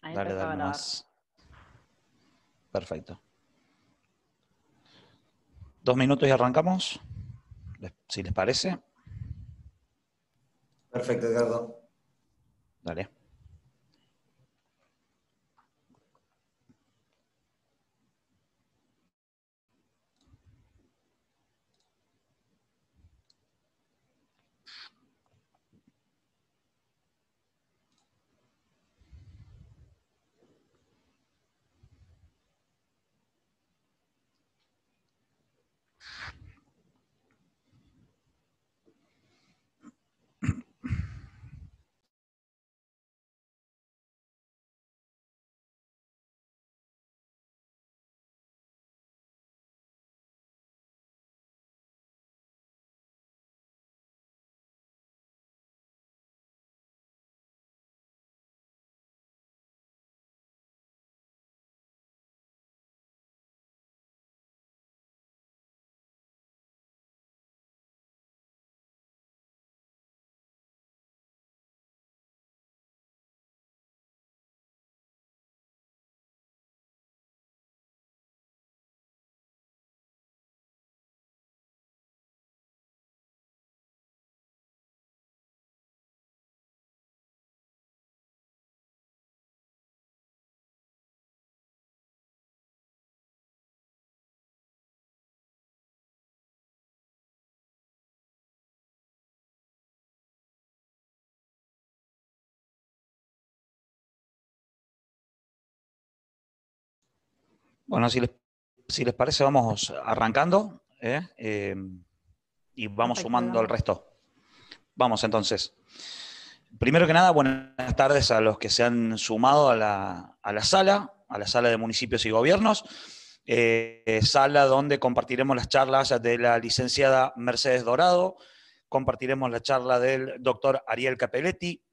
Ahí Dale empezó a grabar. nomás. Perfecto. 2 minutos y arrancamos, si les parece. Perfecto, Edgardo. Dale. Bueno, si les parece, vamos arrancando y vamos Perfecto, sumando el Edgardo. resto. Vamos entonces. Primero que nada, buenas tardes a los que se han sumado a la sala de municipios y gobiernos, sala donde compartiremos las charlas de la licenciada Mercedes Dorado, compartiremos la charla del doctor Ariel Capelletti,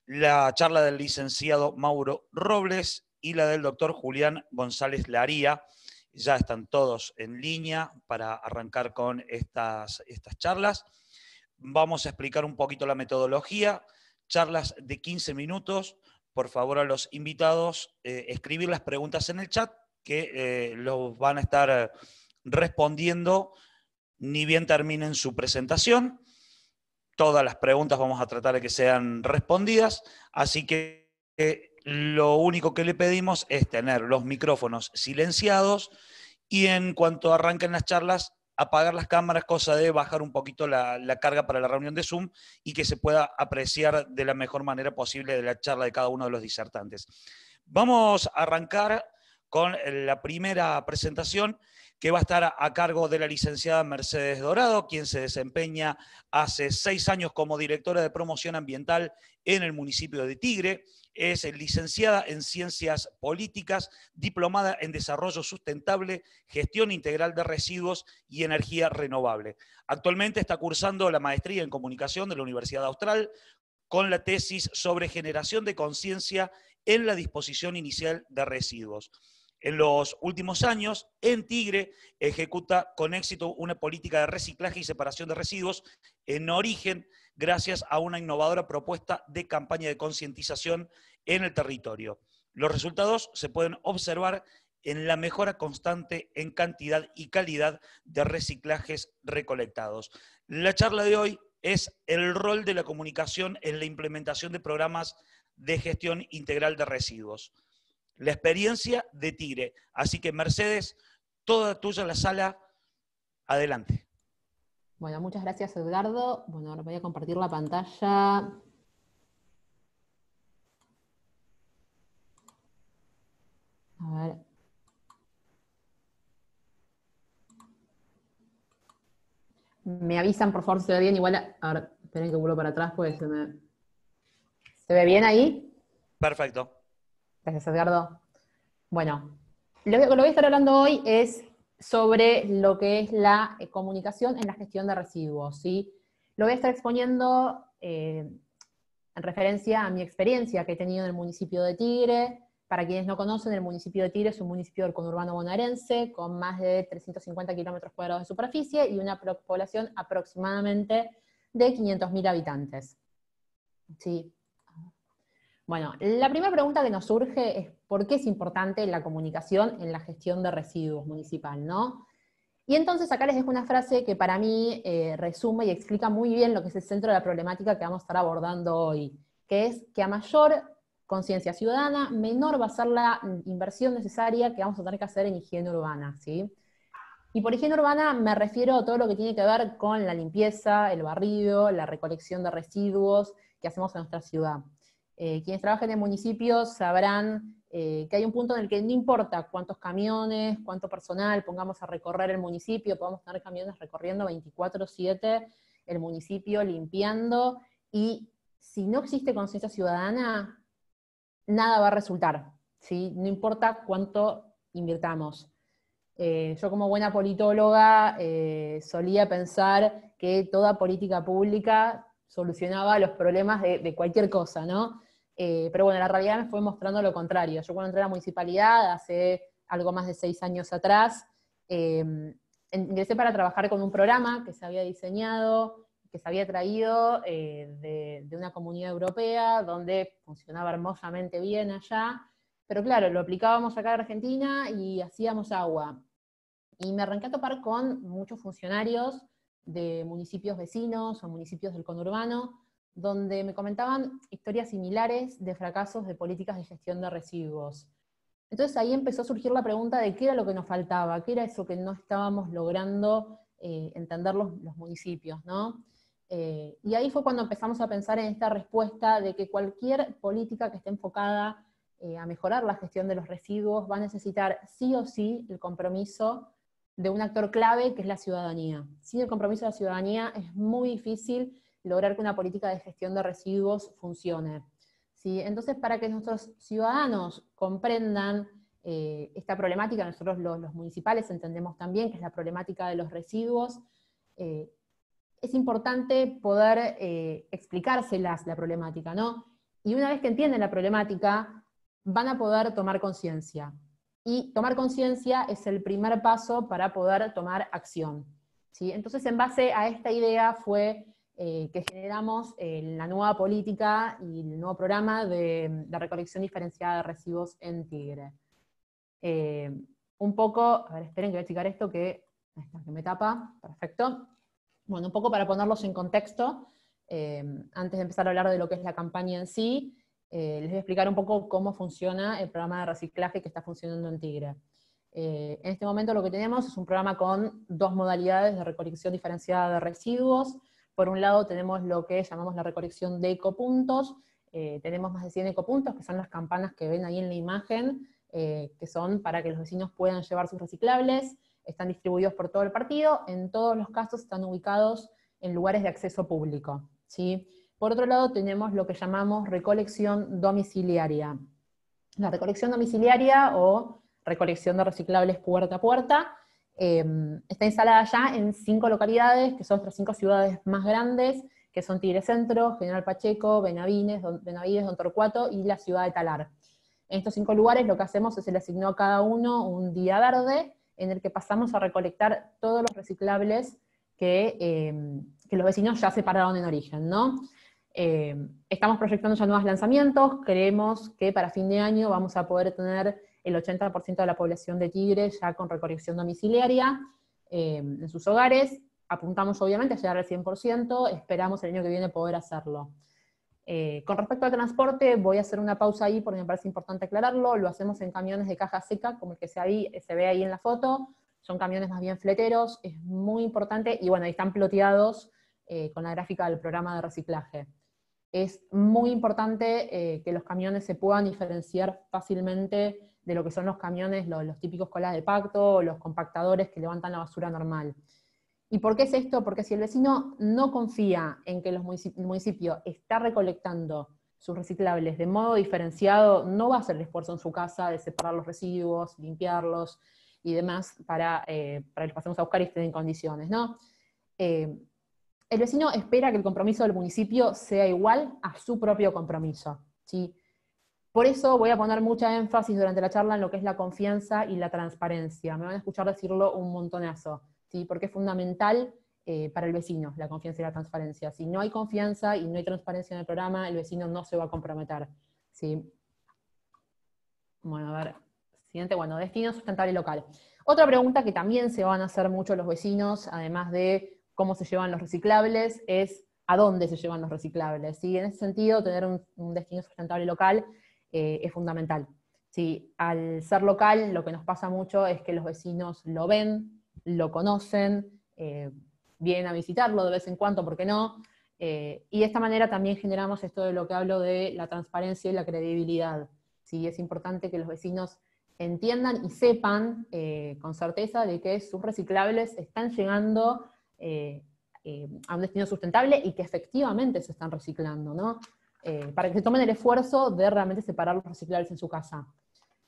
la charla del licenciado Mauro Robles y la del doctor Julián González Laría. Ya están todos en línea para arrancar con estas charlas. Vamos a explicar un poquito la metodología, charlas de 15 minutos. Por favor, a los invitados, escribir las preguntas en el chat, que los van a estar respondiendo ni bien terminen su presentación. Todas las preguntas vamos a tratar de que sean respondidas, así que lo único que le pedimos es tener los micrófonos silenciados y en cuanto arranquen las charlas, apagar las cámaras, cosa de bajar un poquito la carga para la reunión de Zoom y que se pueda apreciar de la mejor manera posible de la charla de cada uno de los disertantes. Vamos a arrancar con la primera presentación, que va a estar a cargo de la licenciada Mercedes Dorado, quien se desempeña hace 6 años como directora de promoción ambiental en el municipio de Tigre. Es licenciada en Ciencias Políticas, diplomada en Desarrollo Sustentable, Gestión Integral de Residuos y Energía Renovable. Actualmente está cursando la maestría en Comunicación de la Universidad Austral, con la tesis sobre generación de conciencia en la disposición inicial de residuos. En los últimos años, en Tigre, ejecuta con éxito una política de reciclaje y separación de residuos en origen, gracias a una innovadora propuesta de campaña de concientización en el territorio. Los resultados se pueden observar en la mejora constante en cantidad y calidad de reciclajes recolectados. La charla de hoy es el rol de la comunicación en la implementación de programas de gestión integral de residuos. La experiencia de Tigre. Así que, Mercedes, toda tuya la sala, adelante. Bueno, muchas gracias, Edgardo. Bueno, ahora voy a compartir la pantalla. A ver. Me avisan, por favor, si se ve bien. Igual, ahora, esperen que vuelvo para atrás, pues ¿Se ve bien ahí? Perfecto. Gracias, Edgardo. Bueno, lo que voy a estar hablando hoy es sobre lo que es la comunicación en la gestión de residuos, ¿sí? Lo voy a estar exponiendo en referencia a mi experiencia que he tenido en el municipio de Tigre. Para quienes no conocen, el municipio de Tigre es un municipio del conurbano bonaerense con más de 350 kilómetros cuadrados de superficie y una población aproximadamente de 500.000 habitantes. ¿Sí? Bueno, la primera pregunta que nos surge es ¿por qué es importante la comunicación en la gestión de residuos municipal, ¿no? Y entonces acá les dejo una frase que para mí resume y explica muy bien lo que es el centro de la problemática que vamos a estar abordando hoy, que es que a mayor conciencia ciudadana, menor va a ser la inversión necesaria que vamos a tener que hacer en higiene urbana, ¿sí? Y por higiene urbana me refiero a todo lo que tiene que ver con la limpieza, el barrido, la recolección de residuos que hacemos en nuestra ciudad. Quienes trabajan en municipios sabrán que hay un punto en el que no importa cuántos camiones, cuánto personal pongamos a recorrer el municipio, podemos tener camiones recorriendo 24/7 el municipio, limpiando, y si no existe conciencia ciudadana, nada va a resultar, ¿sí? No importa cuánto invirtamos. Yo como buena politóloga solía pensar que toda política pública solucionaba los problemas de cualquier cosa, ¿no? Pero bueno, la realidad me fue mostrando lo contrario. Yo cuando entré a la municipalidad, hace algo más de 6 años atrás, ingresé para trabajar con un programa que se había diseñado, que se había traído de una comunidad europea, donde funcionaba hermosamente bien allá, pero claro, lo aplicábamos acá en Argentina y hacíamos agua. Y me arranqué a topar con muchos funcionarios de municipios vecinos o municipios del conurbano, donde me comentaban historias similares de fracasos de políticas de gestión de residuos. Entonces ahí empezó a surgir la pregunta de qué era lo que nos faltaba, qué era eso que no estábamos logrando entender los municipios, ¿no? Y ahí fue cuando empezamos a pensar en esta respuesta de que cualquier política que esté enfocada a mejorar la gestión de los residuos va a necesitar sí o sí el compromiso de un actor clave que es la ciudadanía. Sin el compromiso de la ciudadanía es muy difícil lograr que una política de gestión de residuos funcione. ¿Sí? Entonces, para que nuestros ciudadanos comprendan esta problemática, nosotros los municipales entendemos también que es la problemática de los residuos, es importante poder explicárselas la problemática, ¿no? Y una vez que entienden la problemática, van a poder tomar conciencia. Y tomar conciencia es el primer paso para poder tomar acción, ¿sí? Entonces, en base a esta idea fue que generamos la nueva política y el nuevo programa de recolección diferenciada de residuos en Tigre. Un poco, a ver, esperen que voy a explicar esto que me tapa, perfecto. Bueno, un poco para ponerlos en contexto, antes de empezar a hablar de lo que es la campaña en sí, les voy a explicar un poco cómo funciona el programa de reciclaje que está funcionando en Tigre. En este momento lo que tenemos es un programa con 2 modalidades de recolección diferenciada de residuos. Por un lado tenemos lo que llamamos la recolección de ecopuntos, tenemos más de 100 ecopuntos, que son las campanas que ven ahí en la imagen, que son para que los vecinos puedan llevar sus reciclables. Están distribuidos por todo el partido, en todos los casos están ubicados en lugares de acceso público, ¿sí? Por otro lado tenemos lo que llamamos recolección domiciliaria. La recolección domiciliaria o recolección de reciclables puerta a puerta está instalada ya en 5 localidades, que son nuestras 5 ciudades más grandes, que son Tigre Centro, General Pacheco, Benavides, Don Torcuato y la ciudad de Talar. En estos 5 lugares lo que hacemos es se le asignó a cada uno un día verde, en el que pasamos a recolectar todos los reciclables que los vecinos ya separaron en origen, ¿no? Estamos proyectando ya nuevos lanzamientos, creemos que para fin de año vamos a poder tener el 80% de la población de Tigre ya con recolección domiciliaria en sus hogares. Apuntamos obviamente a llegar al 100%, esperamos el año que viene poder hacerlo. Con respecto al transporte, voy a hacer una pausa ahí porque me parece importante aclararlo. Lo hacemos en camiones de caja seca, como el que se ve ahí en la foto. Son camiones más bien fleteros, es muy importante, y bueno, están ploteados con la gráfica del programa de reciclaje. Es muy importante que los camiones se puedan diferenciar fácilmente de lo que son los camiones, los típicos colas de pacto, o los compactadores que levantan la basura normal. ¿Y por qué es esto? Porque si el vecino no confía en que el municipio está recolectando sus reciclables de modo diferenciado, no va a hacer el esfuerzo en su casa de separar los residuos, limpiarlos y demás para que los pasemos a buscar y estén en condiciones, ¿no? El vecino espera que el compromiso del municipio sea igual a su propio compromiso, ¿sí? Por eso voy a poner mucha énfasis durante la charla en lo que es la confianza y la transparencia. Me van a escuchar decirlo un montonazo, ¿sí? Porque es fundamental para el vecino la confianza y la transparencia. Si no hay confianza y no hay transparencia en el programa, el vecino no se va a comprometer. ¿sí? Bueno, a ver, siguiente, bueno, destino sustentable local. Otra pregunta que también se van a hacer mucho los vecinos, además de cómo se llevan los reciclables, es a dónde se llevan los reciclables, ¿sí? En ese sentido, tener un destino sustentable local es fundamental. ¿Sí? Al ser local, lo que nos pasa mucho es que los vecinos lo ven, lo conocen, vienen a visitarlo de vez en cuando, ¿por qué no? Y de esta manera también generamos esto de lo que hablo de la transparencia y la credibilidad. ¿Sí? Es importante que los vecinos entiendan y sepan con certeza de que sus reciclables están llegando a un destino sustentable y que efectivamente se están reciclando, ¿no? Para que se tomen el esfuerzo de realmente separar los reciclables en su casa.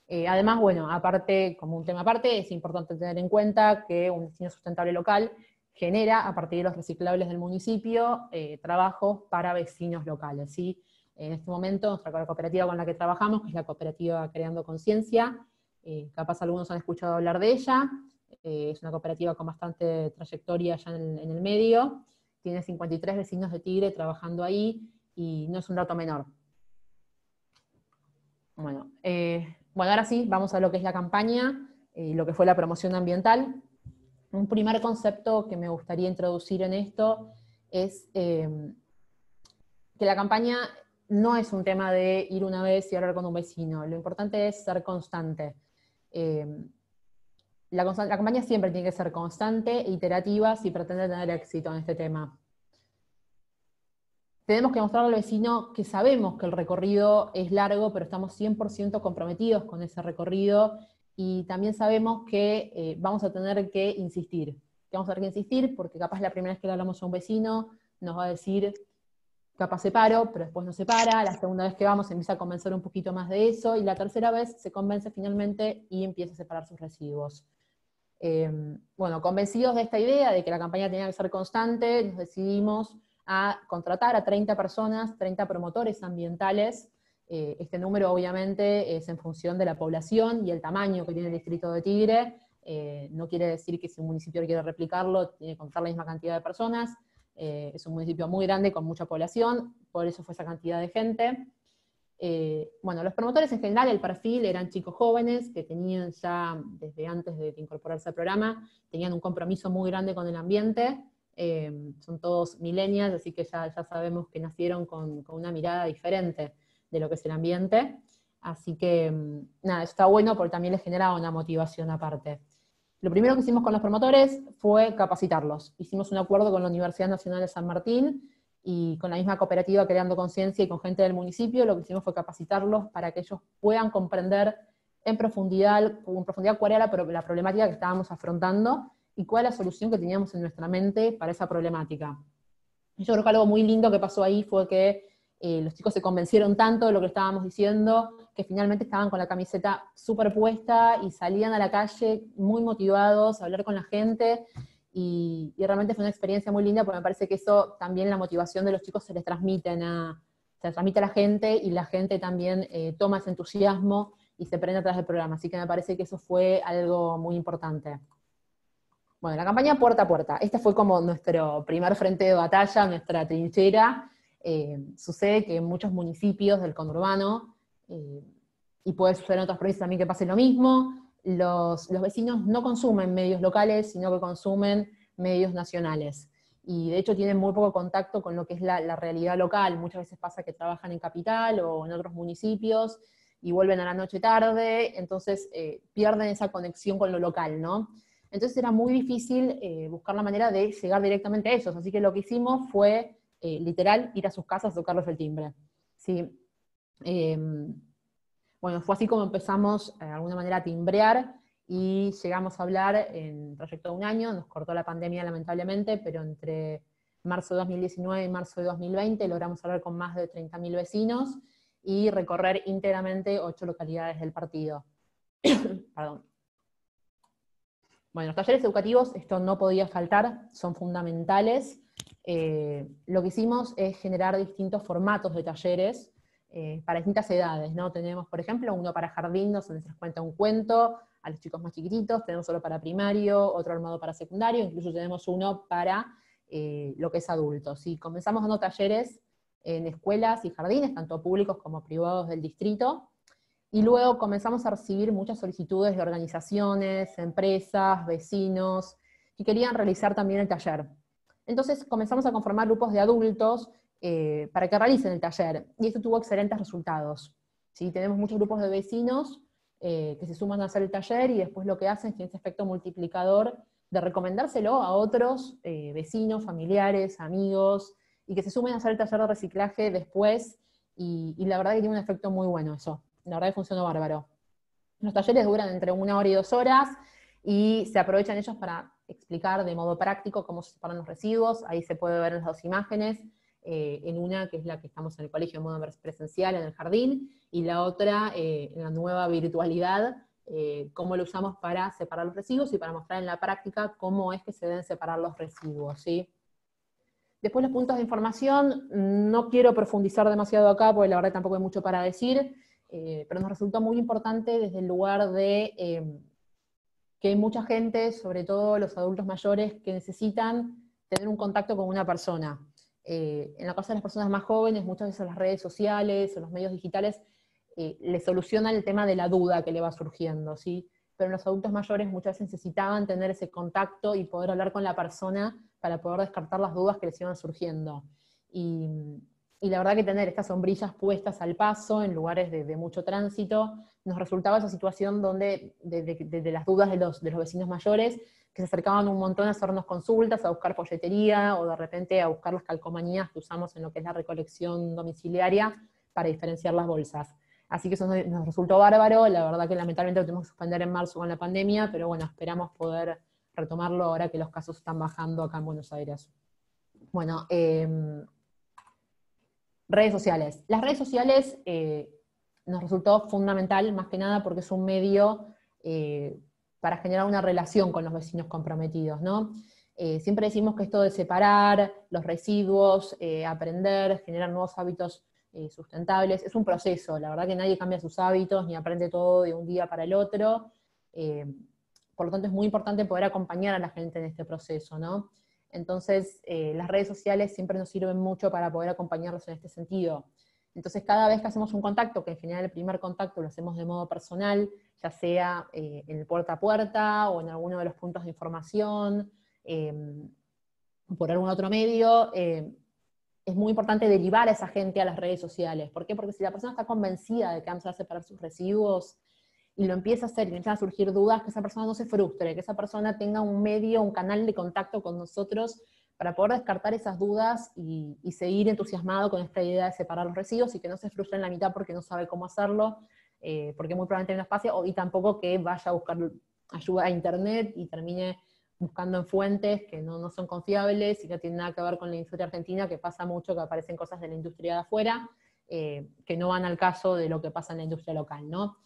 Además, bueno, aparte, como un tema aparte, es importante tener en cuenta que un destino sustentable local genera, a partir de los reciclables del municipio, trabajos para vecinos locales, ¿sí? En este momento, nuestra cooperativa con la que trabajamos, que es la cooperativa Creando Conciencia, capaz algunos han escuchado hablar de ella, es una cooperativa con bastante trayectoria allá en el medio, tiene 53 vecinos de Tigre trabajando ahí, y no es un dato menor. Bueno, ahora sí, vamos a lo que es la campaña, lo que fue la promoción ambiental. Un primer concepto que me gustaría introducir en esto es que la campaña no es un tema de ir una vez y hablar con un vecino, lo importante es ser constante. La campaña siempre tiene que ser constante e iterativa si pretende tener éxito en este tema. Tenemos que mostrarle al vecino que sabemos que el recorrido es largo, pero estamos 100% comprometidos con ese recorrido, y también sabemos que vamos a tener que insistir. Que vamos a tener que insistir porque capaz la primera vez que le hablamos a un vecino nos va a decir, capaz se paro, pero después no se para, la segunda vez que vamos empieza a convencer un poquito más de eso, y la tercera vez se convence finalmente y empieza a separar sus residuos. Bueno, convencidos de esta idea, de que la campaña tenía que ser constante, nos decidimos a contratar a 30 personas, 30 promotores ambientales. Este número obviamente es en función de la población y el tamaño que tiene el distrito de Tigre. No quiere decir que si un municipio quiere replicarlo, tiene que contar la misma cantidad de personas. Es un municipio muy grande con mucha población, por eso fue esa cantidad de gente. Bueno, los promotores en general, el perfil eran chicos jóvenes que tenían ya, desde antes de incorporarse al programa, tenían un compromiso muy grande con el ambiente. Son todos millennials, así que ya sabemos que nacieron con una mirada diferente de lo que es el ambiente. Así que, nada, está bueno porque también les generaba una motivación aparte. Lo primero que hicimos con los promotores fue capacitarlos. Hicimos un acuerdo con la Universidad Nacional de San Martín, y con la misma cooperativa Creando Conciencia y con gente del municipio, lo que hicimos fue capacitarlos para que ellos puedan comprender en profundidad cuál era la problemática que estábamos afrontando y cuál era la solución que teníamos en nuestra mente para esa problemática. Yo creo que algo muy lindo que pasó ahí fue que los chicos se convencieron tanto de lo que estábamos diciendo, que finalmente estaban con la camiseta súper puesta y salían a la calle muy motivados a hablar con la gente. Y realmente fue una experiencia muy linda, porque me parece que eso también, la motivación de los chicos se les transmite a la gente, y la gente también toma ese entusiasmo y se prende atrás del programa. Así que me parece que eso fue algo muy importante. Bueno, la campaña puerta a puerta. Este fue como nuestro primer frente de batalla, nuestra trinchera. Sucede que en muchos municipios del conurbano, y puede suceder en otras provincias también que pase lo mismo, los vecinos no consumen medios locales, sino que consumen medios nacionales. Y de hecho tienen muy poco contacto con lo que es la realidad local. Muchas veces pasa que trabajan en capital o en otros municipios y vuelven a la noche tarde, entonces pierden esa conexión con lo local, ¿no? Entonces era muy difícil buscar la manera de llegar directamente a ellos. Así que lo que hicimos fue, literal, ir a sus casas a tocarles el timbre. ¿Sí? Bueno, fue así como empezamos de alguna manera a timbrear, y llegamos a hablar en trayecto de un año. Nos cortó la pandemia lamentablemente, pero entre marzo de 2019 y marzo de 2020 logramos hablar con más de 30.000 vecinos y recorrer íntegramente 8 localidades del partido. Perdón. Bueno, los talleres educativos, esto no podía faltar, son fundamentales. Lo que hicimos es generar distintos formatos de talleres para distintas edades, ¿no? Tenemos, por ejemplo, uno para jardín, donde se les cuenta un cuento a los chicos más chiquititos, tenemos solo para primario, otro armado para secundario, incluso tenemos uno para lo que es adultos. ¿Sí? Comenzamos dando talleres en escuelas y jardines, tanto públicos como privados del distrito, y luego comenzamos a recibir muchas solicitudes de organizaciones, empresas, vecinos, que querían realizar también el taller. Entonces comenzamos a conformar grupos de adultos para que realicen el taller, y esto tuvo excelentes resultados. ¿Sí? Tenemos muchos grupos de vecinos que se suman a hacer el taller, y después lo que hacen es ese efecto multiplicador de recomendárselo a otros vecinos, familiares, amigos, y que se sumen a hacer el taller de reciclaje después, y la verdad que tiene un efecto muy bueno eso. La verdad que funcionó bárbaro. Los talleres duran entre 1 hora y 2 horas, y se aprovechan ellos para explicar de modo práctico cómo se separan los residuos. Ahí se puede ver en las dos imágenes, en una que es la que estamos en el colegio en modo presencial en el jardín, y la otra en la nueva virtualidad, cómo lo usamos para separar los residuos y para mostrar en la práctica cómo es que se deben separar los residuos, ¿sí? Después los puntos de información, no quiero profundizar demasiado acá, porque la verdad tampoco hay mucho para decir, pero nos resultó muy importante desde el lugar de que hay mucha gente, sobre todo los adultos mayores, que necesitan tener un contacto con una persona. En la caso de las personas más jóvenes, muchas veces las redes sociales o los medios digitales le solucionan el tema de la duda que le va surgiendo, ¿sí? Pero los adultos mayores muchas veces necesitaban tener ese contacto y poder hablar con la persona para poder descartar las dudas que les iban surgiendo. Y la verdad que tener estas sombrillas puestas al paso en lugares de mucho tránsito, nos resultaba esa situación donde, de las dudas de los vecinos mayores, que se acercaban un montón a hacernos consultas, a buscar folletería, o de repente a buscar las calcomanías que usamos en lo que es la recolección domiciliaria para diferenciar las bolsas. Así que eso nos resultó bárbaro. La verdad que lamentablemente lo tuvimos que suspender en marzo con la pandemia, pero bueno, esperamos poder retomarlo ahora que los casos están bajando acá en Buenos Aires. Bueno, redes sociales. Las redes sociales nos resultó fundamental, más que nada porque es un medio para generar una relación con los vecinos comprometidos, ¿no? Siempre decimos que esto de separar los residuos, aprender, generar nuevos hábitos sustentables, es un proceso. La verdad que nadie cambia sus hábitos ni aprende todo de un día para el otro. Por lo tanto es muy importante poder acompañar a la gente en este proceso, ¿no? Entonces las redes sociales siempre nos sirven mucho para poder acompañarlos en este sentido. Entonces cada vez que hacemos un contacto, que en general el primer contacto lo hacemos de modo personal, ya sea en el puerta a puerta o en alguno de los puntos de información, por algún otro medio, es muy importante derivar a esa gente a las redes sociales. ¿Por qué? Porque si la persona está convencida de que vamos a separar sus residuos y lo empieza a hacer y empiezan a surgir dudas, que esa persona no se frustre, que esa persona tenga un medio, un canal de contacto con nosotros para poder descartar esas dudas y seguir entusiasmado con esta idea de separar los residuos, y que no se frustre en la mitad porque no sabe cómo hacerlo, porque muy probablemente no es fácil, y tampoco que vaya a buscar ayuda a internet y termine buscando en fuentes que no son confiables y que no tienen nada que ver con la industria argentina, que pasa mucho que aparecen cosas de la industria de afuera, que no van al caso de lo que pasa en la industria local, ¿no?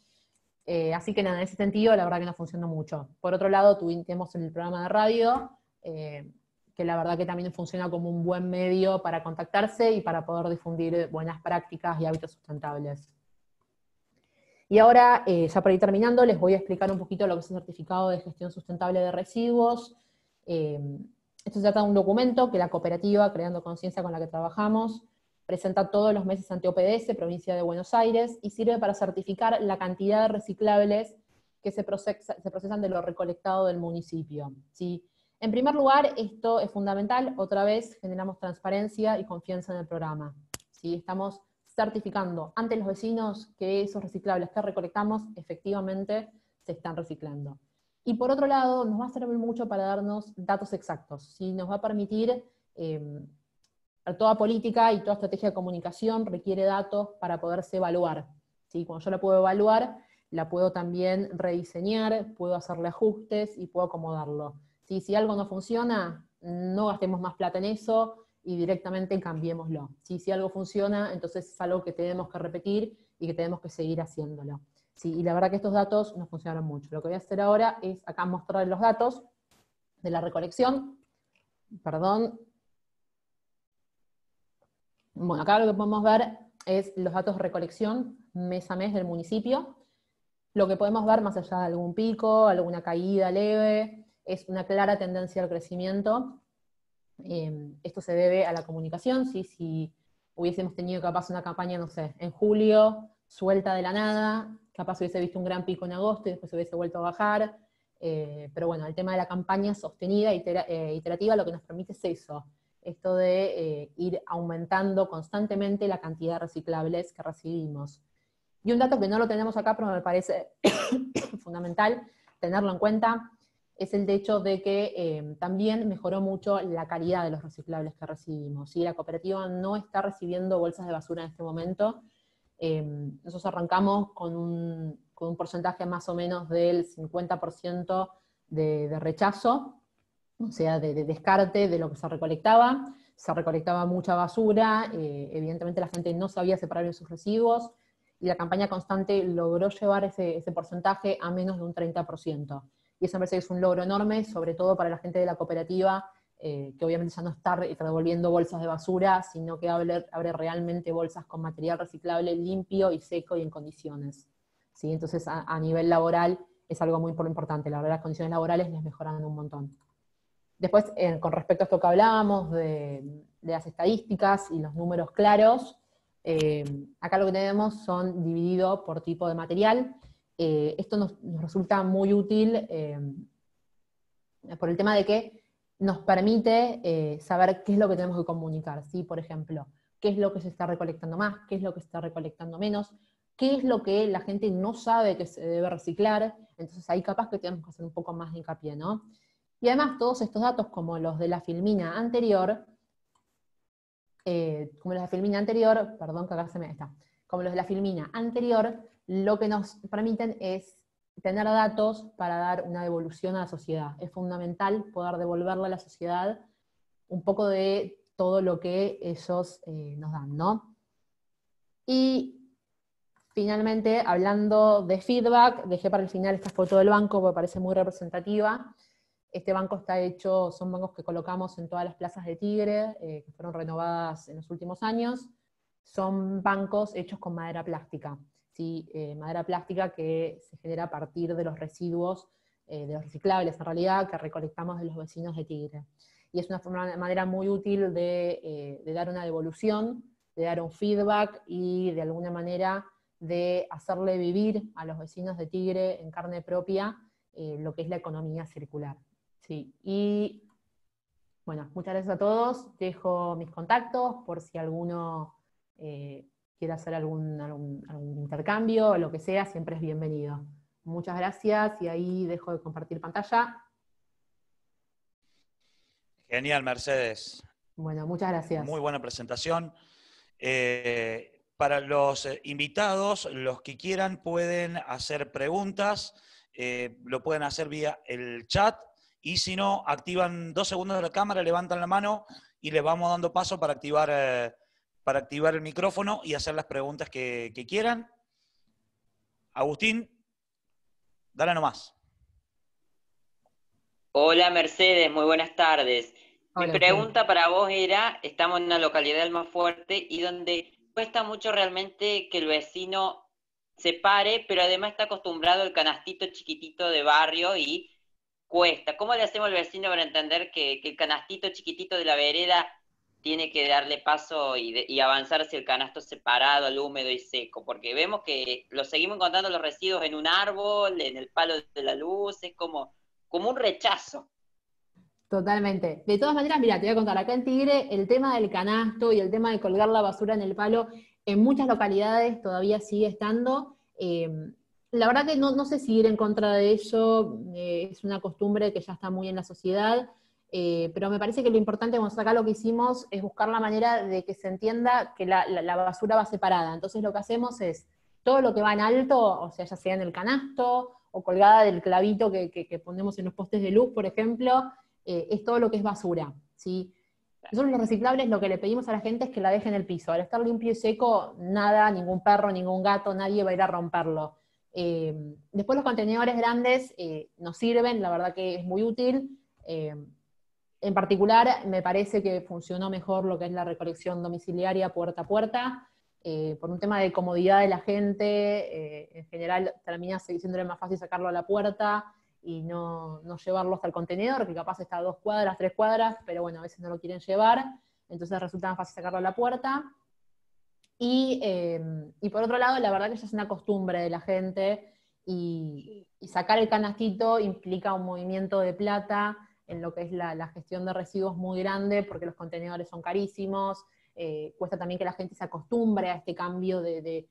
Así que nada, en ese sentido la verdad que no funcionó mucho. Por otro lado, tuvimos el programa de radio, que la verdad que también funciona como un buen medio para contactarse y para poder difundir buenas prácticas y hábitos sustentables. Y ahora, ya para ir terminando, les voy a explicar un poquito lo que es el certificado de gestión sustentable de residuos. Esto se trata de un documento que la cooperativa Creando Conciencia, con la que trabajamos, presenta todos los meses ante OPDS, provincia de Buenos Aires, y sirve para certificar la cantidad de reciclables que se procesan de lo recolectado del municipio, ¿sí? En primer lugar, esto es fundamental. Otra vez generamos transparencia y confianza en el programa, ¿sí? Estamos certificando ante los vecinos que esos reciclables que recolectamos efectivamente se están reciclando. Y por otro lado, nos va a servir mucho para darnos datos exactos, ¿sí? Nos va a permitir, toda política y toda estrategia de comunicación requiere datos para poderse evaluar, ¿sí? Cuando yo la puedo evaluar, la puedo también rediseñar, puedo hacerle ajustes y puedo acomodarlo, ¿sí? Si algo no funciona, no gastemos más plata en eso, y directamente cambiémoslo. ¿Sí? Si algo funciona, entonces es algo que tenemos que repetir y que tenemos que seguir haciéndolo. ¿Sí? Y la verdad que estos datos no funcionaron mucho. Lo que voy a hacer ahora es acá mostrar los datos de la recolección. Perdón. Bueno, acá lo que podemos ver es los datos de recolección mes a mes del municipio. Lo que podemos ver, más allá de algún pico, alguna caída leve, es una clara tendencia al crecimiento. Esto se debe a la comunicación, ¿sí? Si hubiésemos tenido capaz una campaña, no sé, en julio, suelta de la nada, capaz hubiese visto un gran pico en agosto y después hubiese vuelto a bajar. Pero bueno, el tema de la campaña sostenida, iterativa, lo que nos permite es eso, esto de ir aumentando constantemente la cantidad de reciclables que recibimos. Y un dato que no lo tenemos acá, pero me parece fundamental tenerlo en cuenta, es el hecho de que también mejoró mucho la calidad de los reciclables que recibimos. ¿Sí? La cooperativa no está recibiendo bolsas de basura en este momento. Nosotros arrancamos con un porcentaje más o menos del 50% de rechazo, o sea, de descarte de lo que se recolectaba mucha basura, evidentemente la gente no sabía separar bien sus residuos, y la campaña constante logró llevar ese porcentaje a menos de un 30%. Y eso me parece que es un logro enorme, sobre todo para la gente de la cooperativa, que obviamente ya no está revolviendo bolsas de basura, sino que abre realmente bolsas con material reciclable limpio y seco y en condiciones. ¿Sí? Entonces, a nivel laboral es algo muy importante. La verdad, las condiciones laborales les mejoran un montón. Después, con respecto a esto que hablábamos de las estadísticas y los números claros, acá lo que tenemos son dividido por tipo de material. Esto nos resulta muy útil por el tema de que nos permite saber qué es lo que tenemos que comunicar, ¿sí? Por ejemplo, qué es lo que se está recolectando más, qué es lo que se está recolectando menos, qué es lo que la gente no sabe que se debe reciclar, entonces ahí capaz que tenemos que hacer un poco más de hincapié, ¿no? Y además todos estos datos, como los de la filmina anterior, perdón que acá se me está, como los de la filmina anterior, lo que nos permiten es tener datos para dar una devolución a la sociedad. Es fundamental poder devolverle a la sociedad un poco de todo lo que ellos nos dan, ¿no? Y finalmente, hablando de feedback, dejé para el final esta foto del banco porque parece muy representativa. Este banco está hecho, son bancos que colocamos en todas las plazas de Tigre, que fueron renovadas en los últimos años. Son bancos hechos con madera plástica, ¿sí? Madera plástica que se genera a partir de los residuos, de los reciclables en realidad, que recolectamos de los vecinos de Tigre. Y es una manera muy útil de dar una devolución, de dar un feedback y de alguna manera de hacerle vivir a los vecinos de Tigre en carne propia lo que es la economía circular. Sí, y bueno, muchas gracias a todos. Dejo mis contactos por si alguno quiere hacer algún intercambio o lo que sea, siempre es bienvenido. Muchas gracias y ahí dejo de compartir pantalla. Genial, Mercedes. Bueno, muchas gracias. Muy buena presentación. Para los invitados, los que quieran pueden hacer preguntas, lo pueden hacer vía el chat, y si no, activan 2 segundos de la cámara, levantan la mano y les vamos dando paso para activar el micrófono y hacer las preguntas que quieran. Agustín, dale nomás. Hola Mercedes, muy buenas tardes. Mi Hola, pregunta para vos era, estamos en una localidad del Almafuerte y donde cuesta mucho realmente que el vecino se pare, pero además está acostumbrado al canastito chiquitito de barrio y cuesta. ¿Cómo le hacemos al vecino para entender que el canastito chiquitito de la vereda tiene que darle paso y avanzar hacia el canasto separado, al húmedo y seco? Porque vemos que lo seguimos encontrando los residuos en un árbol, en el palo de la luz, es como un rechazo. Totalmente. De todas maneras, mira, te voy a contar, acá en Tigre el tema del canasto y el tema de colgar la basura en el palo en muchas localidades todavía sigue estando. La verdad que no sé si ir en contra de ello, es una costumbre que ya está muy en la sociedad, pero me parece que lo importante, bueno, acá lo que hicimos es buscar la manera de que se entienda que la basura va separada. Entonces lo que hacemos es, todo lo que va en alto, o sea, ya sea en el canasto, o colgada del clavito que ponemos en los postes de luz, por ejemplo, es todo lo que es basura, ¿sí? Nosotros los reciclables lo que le pedimos a la gente es que la dejen en el piso. Al estar limpio y seco, nada, ningún perro, ningún gato, nadie va a ir a romperlo. Después los contenedores grandes nos sirven, la verdad que es muy útil. En particular, me parece que funcionó mejor lo que es la recolección domiciliaria puerta a puerta, por un tema de comodidad de la gente. En general termina siéndole más fácil sacarlo a la puerta y no llevarlo hasta el contenedor, que capaz está a 2 cuadras, 3 cuadras, pero bueno, a veces no lo quieren llevar, entonces resulta más fácil sacarlo a la puerta. Y por otro lado, la verdad que ya es una costumbre de la gente, y sacar el canastito implica un movimiento de plata en lo que es la gestión de residuos muy grande, porque los contenedores son carísimos, cuesta también que la gente se acostumbre a este cambio de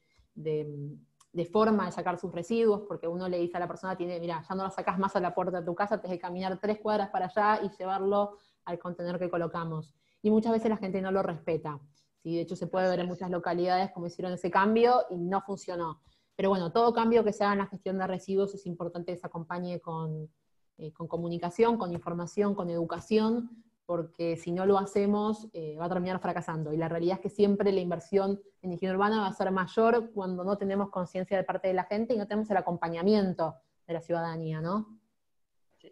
forma de sacar sus residuos, porque uno le dice a la persona, mira, ya no lo sacás más a la puerta de tu casa, tenés que caminar 3 cuadras para allá y llevarlo al contenedor que colocamos. Y muchas veces la gente no lo respeta. ¿Sí? De hecho, se puede ver en muchas localidades cómo hicieron ese cambio y no funcionó. Pero bueno, todo cambio que se haga en la gestión de residuos es importante que se acompañe con comunicación, con información, con educación, porque si no lo hacemos va a terminar fracasando. Y la realidad es que siempre la inversión en higiene urbana va a ser mayor cuando no tenemos conciencia de parte de la gente y no tenemos el acompañamiento de la ciudadanía, ¿no?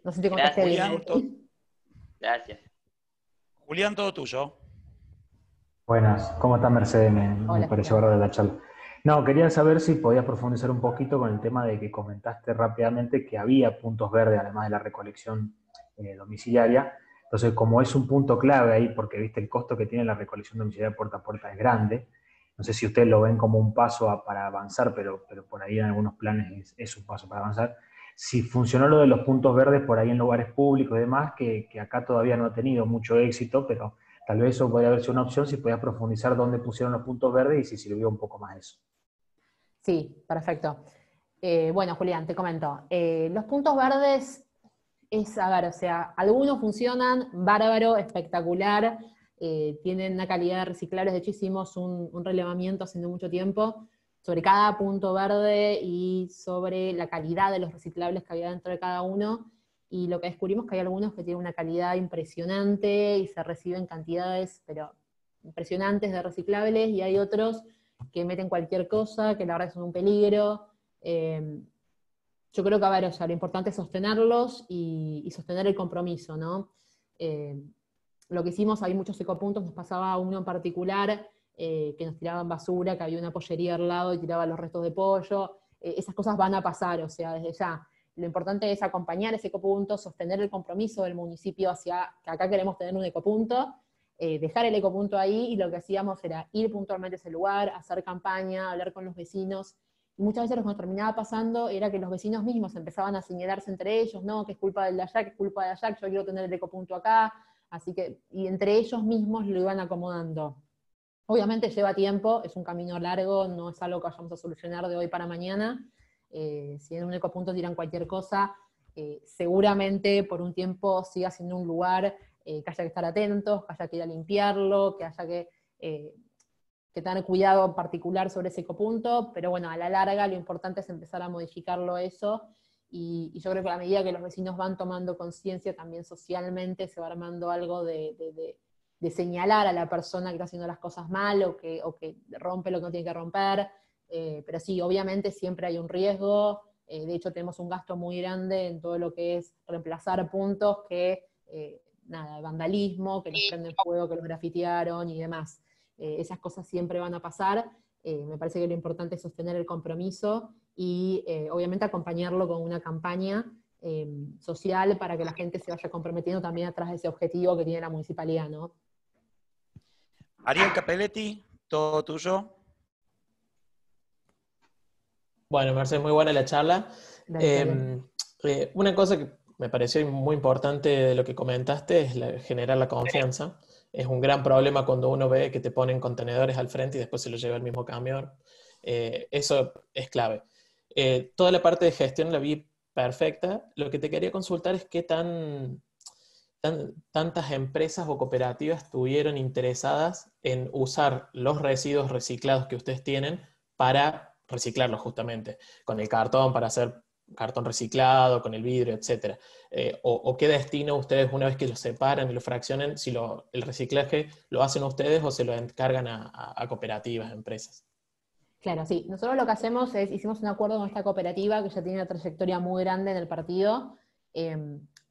No sé si te contesté bien. Gracias. Julián, todo tuyo. Buenas, ¿cómo está Mercedes? Me Hola, pareció Julián. bárbara la charla. No, quería saber si podías profundizar un poquito con el tema de que comentaste rápidamente que había puntos verdes, además de la recolección domiciliaria. Entonces, como es un punto clave ahí, porque viste el costo que tiene la recolección domiciliaria puerta a puerta es grande, no sé si ustedes lo ven como un paso para avanzar, pero por ahí en algunos planes es un paso para avanzar. Si funcionó lo de los puntos verdes por ahí en lugares públicos y demás, que acá todavía no ha tenido mucho éxito, pero tal vez eso podría haber sido una opción si podías profundizar dónde pusieron los puntos verdes y si sirvió un poco más eso. Sí, perfecto. Bueno, Julián, te comento. Los puntos verdes a ver, o sea, algunos funcionan bárbaro, espectacular, tienen una calidad de reciclables. De hecho, hicimos un relevamiento hace no mucho tiempo sobre cada punto verde y sobre la calidad de los reciclables que había dentro de cada uno, y lo que descubrimos es que hay algunos que tienen una calidad impresionante y se reciben cantidades, pero impresionantes de reciclables, y hay otros que meten cualquier cosa, que la verdad son un peligro. Yo creo que, a ver, o sea, lo importante es sostenerlos y sostener el compromiso, ¿no? Lo que hicimos, hay muchos ecopuntos, nos pasaba uno en particular, que nos tiraban basura, que había una pollería al lado y tiraban los restos de pollo. Esas cosas van a pasar, o sea, desde ya. Lo importante es acompañar ese ecopunto, sostener el compromiso del municipio hacia que acá queremos tener un ecopunto, dejar el ecopunto ahí, y lo que hacíamos era ir puntualmente a ese lugar, hacer campaña, hablar con los vecinos. Y muchas veces lo que nos terminaba pasando era que los vecinos mismos empezaban a señalarse entre ellos, no, que es culpa del de allá, que es culpa de allá, que yo quiero tener el ecopunto acá. Así que, y entre ellos mismos lo iban acomodando. Obviamente lleva tiempo, es un camino largo, no es algo que vayamos a solucionar de hoy para mañana. Si en un ecopunto tiran cualquier cosa, seguramente por un tiempo siga siendo un lugar que haya que estar atentos, que haya que ir a limpiarlo, que haya que tener cuidado en particular sobre ese ecopunto, pero bueno, a la larga lo importante es empezar a modificarlo eso, y yo creo que a medida que los vecinos van tomando conciencia también socialmente se va armando algo de señalar a la persona que está haciendo las cosas mal o que rompe lo que no tiene que romper, pero sí, obviamente siempre hay un riesgo. De hecho tenemos un gasto muy grande en todo lo que es reemplazar puntos que, vandalismo, que los prenden fuego, que los grafitearon y demás. Esas cosas siempre van a pasar. Me parece que lo importante es sostener el compromiso y obviamente acompañarlo con una campaña social para que la gente se vaya comprometiendo también atrás de ese objetivo que tiene la municipalidad, ¿no? Ariel Capelletti, todo tuyo. Bueno, Mercedes, muy buena la charla. Dale, Una cosa que me pareció muy importante de lo que comentaste es generar la confianza. Es un gran problema cuando uno ve que te ponen contenedores al frente y después se los lleva el mismo camión. Eso es clave. Toda la parte de gestión la vi perfecta. Lo que te quería consultar es qué tantas empresas o cooperativas estuvieron interesadas en usar los residuos reciclados que ustedes tienen para reciclarlos justamente, con el cartón para hacer cartón reciclado, con el vidrio, etc. O qué destino ustedes, una vez que lo separan y lo fraccionen, si el reciclaje lo hacen ustedes o se lo encargan a cooperativas, empresas. Claro, sí. Nosotros lo que hacemos es, hicimos un acuerdo con esta cooperativa que ya tiene una trayectoria muy grande en el partido.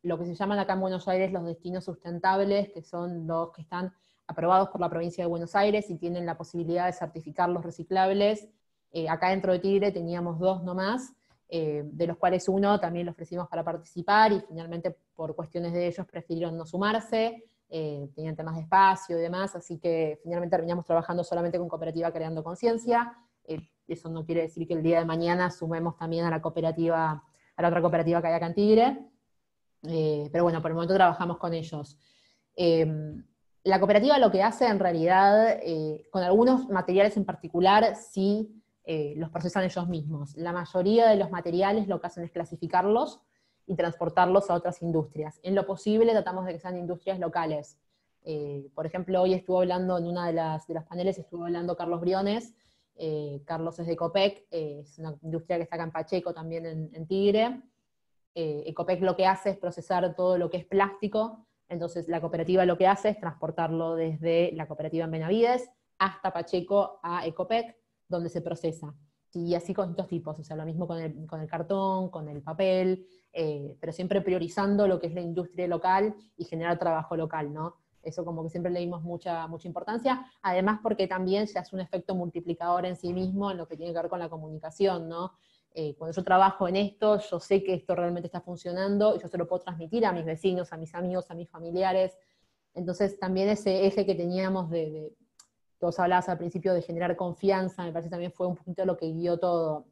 Lo que se llaman acá en Buenos Aires los destinos sustentables, que son los que están aprobados por la provincia de Buenos Aires y tienen la posibilidad de certificar los reciclables. Acá dentro de Tigre teníamos 2 nomás, de los cuales uno también lo ofrecimos para participar, y finalmente por cuestiones de ellos prefirieron no sumarse. tenían temas de espacio y demás, así que finalmente terminamos trabajando solamente con Cooperativa Creando Conciencia. Eso no quiere decir que el día de mañana sumemos también a la cooperativa, a la otra cooperativa que hay acá en Tigre, pero bueno, por el momento trabajamos con ellos. La cooperativa lo que hace en realidad, con algunos materiales en particular, sí los procesan ellos mismos. La mayoría de los materiales lo que hacen es clasificarlos y transportarlos a otras industrias. En lo posible tratamos de que sean industrias locales. Por ejemplo, hoy estuvo hablando en una de las paneles, estuvo hablando Carlos Briones. Carlos es de Ecopec, es una industria que está acá en Pacheco, también en Tigre. Ecopec lo que hace es procesar todo lo que es plástico, entonces la cooperativa lo que hace es transportarlo desde la cooperativa en Benavides hasta Pacheco a Ecopec, donde se procesa. Y así con estos tipos, o sea, lo mismo con el cartón, con el papel, pero siempre priorizando lo que es la industria local y generar trabajo local, ¿no? Eso como que siempre le dimos mucha importancia, además porque también se hace un efecto multiplicador en sí mismo en lo que tiene que ver con la comunicación, ¿no? Cuando yo trabajo en esto, yo sé que esto realmente está funcionando, y yo se lo puedo transmitir a mis vecinos, a mis amigos, a mis familiares. Entonces también ese eje que teníamos todos hablabas al principio de generar confianza, me parece que también fue un poquito lo que guió todo.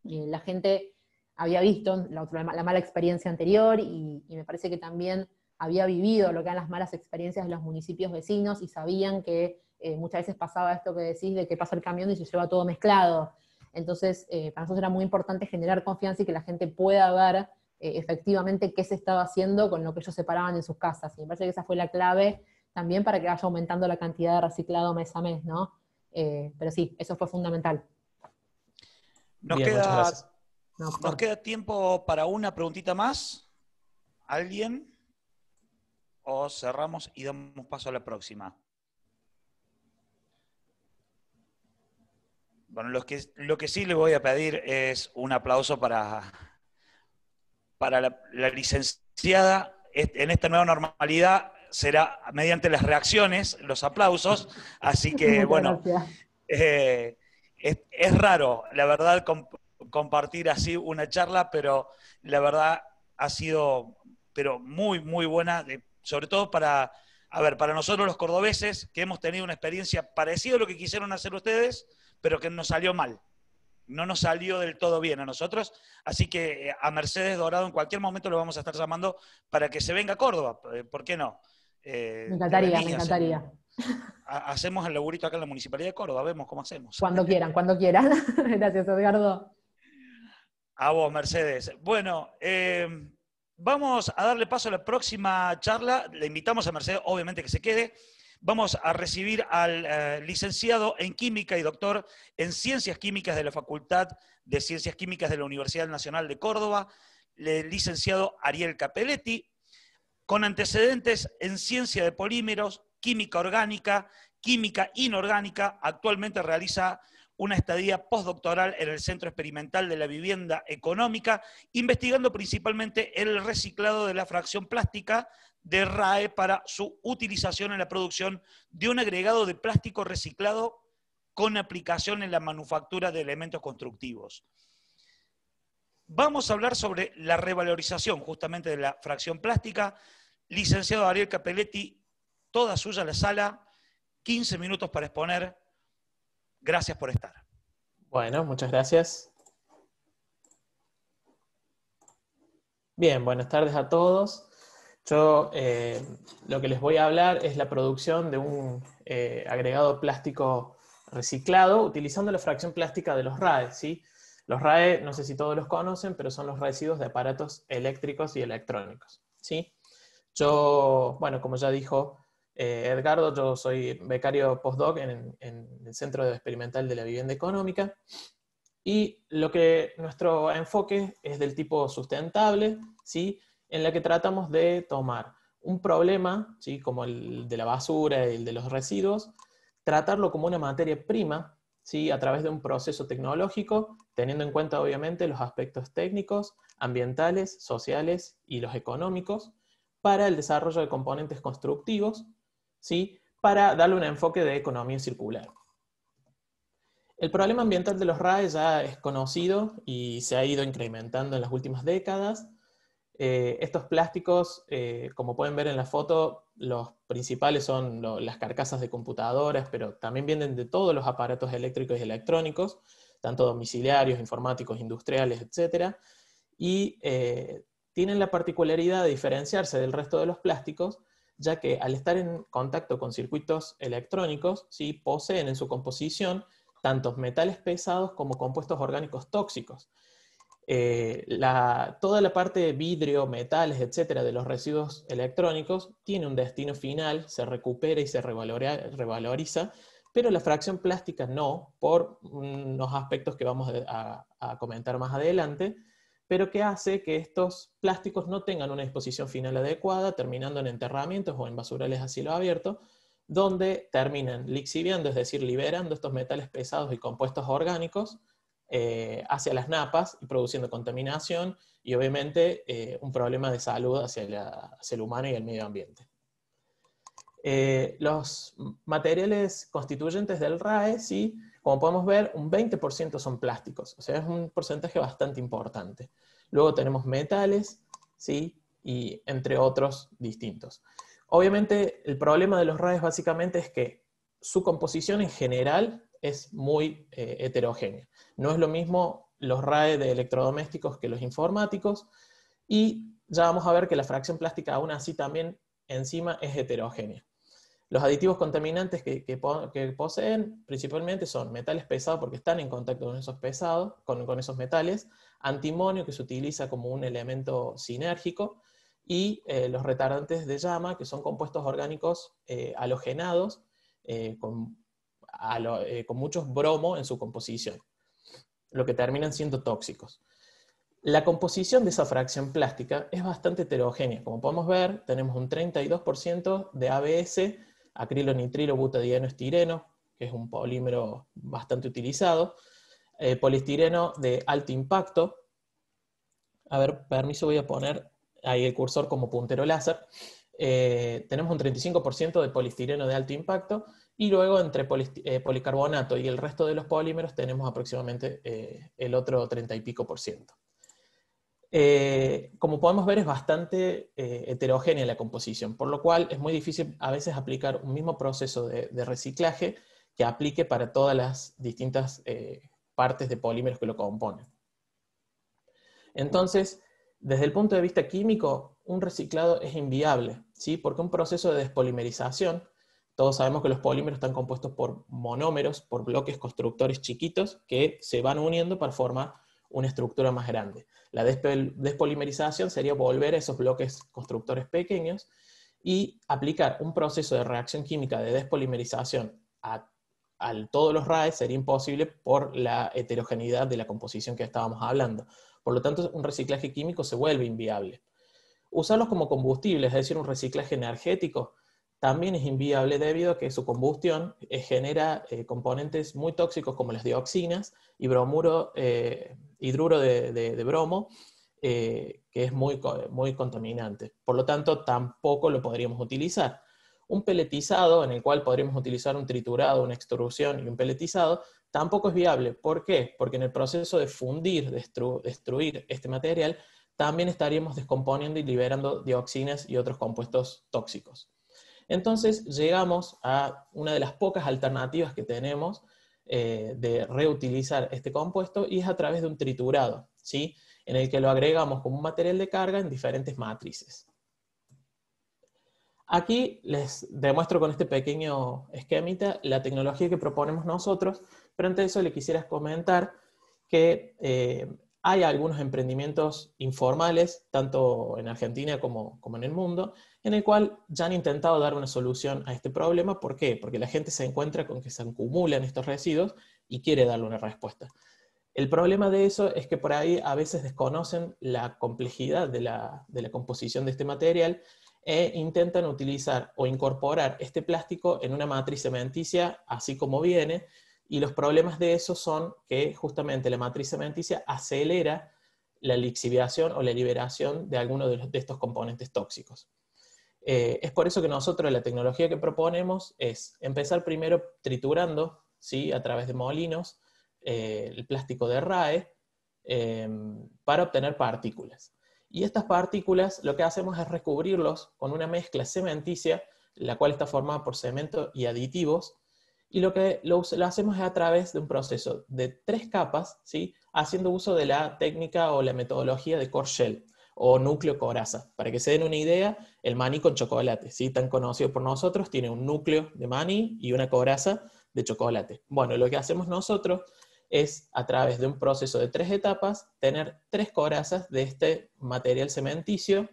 La gente había visto la mala experiencia anterior, y me parece que también había vivido lo que eran las malas experiencias de los municipios vecinos, y sabían que muchas veces pasaba esto que decís, de que pasa el camión y se lleva todo mezclado. Entonces, para nosotros era muy importante generar confianza y que la gente pueda ver efectivamente qué se estaba haciendo con lo que ellos separaban en sus casas. Y me parece que esa fue la clave también para que vaya aumentando la cantidad de reciclado mes a mes, ¿no? Pero sí, eso fue fundamental. Nos Bien, muchas queda, gracias. nos queda tiempo para una preguntita más. ¿Alguien? ¿O cerramos y damos paso a la próxima? Bueno, lo que sí le voy a pedir es un aplauso para la licenciada. En esta nueva normalidad será mediante las reacciones, los aplausos, así que Muchas bueno, gracias. es raro, la verdad, compartir así una charla, pero la verdad ha sido muy, muy buena, sobre todo para nosotros los cordobeses, que hemos tenido una experiencia parecida a lo que quisieron hacer ustedes, pero que nos salió mal. No nos salió del todo bien a nosotros, así que a Mercedes Dorado en cualquier momento lo vamos a estar llamando para que se venga a Córdoba, ¿por qué no? Me encantaría, me encantaría. Hacemos el laburito acá en la Municipalidad de Córdoba, vemos cómo hacemos. Cuando quieran, cuando quieran. Gracias, Edgardo. A vos, Mercedes. Bueno, vamos a darle paso a la próxima charla. Le invitamos a Mercedes, obviamente, que se quede. Vamos a recibir al licenciado en Química y doctor en Ciencias Químicas de la Facultad de Ciencias Químicas de la Universidad Nacional de Córdoba, el licenciado Ariel Capelletti, con antecedentes en Ciencia de Polímeros, Química Orgánica, Química Inorgánica. Actualmente realiza una estadía postdoctoral en el Centro Experimental de la Vivienda Económica, investigando principalmente el reciclado de la fracción plástica de RAE para su utilización en la producción de un agregado de plástico reciclado con aplicación en la manufactura de elementos constructivos. Vamos a hablar sobre la revalorización justamente de la fracción plástica. Licenciado Ariel Capelletti, toda suya la sala, 15 minutos para exponer. Gracias por estar. Bueno, muchas gracias. Bien, buenas tardes a todos. Yo lo que les voy a hablar es la producción de un agregado plástico reciclado utilizando la fracción plástica de los RAE, ¿sí? Los RAE, no sé si todos los conocen, pero son los residuos de aparatos eléctricos y electrónicos, ¿sí? Yo, bueno, como ya dijo Edgardo, yo soy becario postdoc en el Centro Experimental de la Vivienda Económica, y nuestro enfoque es del tipo sustentable, ¿sí? En la que tratamos de tomar un problema, ¿sí? Como el de la basura y el de los residuos, tratarlo como una materia prima, ¿sí? A través de un proceso tecnológico, teniendo en cuenta obviamente los aspectos técnicos, ambientales, sociales y los económicos, para el desarrollo de componentes constructivos, ¿sí? Para darle un enfoque de economía circular. El problema ambiental de los RAE ya es conocido y se ha ido incrementando en las últimas décadas. Estos plásticos, como pueden ver en la foto, los principales son las carcasas de computadoras, pero también vienen de todos los aparatos eléctricos y electrónicos, tanto domiciliarios, informáticos, industriales, etc. Y tienen la particularidad de diferenciarse del resto de los plásticos, ya que al estar en contacto con circuitos electrónicos, ¿sí?, poseen en su composición tantos metales pesados como compuestos orgánicos tóxicos. Toda la parte de vidrio, metales, etcétera, de los residuos electrónicos tiene un destino final, se recupera y se revaloriza, pero la fracción plástica no, por unos aspectos que vamos a comentar más adelante, pero que hace que estos plásticos no tengan una disposición final adecuada, terminando en enterramientos o en basurales a cielo abierto, donde terminan lixiviando, es decir, liberando estos metales pesados y compuestos orgánicos hacia las napas y produciendo contaminación y obviamente un problema de salud hacia el humano y el medio ambiente. Los materiales constituyentes del RAE, ¿sí?, como podemos ver, un 20% son plásticos, o sea, es un porcentaje bastante importante. Luego tenemos metales, ¿sí?, y entre otros distintos. Obviamente, el problema de los RAEs básicamente es que su composición en general es muy heterogénea. No es lo mismo los RAE de electrodomésticos que los informáticos, y ya vamos a ver que la fracción plástica aún así también encima es heterogénea. Los aditivos contaminantes que poseen principalmente son metales pesados porque están en contacto con esos pesados, con esos metales, antimonio que se utiliza como un elemento sinérgico, y los retardantes de llama, que son compuestos orgánicos halogenados con muchos bromo en su composición, lo que terminan siendo tóxicos. La composición de esa fracción plástica es bastante heterogénea. Como podemos ver, tenemos un 32% de ABS, acrilo-nitrilo butadieno estireno, que es un polímero bastante utilizado, poliestireno de alto impacto. A ver, permiso, voy a poner ahí el cursor como puntero láser. Tenemos un 35% de poliestireno de alto impacto, y luego entre policarbonato y el resto de los polímeros tenemos aproximadamente el otro 30 y pico por ciento. Como podemos ver, es bastante heterogénea la composición, por lo cual es muy difícil a veces aplicar un mismo proceso de reciclaje que aplique para todas las distintas partes de polímeros que lo componen. Entonces, desde el punto de vista químico, un reciclado es inviable, ¿sí? Porque un proceso de despolimerización, todos sabemos que los polímeros están compuestos por monómeros, por bloques constructores chiquitos que se van uniendo para formar una estructura más grande. La despolimerización sería volver a esos bloques constructores pequeños y aplicar un proceso de reacción química de despolimerización a todos los RAEs sería imposible por la heterogeneidad de la composición que estábamos hablando. Por lo tanto, un reciclaje químico se vuelve inviable. Usarlos como combustible, es decir, un reciclaje energético, también es inviable debido a que su combustión genera componentes muy tóxicos como las dioxinas y hidruro de bromo, que es muy contaminante. Por lo tanto, tampoco lo podríamos utilizar. Un peletizado, en el cual podríamos utilizar un triturado, una extrusión y un peletizado, tampoco es viable. ¿Por qué? Porque en el proceso de fundir, destruir este material, también estaríamos descomponiendo y liberando dioxinas y otros compuestos tóxicos. Entonces llegamos a una de las pocas alternativas que tenemos de reutilizar este compuesto, y es a través de un triturado, ¿sí?, en el que lo agregamos como un material de carga en diferentes matrices. Aquí les demuestro con este pequeño esquemita la tecnología que proponemos nosotros, pero antes de eso les quisiera comentar que hay algunos emprendimientos informales, tanto en Argentina como en el mundo, en el cual ya han intentado dar una solución a este problema. ¿Por qué? Porque la gente se encuentra con que se acumulan estos residuos y quiere darle una respuesta. El problema de eso es que por ahí a veces desconocen la complejidad de la composición de este material e intentan utilizar o incorporar este plástico en una matriz cementicia así como viene, y los problemas de eso son que justamente la matriz cementicia acelera la lixiviación o la liberación de algunos de estos componentes tóxicos. Es por eso que nosotros la tecnología que proponemos es empezar primero triturando, ¿sí?, a través de molinos, el plástico de RAE para obtener partículas. Y estas partículas lo que hacemos es recubrirlos con una mezcla cementicia, la cual está formada por cemento y aditivos, y lo que lo hacemos es a través de un proceso de 3 capas, ¿sí? Haciendo uso de la técnica o la metodología de core shell, o núcleo coraza. Para que se den una idea, el maní con chocolate, ¿sí? Tan conocido por nosotros, tiene un núcleo de maní y una coraza de chocolate. Bueno, lo que hacemos nosotros es, a través de un proceso de 3 etapas, tener 3 corazas de este material cementicio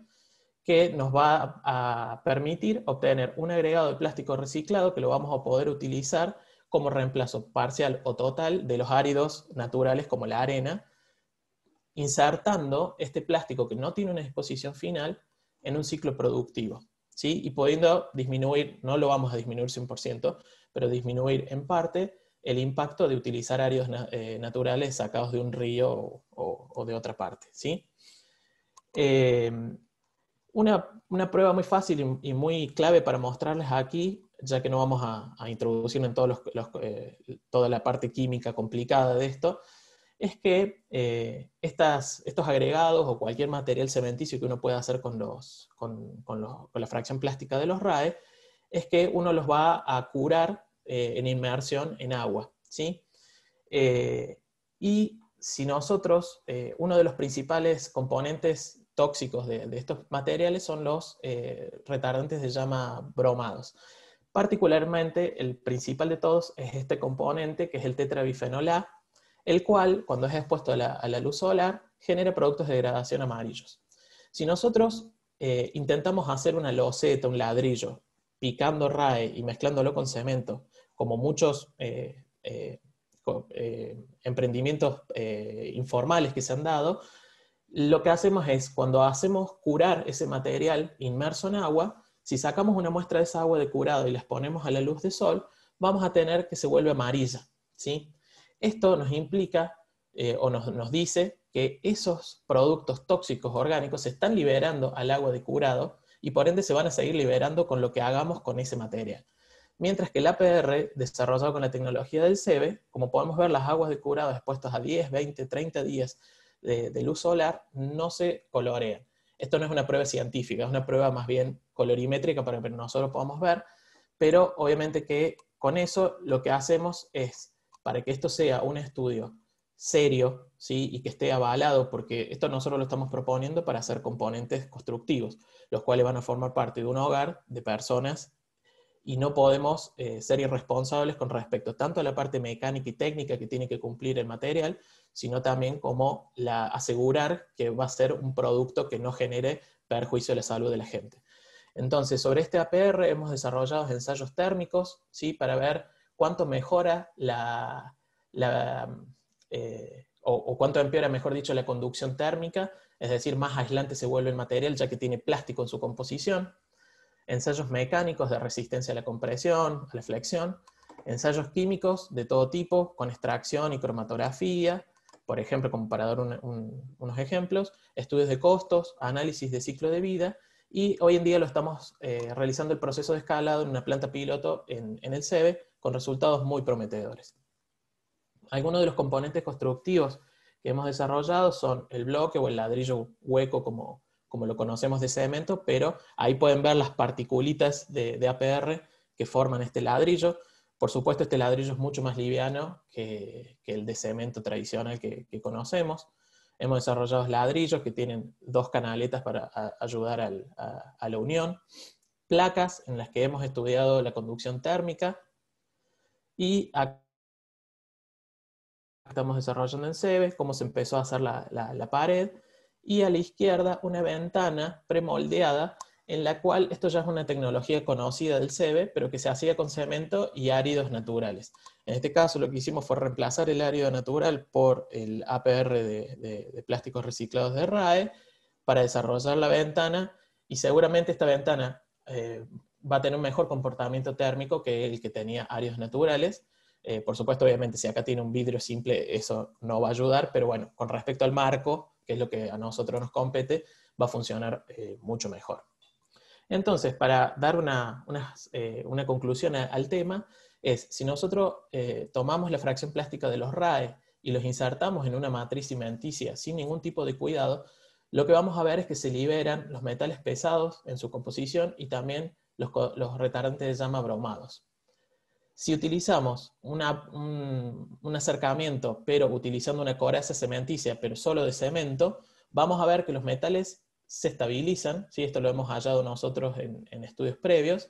que nos va a permitir obtener un agregado de plástico reciclado que lo vamos a poder utilizar como reemplazo parcial o total de los áridos naturales como la arena, insertando este plástico que no tiene una disposición final en un ciclo productivo, ¿sí? Y pudiendo disminuir, no lo vamos a disminuir 100%, pero disminuir en parte el impacto de utilizar áridos naturales sacados de un río o de otra parte, ¿sí? Una prueba muy fácil y muy clave para mostrarles aquí, ya que no vamos a introducir en toda la parte química complicada de esto, es que estos agregados o cualquier material cementicio que uno pueda hacer con la fracción plástica de los RAE, es que uno los va a curar en inmersión en agua, ¿sí? Y si nosotros, uno de los principales componentes tóxicos de estos materiales son los retardantes de llama bromados. Particularmente, el principal de todos es este componente, que es el tetrabifenol A, el cual, cuando es expuesto a la luz solar, genera productos de degradación amarillos. Si nosotros intentamos hacer una loseta, un ladrillo, picando RAE y mezclándolo con cemento, como muchos emprendimientos informales que se han dado, lo que hacemos es, cuando hacemos curar ese material inmerso en agua, si sacamos una muestra de esa agua de curado y las ponemos a la luz de sol, vamos a tener que se vuelve amarilla, ¿sí? Esto nos implica o nos dice que esos productos tóxicos orgánicos se están liberando al agua de curado y por ende se van a seguir liberando con lo que hagamos con ese material. Mientras que el APR, desarrollado con la tecnología del CEBE, como podemos ver, las aguas de curado expuestas a 10, 20, 30 días de luz solar no se colorean. Esto no es una prueba científica, es una prueba más bien colorimétrica para que nosotros podamos ver, pero obviamente que con eso lo que hacemos es, para que esto sea un estudio serio, ¿sí? Y que esté avalado, porque esto nosotros lo estamos proponiendo para hacer componentes constructivos, los cuales van a formar parte de un hogar de personas, y no podemos ser irresponsables con respecto tanto a la parte mecánica y técnica que tiene que cumplir el material, sino también como asegurar que va a ser un producto que no genere perjuicio a la salud de la gente. Entonces, sobre este APR hemos desarrollado ensayos térmicos, ¿sí? Para ver cuánto mejora o cuánto empeora, mejor dicho, la conducción térmica, es decir, más aislante se vuelve el material ya que tiene plástico en su composición. Ensayos mecánicos de resistencia a la compresión, a la flexión, ensayos químicos de todo tipo, con extracción y cromatografía, por ejemplo, como para dar unos ejemplos, estudios de costos, análisis de ciclo de vida, y hoy en día lo estamos realizando el proceso de escalado en una planta piloto en el CEBE, con resultados muy prometedores. Algunos de los componentes constructivos que hemos desarrollado son el bloque o el ladrillo hueco, como lo conocemos de cemento, pero ahí pueden ver las particulitas de APR que forman este ladrillo. Por supuesto, este ladrillo es mucho más liviano que el de cemento tradicional que conocemos. Hemos desarrollado ladrillos que tienen 2 canaletas para ayudar a la unión, placas en las que hemos estudiado la conducción térmica, y acá estamos desarrollando en CEBE cómo se empezó a hacer la pared, y a la izquierda una ventana premoldeada en la cual esto ya es una tecnología conocida del CEBE, pero que se hacía con cemento y áridos naturales. En este caso lo que hicimos fue reemplazar el árido natural por el APR de plásticos reciclados de RAE para desarrollar la ventana, y seguramente esta ventana va a tener un mejor comportamiento térmico que el que tenía áridos naturales. Por supuesto, obviamente, si acá tiene un vidrio simple, eso no va a ayudar, pero bueno, con respecto al marco, que es lo que a nosotros nos compete, va a funcionar mucho mejor. Entonces, para dar una conclusión al tema, es, si nosotros tomamos la fracción plástica de los RAE y los insertamos en una matriz cimenticia sin ningún tipo de cuidado, lo que vamos a ver es que se liberan los metales pesados en su composición y también los retardantes de llama bromados. Si utilizamos un acercamiento, pero utilizando una coraza cementicia, pero solo de cemento, vamos a ver que los metales se estabilizan, ¿sí? Esto lo hemos hallado nosotros en estudios previos,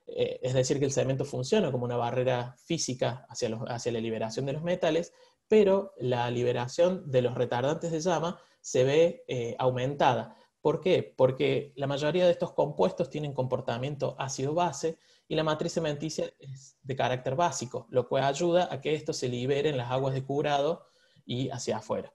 es decir, que el cemento funciona como una barrera física hacia la liberación de los metales, pero la liberación de los retardantes de llama se ve aumentada. ¿Por qué? Porque la mayoría de estos compuestos tienen comportamiento ácido-base y la matriz cementicia es de carácter básico, lo cual ayuda a que esto se libere en las aguas de curado y hacia afuera.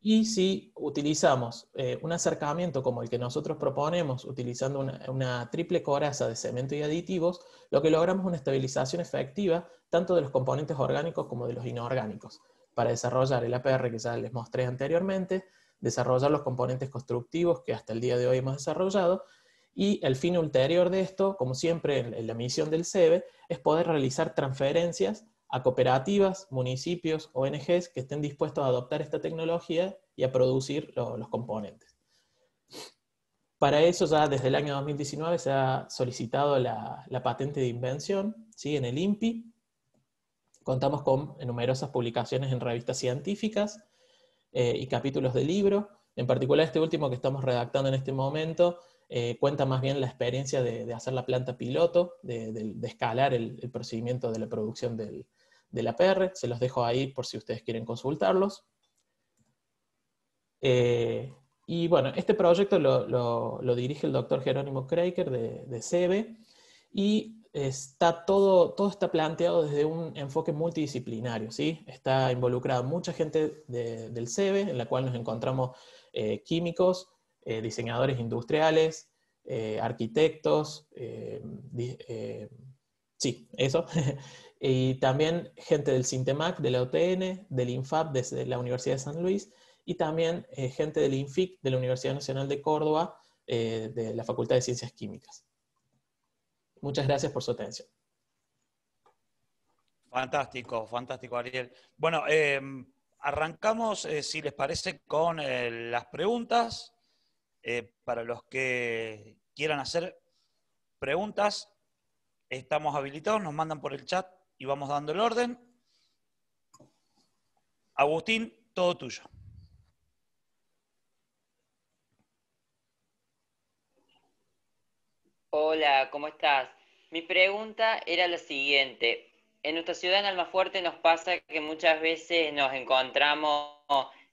Y si utilizamos un acercamiento como el que nosotros proponemos, utilizando una triple coraza de cemento y aditivos, lo que logramos es una estabilización efectiva tanto de los componentes orgánicos como de los inorgánicos, para desarrollar el APR que ya les mostré anteriormente, desarrollar los componentes constructivos que hasta el día de hoy hemos desarrollado, y el fin ulterior de esto, como siempre en la misión del CEBE, es poder realizar transferencias a cooperativas, municipios, ONGs que estén dispuestos a adoptar esta tecnología y a producir los componentes. Para eso ya desde el año 2019 se ha solicitado la patente de invención, ¿sí? En el INPI. Contamos con numerosas publicaciones en revistas científicas y capítulos de libro. En particular este último que estamos redactando en este momento cuenta más bien la experiencia de hacer la planta piloto, de escalar el procedimiento de la producción del APR. Se los dejo ahí por si ustedes quieren consultarlos. Y bueno, este proyecto lo dirige el doctor Jerónimo Kraiker de CEBE y todo está planteado desde un enfoque multidisciplinario, ¿sí? Está involucrada mucha gente del CEBE, en la cual nos encontramos químicos, diseñadores industriales, arquitectos, sí, eso. Y también gente del Sintemac, de la UTN, del INFAP, desde la Universidad de San Luis, y también gente del INFIC, de la Universidad Nacional de Córdoba, de la Facultad de Ciencias Químicas. Muchas gracias por su atención. Fantástico, fantástico, Ariel. Bueno, arrancamos, si les parece, con las preguntas. Para los que quieran hacer preguntas, estamos habilitados, nos mandan por el chat y vamos dando el orden. Agustín, todo tuyo. Hola, ¿cómo estás? Mi pregunta era la siguiente. En nuestra ciudad, en Almafuerte, nos pasa que muchas veces nos encontramos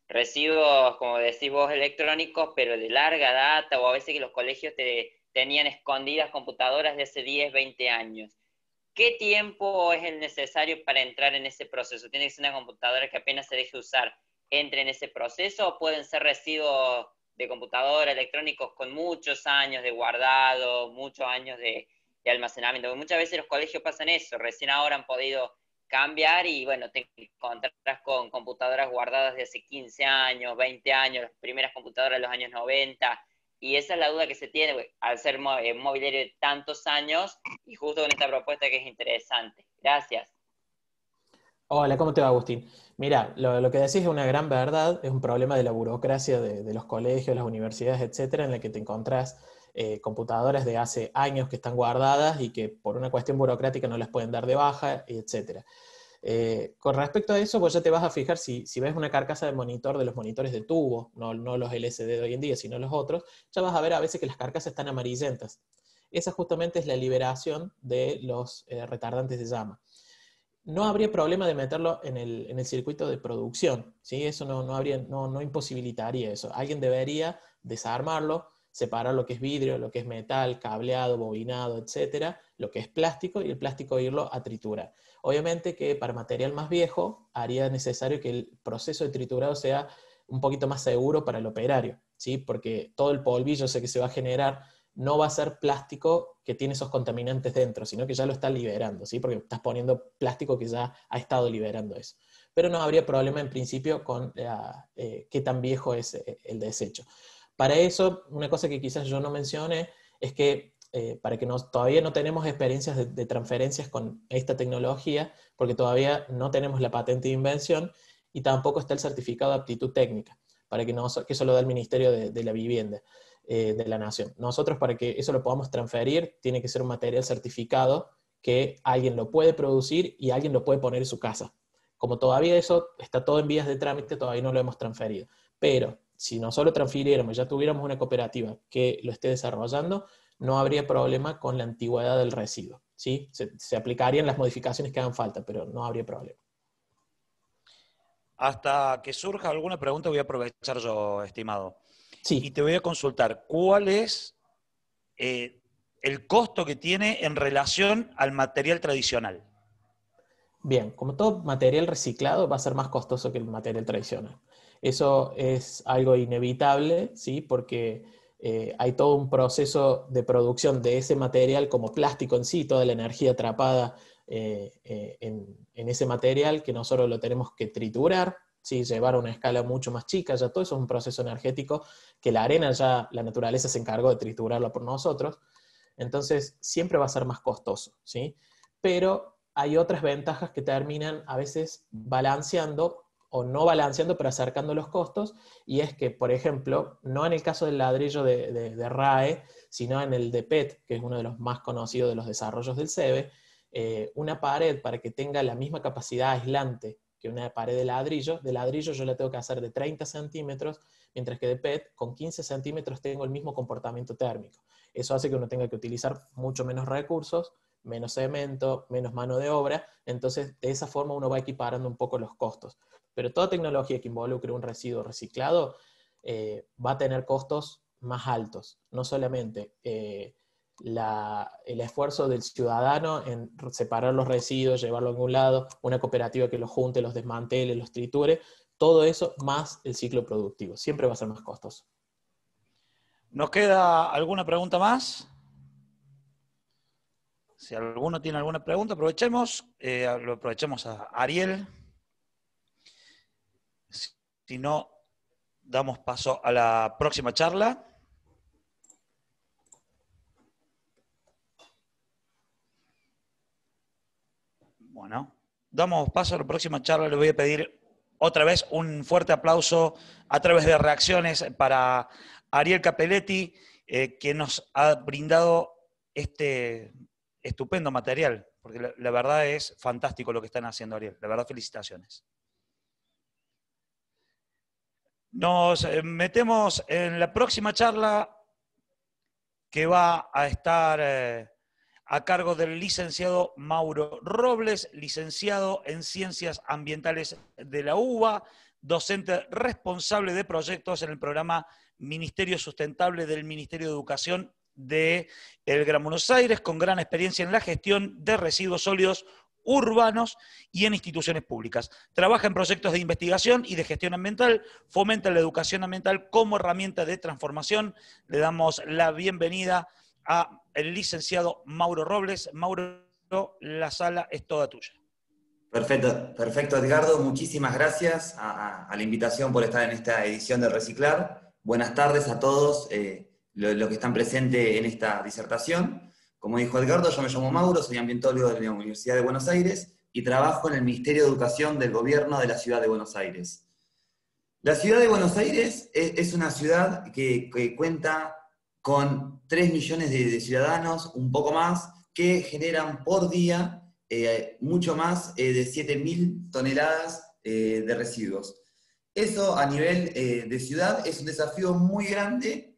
residuos, como decís vos, electrónicos, pero de larga data, o a veces que los colegios tenían escondidas computadoras de hace 10, 20 años. ¿Qué tiempo es el necesario para entrar en ese proceso? ¿Tiene que ser una computadora que apenas se deje usar, entre en ese proceso, o pueden ser residuos de computadora electrónicos con muchos años de guardado, muchos años de almacenamiento? Porque muchas veces los colegios pasan eso, recién ahora han podido cambiar y bueno, te encontrás con computadoras guardadas de hace 15 años, 20 años, las primeras computadoras de los años 90, y esa es la duda que se tiene al ser mobiliario de tantos años y justo con esta propuesta que es interesante. Gracias. Hola, ¿cómo te va, Agustín? Mira, lo que decís es una gran verdad, es un problema de la burocracia de los colegios, las universidades, etcétera, en la que te encontrás computadoras de hace años que están guardadas y que por una cuestión burocrática no las pueden dar de baja, etcétera. Con respecto a eso, pues ya te vas a fijar, si ves una carcasa de monitor de los monitores de tubo, no los LCD de hoy en día, sino los otros, ya vas a ver a veces que las carcasas están amarillentas. Esa justamente es la liberación de los retardantes de llama. No habría problema de meterlo en el circuito de producción, ¿sí? Eso no imposibilitaría eso. Alguien debería desarmarlo, separar lo que es vidrio, lo que es metal, cableado, bobinado, etcétera, lo que es plástico, y el plástico irlo a triturar. Obviamente que para material más viejo haría necesario que el proceso de triturado sea un poquito más seguro para el operario, ¿sí? Porque todo el polvillo ese que se va a generar no va a ser plástico que tiene esos contaminantes dentro, sino que ya lo está liberando, ¿sí? Porque estás poniendo plástico que ya ha estado liberando eso. Pero no habría problema en principio con qué tan viejo es el desecho. Para eso, una cosa que quizás yo no mencione es que para que todavía no tenemos experiencias de transferencias con esta tecnología, porque todavía no tenemos la patente de invención y tampoco está el certificado de aptitud técnica. para que eso lo da el Ministerio de la Vivienda de la Nación. Nosotros, para que eso lo podamos transferir, tiene que ser un material certificado que alguien lo puede producir y alguien lo puede poner en su casa. Como todavía eso está todo en vías de trámite, todavía no lo hemos transferido. Pero si nosotros transfiriéramos, ya tuviéramos una cooperativa que lo esté desarrollando, no habría problema con la antigüedad del residuo, ¿sí? Se aplicarían las modificaciones que hagan falta, pero no habría problema. Hasta que surja alguna pregunta voy a aprovechar yo, estimado. Sí. Y te voy a consultar, ¿cuál es el costo que tiene en relación al material tradicional? Bien, como todo material reciclado va a ser más costoso que el material tradicional. Eso es algo inevitable, ¿sí? Porque hay todo un proceso de producción de ese material como plástico en sí, toda la energía atrapada en ese material que nosotros lo tenemos que triturar, ¿sí? Llevar a una escala mucho más chica, ya todo eso es un proceso energético que la arena ya, la naturaleza se encargó de triturarla por nosotros, entonces siempre va a ser más costoso, ¿sí? Pero hay otras ventajas que terminan a veces balanceando o no balanceando, pero acercando los costos, y es que, por ejemplo, no en el caso del ladrillo de RAE, sino en el de PET, que es uno de los más conocidos de los desarrollos del CEBE, una pared para que tenga la misma capacidad aislante que una pared de ladrillo yo la tengo que hacer de 30 centímetros, mientras que de PET con 15 centímetros tengo el mismo comportamiento térmico. Eso hace que uno tenga que utilizar mucho menos recursos, menos cemento, menos mano de obra, entonces de esa forma uno va equiparando un poco los costos. Pero toda tecnología que involucre un residuo reciclado va a tener costos más altos, no solamente el esfuerzo del ciudadano en separar los residuos, llevarlo a algún lado, una cooperativa que los junte, los desmantele, los triture, todo eso más el ciclo productivo. Siempre va a ser más costoso. ¿Nos queda alguna pregunta más? Si alguno tiene alguna pregunta, aprovechemos. Lo aprovechemos a Ariel. Si no, damos paso a la próxima charla. Bueno, damos paso a la próxima charla. Le voy a pedir otra vez un fuerte aplauso a través de reacciones para Ariel Capelletti, que nos ha brindado este estupendo material, porque la verdad es fantástico lo que están haciendo, Ariel. La verdad, felicitaciones. Nos metemos en la próxima charla que va a estar a cargo del licenciado Mauro Robles, licenciado en Ciencias Ambientales de la UBA, docente responsable de proyectos en el programa Ministerio Sustentable del Ministerio de Educación de el Gran Buenos Aires, con gran experiencia en la gestión de residuos sólidos urbanos y en instituciones públicas. Trabaja en proyectos de investigación y de gestión ambiental, fomenta la educación ambiental como herramienta de transformación. Le damos la bienvenida al licenciado Mauro Robles. Mauro, la sala es toda tuya. Perfecto, Edgardo. Muchísimas gracias a la invitación por estar en esta edición del Reciclar. Buenas tardes a todos los que están presentes en esta disertación. Como dijo Edgardo, yo me llamo Mauro, soy ambientólogo de la Universidad de Buenos Aires y trabajo en el Ministerio de Educación del Gobierno de la Ciudad de Buenos Aires. La Ciudad de Buenos Aires es una ciudad que cuenta con 3 millones de ciudadanos, un poco más, que generan por día mucho más de 7.000 toneladas de residuos. Eso a nivel de ciudad es un desafío muy grande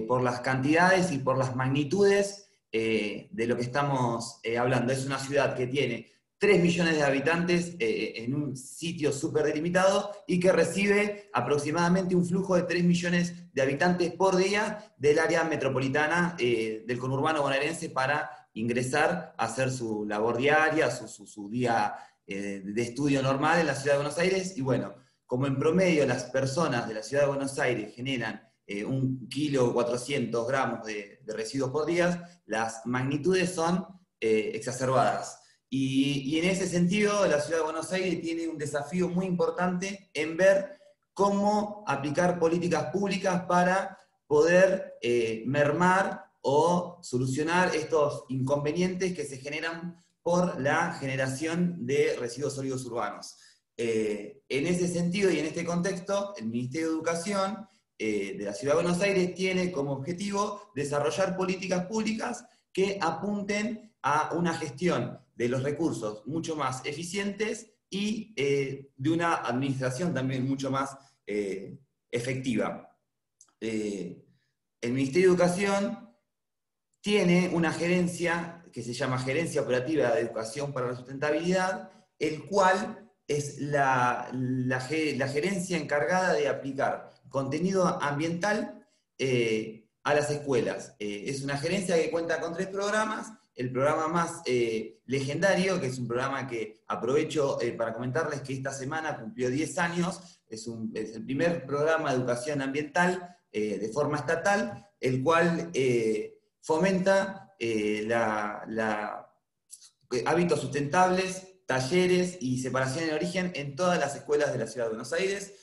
por las cantidades y por las magnitudes de lo que estamos hablando. Es una ciudad que tiene 3 millones de habitantes en un sitio súper delimitado y que recibe aproximadamente un flujo de 3 millones de habitantes por día del área metropolitana del conurbano bonaerense para ingresar a hacer su labor diaria, su día de estudio normal en la Ciudad de Buenos Aires. Y bueno, como en promedio las personas de la Ciudad de Buenos Aires generan 1,4 kg de residuos por día, las magnitudes son exacerbadas. Y en ese sentido, la Ciudad de Buenos Aires tiene un desafío muy importante en ver cómo aplicar políticas públicas para poder mermar o solucionar estos inconvenientes que se generan por la generación de residuos sólidos urbanos. En ese sentido y en este contexto, el Ministerio de Educación de la Ciudad de Buenos Aires tiene como objetivo desarrollar políticas públicas que apunten a una gestión de los recursos mucho más eficientes y de una administración también mucho más efectiva. El Ministerio de Educación tiene una gerencia que se llama Gerencia Operativa de Educación para la Sustentabilidad, el cual es la gerencia encargada de aplicar contenido ambiental a las escuelas. Es una gerencia que cuenta con 3 programas. El programa más legendario, que es un programa que aprovecho para comentarles que esta semana cumplió 10 años, es el primer programa de educación ambiental de forma estatal, el cual fomenta hábitos sustentables, talleres y separación en origen en todas las escuelas de la Ciudad de Buenos Aires.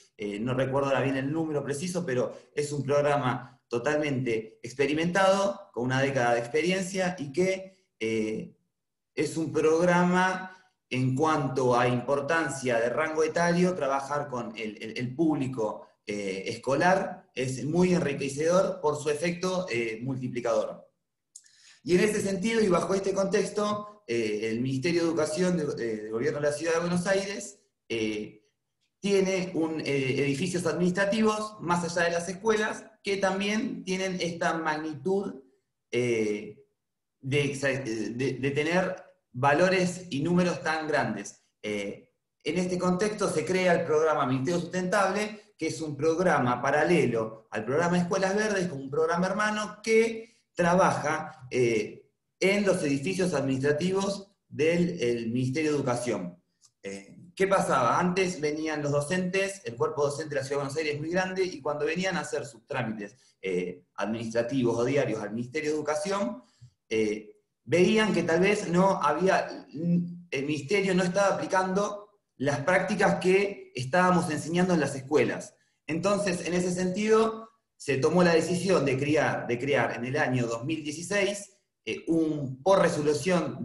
No recuerdo ahora bien el número preciso, pero es un programa totalmente experimentado, con una década de experiencia, y que es un programa en cuanto a importancia de rango etario. Trabajar con el público escolar es muy enriquecedor por su efecto multiplicador. Y en ese sentido, y bajo este contexto, el Ministerio de Educación del Gobierno de la Ciudad de Buenos Aires tiene edificios administrativos más allá de las escuelas que también tienen esta magnitud de tener valores y números tan grandes. En este contexto se crea el programa Ministerio Sustentable, que es un programa paralelo al programa Escuelas Verdes, como un programa hermano que trabaja en los edificios administrativos del Ministerio de Educación. ¿Qué pasaba? Antes venían los docentes, el cuerpo docente de la Ciudad de Buenos Aires es muy grande, y cuando venían a hacer sus trámites administrativos o diarios al Ministerio de Educación, veían que tal vez el Ministerio no estaba aplicando las prácticas que estábamos enseñando en las escuelas. Entonces, en ese sentido, se tomó la decisión de crear en el año 2016, por resolución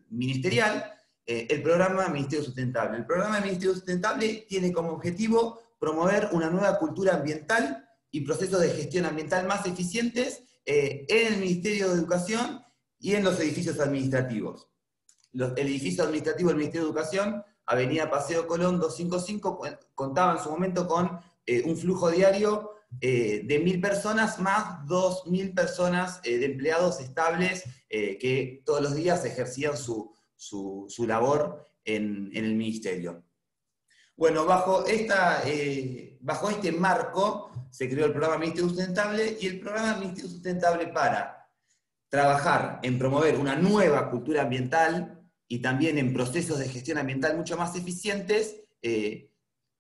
ministerial, el programa Ministerio Sustentable. El programa Ministerio Sustentable tiene como objetivo promover una nueva cultura ambiental y procesos de gestión ambiental más eficientes en el Ministerio de Educación y en los edificios administrativos. El edificio administrativo del Ministerio de Educación, Avenida Paseo Colón 255, contaba en su momento con un flujo diario de 1.000 personas, más 2.000 personas de empleados estables que todos los días ejercían su labor en el ministerio. Bueno, bajo este marco se creó el programa Ministerio Sustentable, y el programa Ministerio Sustentable, para trabajar en promover una nueva cultura ambiental y también en procesos de gestión ambiental mucho más eficientes,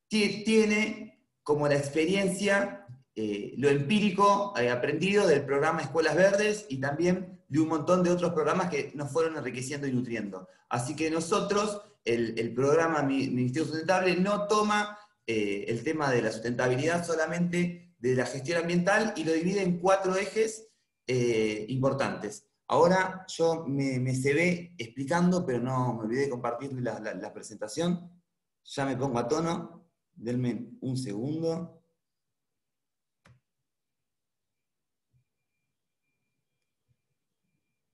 tiene como la experiencia lo empírico aprendido del programa Escuelas Verdes y también de un montón de otros programas que nos fueron enriqueciendo y nutriendo. Así que nosotros, el programa Ministerio Sustentable no toma el tema de la sustentabilidad solamente de la gestión ambiental, y lo divide en 4 ejes importantes. Ahora yo me cebé explicando, pero no me olvidé de compartirles la presentación. Ya me pongo a tono, denme un segundo.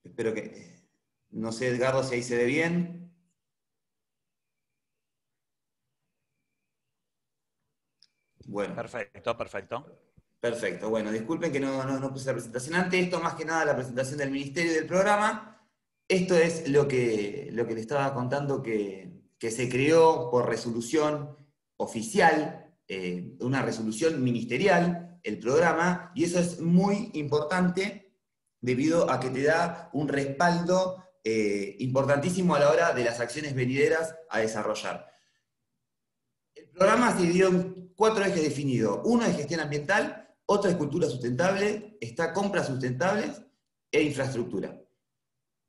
Espero que, no sé, Edgardo, si ahí se ve bien. Bueno. Perfecto, perfecto. Perfecto, bueno, disculpen que no puse la presentación antes. Esto más que nada la presentación del Ministerio y del programa. Esto es lo que le estaba contando, que se creó por resolución oficial, una resolución ministerial, el programa, y eso es muy importante debido a que te da un respaldo importantísimo a la hora de las acciones venideras a desarrollar. El programa se dividió en 4 ejes definidos. Uno es gestión ambiental, otro es cultura sustentable, está compras sustentables e infraestructura.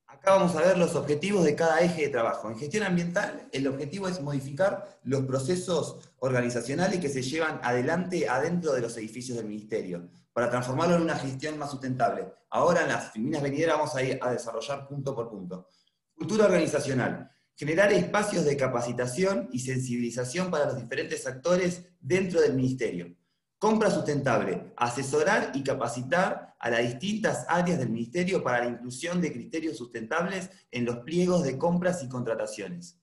Acá vamos a ver los objetivos de cada eje de trabajo. En gestión ambiental, el objetivo es modificar los procesos organizacionales que se llevan adelante adentro de los edificios del Ministerio, para transformarlo en una gestión más sustentable. Ahora en las líneas venideras vamos a ir a desarrollar punto por punto. Cultura organizacional. generar espacios de capacitación y sensibilización para los diferentes actores dentro del ministerio. Compra sustentable, asesorar y capacitar a las distintas áreas del ministerio para la inclusión de criterios sustentables en los pliegos de compras y contrataciones.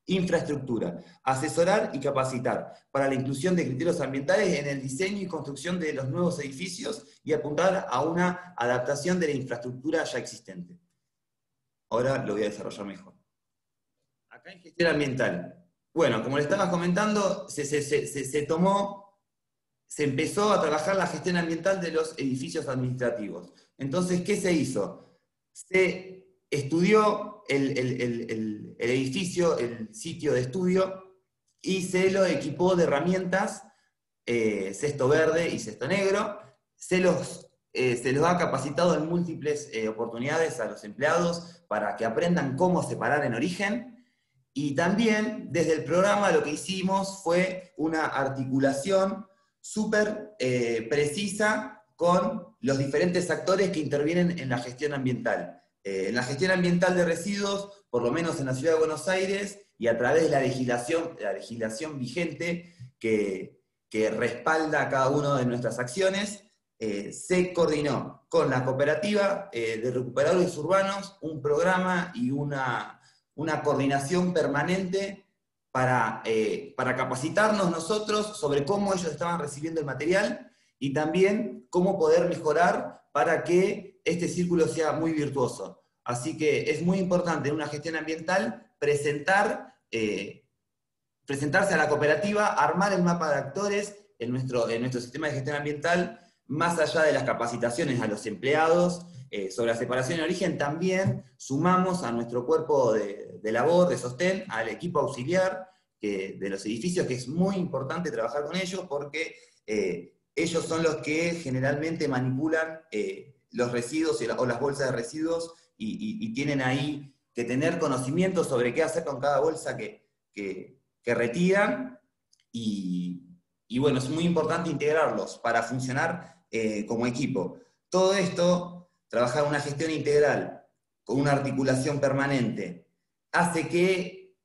Infraestructura, asesorar y capacitar para la inclusión de criterios ambientales en el diseño y construcción de los nuevos edificios y apuntar a una adaptación de la infraestructura ya existente. Ahora lo voy a desarrollar mejor. Acá en gestión ambiental. Bueno, como le estaba comentando, se empezó a trabajar la gestión ambiental de los edificios administrativos. Entonces, ¿qué se hizo? Se estudió el edificio, el sitio de estudio, y se lo equipó de herramientas, cesto verde y cesto negro. Se los ha capacitado en múltiples oportunidades a los empleados para que aprendan cómo separar en origen. Y también, desde el programa, lo que hicimos fue una articulación súper precisa con los diferentes actores que intervienen en la gestión ambiental. En la gestión ambiental de residuos, por lo menos en la Ciudad de Buenos Aires, y a través de la legislación vigente que respalda a cada una de nuestras acciones, se coordinó con la cooperativa de recuperadores urbanos un programa y una coordinación permanente para capacitarnos nosotros sobre cómo ellos estaban recibiendo el material y también cómo poder mejorar para que este círculo sea muy virtuoso. Así que es muy importante en una gestión ambiental presentarse a la cooperativa, armar el mapa de actores en nuestro sistema de gestión ambiental, más allá de las capacitaciones a los empleados sobre la separación de origen. También sumamos a nuestro cuerpo de labor, de sostén, al equipo auxiliar de los edificios, que es muy importante trabajar con ellos, porque ellos son los que generalmente manipulan los residuos o las bolsas de residuos, y tienen ahí que tener conocimiento sobre qué hacer con cada bolsa que retiran, y bueno, es muy importante integrarlos para funcionar como equipo. Todo esto, trabajar una gestión integral, con una articulación permanente, hace que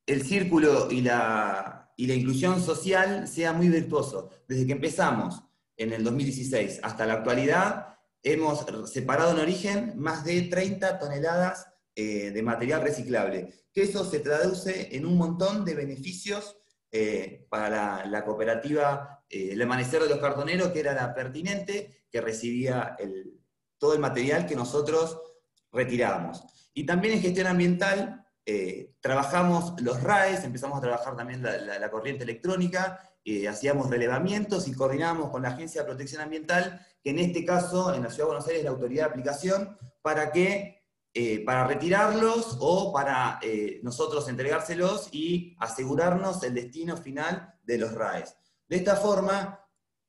el círculo y la inclusión social sea muy virtuoso. Desde que empezamos en el 2016 hasta la actualidad, hemos separado en origen más de 30 toneladas de material reciclable, que eso se traduce en un montón de beneficios para la cooperativa El Amanecer de los Cartoneros, que era la pertinente, que recibía todo el material que nosotros retirábamos. Y también en gestión ambiental trabajamos los RAEs, empezamos a trabajar también la corriente electrónica, hacíamos relevamientos y coordinábamos con la Agencia de Protección Ambiental, que en este caso, en la Ciudad de Buenos Aires, es la autoridad de aplicación, para retirarlos o para nosotros entregárselos y asegurarnos el destino final de los RAEs. De esta forma,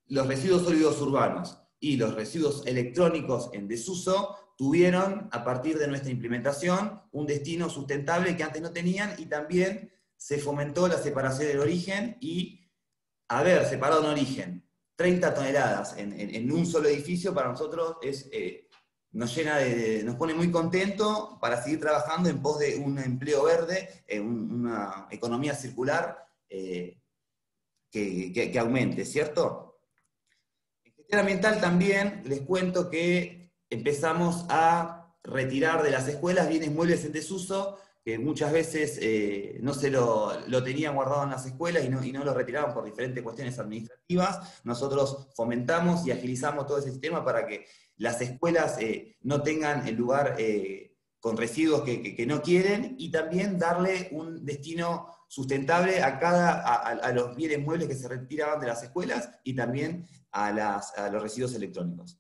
los residuos sólidos urbanos y los residuos electrónicos en desuso tuvieron, a partir de nuestra implementación, un destino sustentable que antes no tenían, y también se fomentó la separación del origen, y haber separado en origen 30 toneladas en un solo edificio, para nosotros nos pone muy contento para seguir trabajando en pos de un empleo verde, una economía circular que aumente, ¿cierto? En gestión ambiental también les cuento que empezamos a retirar de las escuelas bienes muebles en desuso, que muchas veces no se lo tenían guardado en las escuelas y no lo retiraban por diferentes cuestiones administrativas. Nosotros fomentamos y agilizamos todo ese sistema para que las escuelas no tengan el lugar con residuos que no quieren, y también darle un destino sustentable a los bienes muebles que se retiraban de las escuelas, y también a los residuos electrónicos.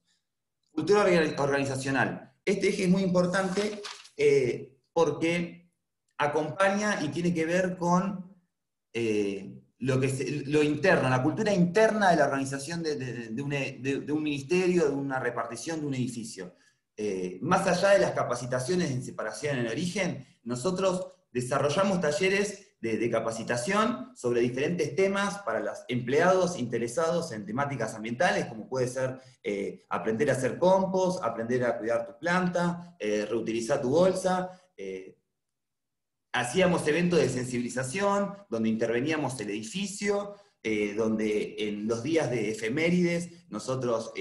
Cultura organizacional. Este eje es muy importante porque acompaña y tiene que ver con lo interno, la cultura interna de la organización de un ministerio, de una repartición de un edificio. Más allá de las capacitaciones en separación en origen, nosotros desarrollamos talleres de capacitación sobre diferentes temas para los empleados interesados en temáticas ambientales, como puede ser aprender a hacer compost, aprender a cuidar tu planta, reutilizar tu bolsa. hacíamos eventos de sensibilización, donde interveníamos el edificio, donde en los días de efemérides nosotros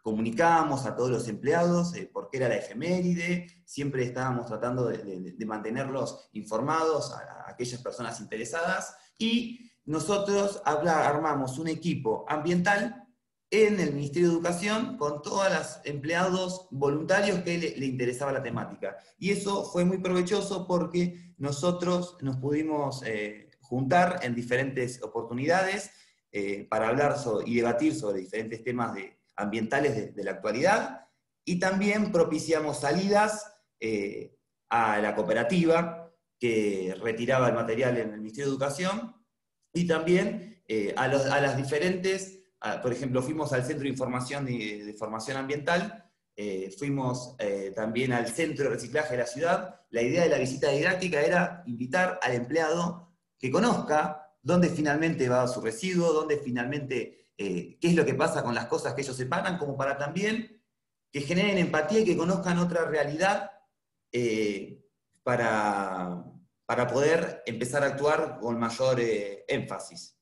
comunicábamos a todos los empleados por qué era la efeméride, siempre estábamos tratando de mantenerlos informados a aquellas personas interesadas, y nosotros armamos un equipo ambiental en el Ministerio de Educación con todos los empleados voluntarios que le interesaba la temática. Y eso fue muy provechoso porque nosotros nos pudimos juntar en diferentes oportunidades para hablar y debatir sobre diferentes temas ambientales de la actualidad, y también propiciamos salidas a la cooperativa que retiraba el material en el Ministerio de Educación, y también a las diferentes... Por ejemplo, fuimos al Centro de Información de Formación Ambiental, fuimos también al Centro de Reciclaje de la ciudad. La idea de la visita didáctica era invitar al empleado que conozca dónde finalmente va su residuo, dónde finalmente, qué es lo que pasa con las cosas que ellos separan, como para también que generen empatía y que conozcan otra realidad para poder empezar a actuar con mayor énfasis.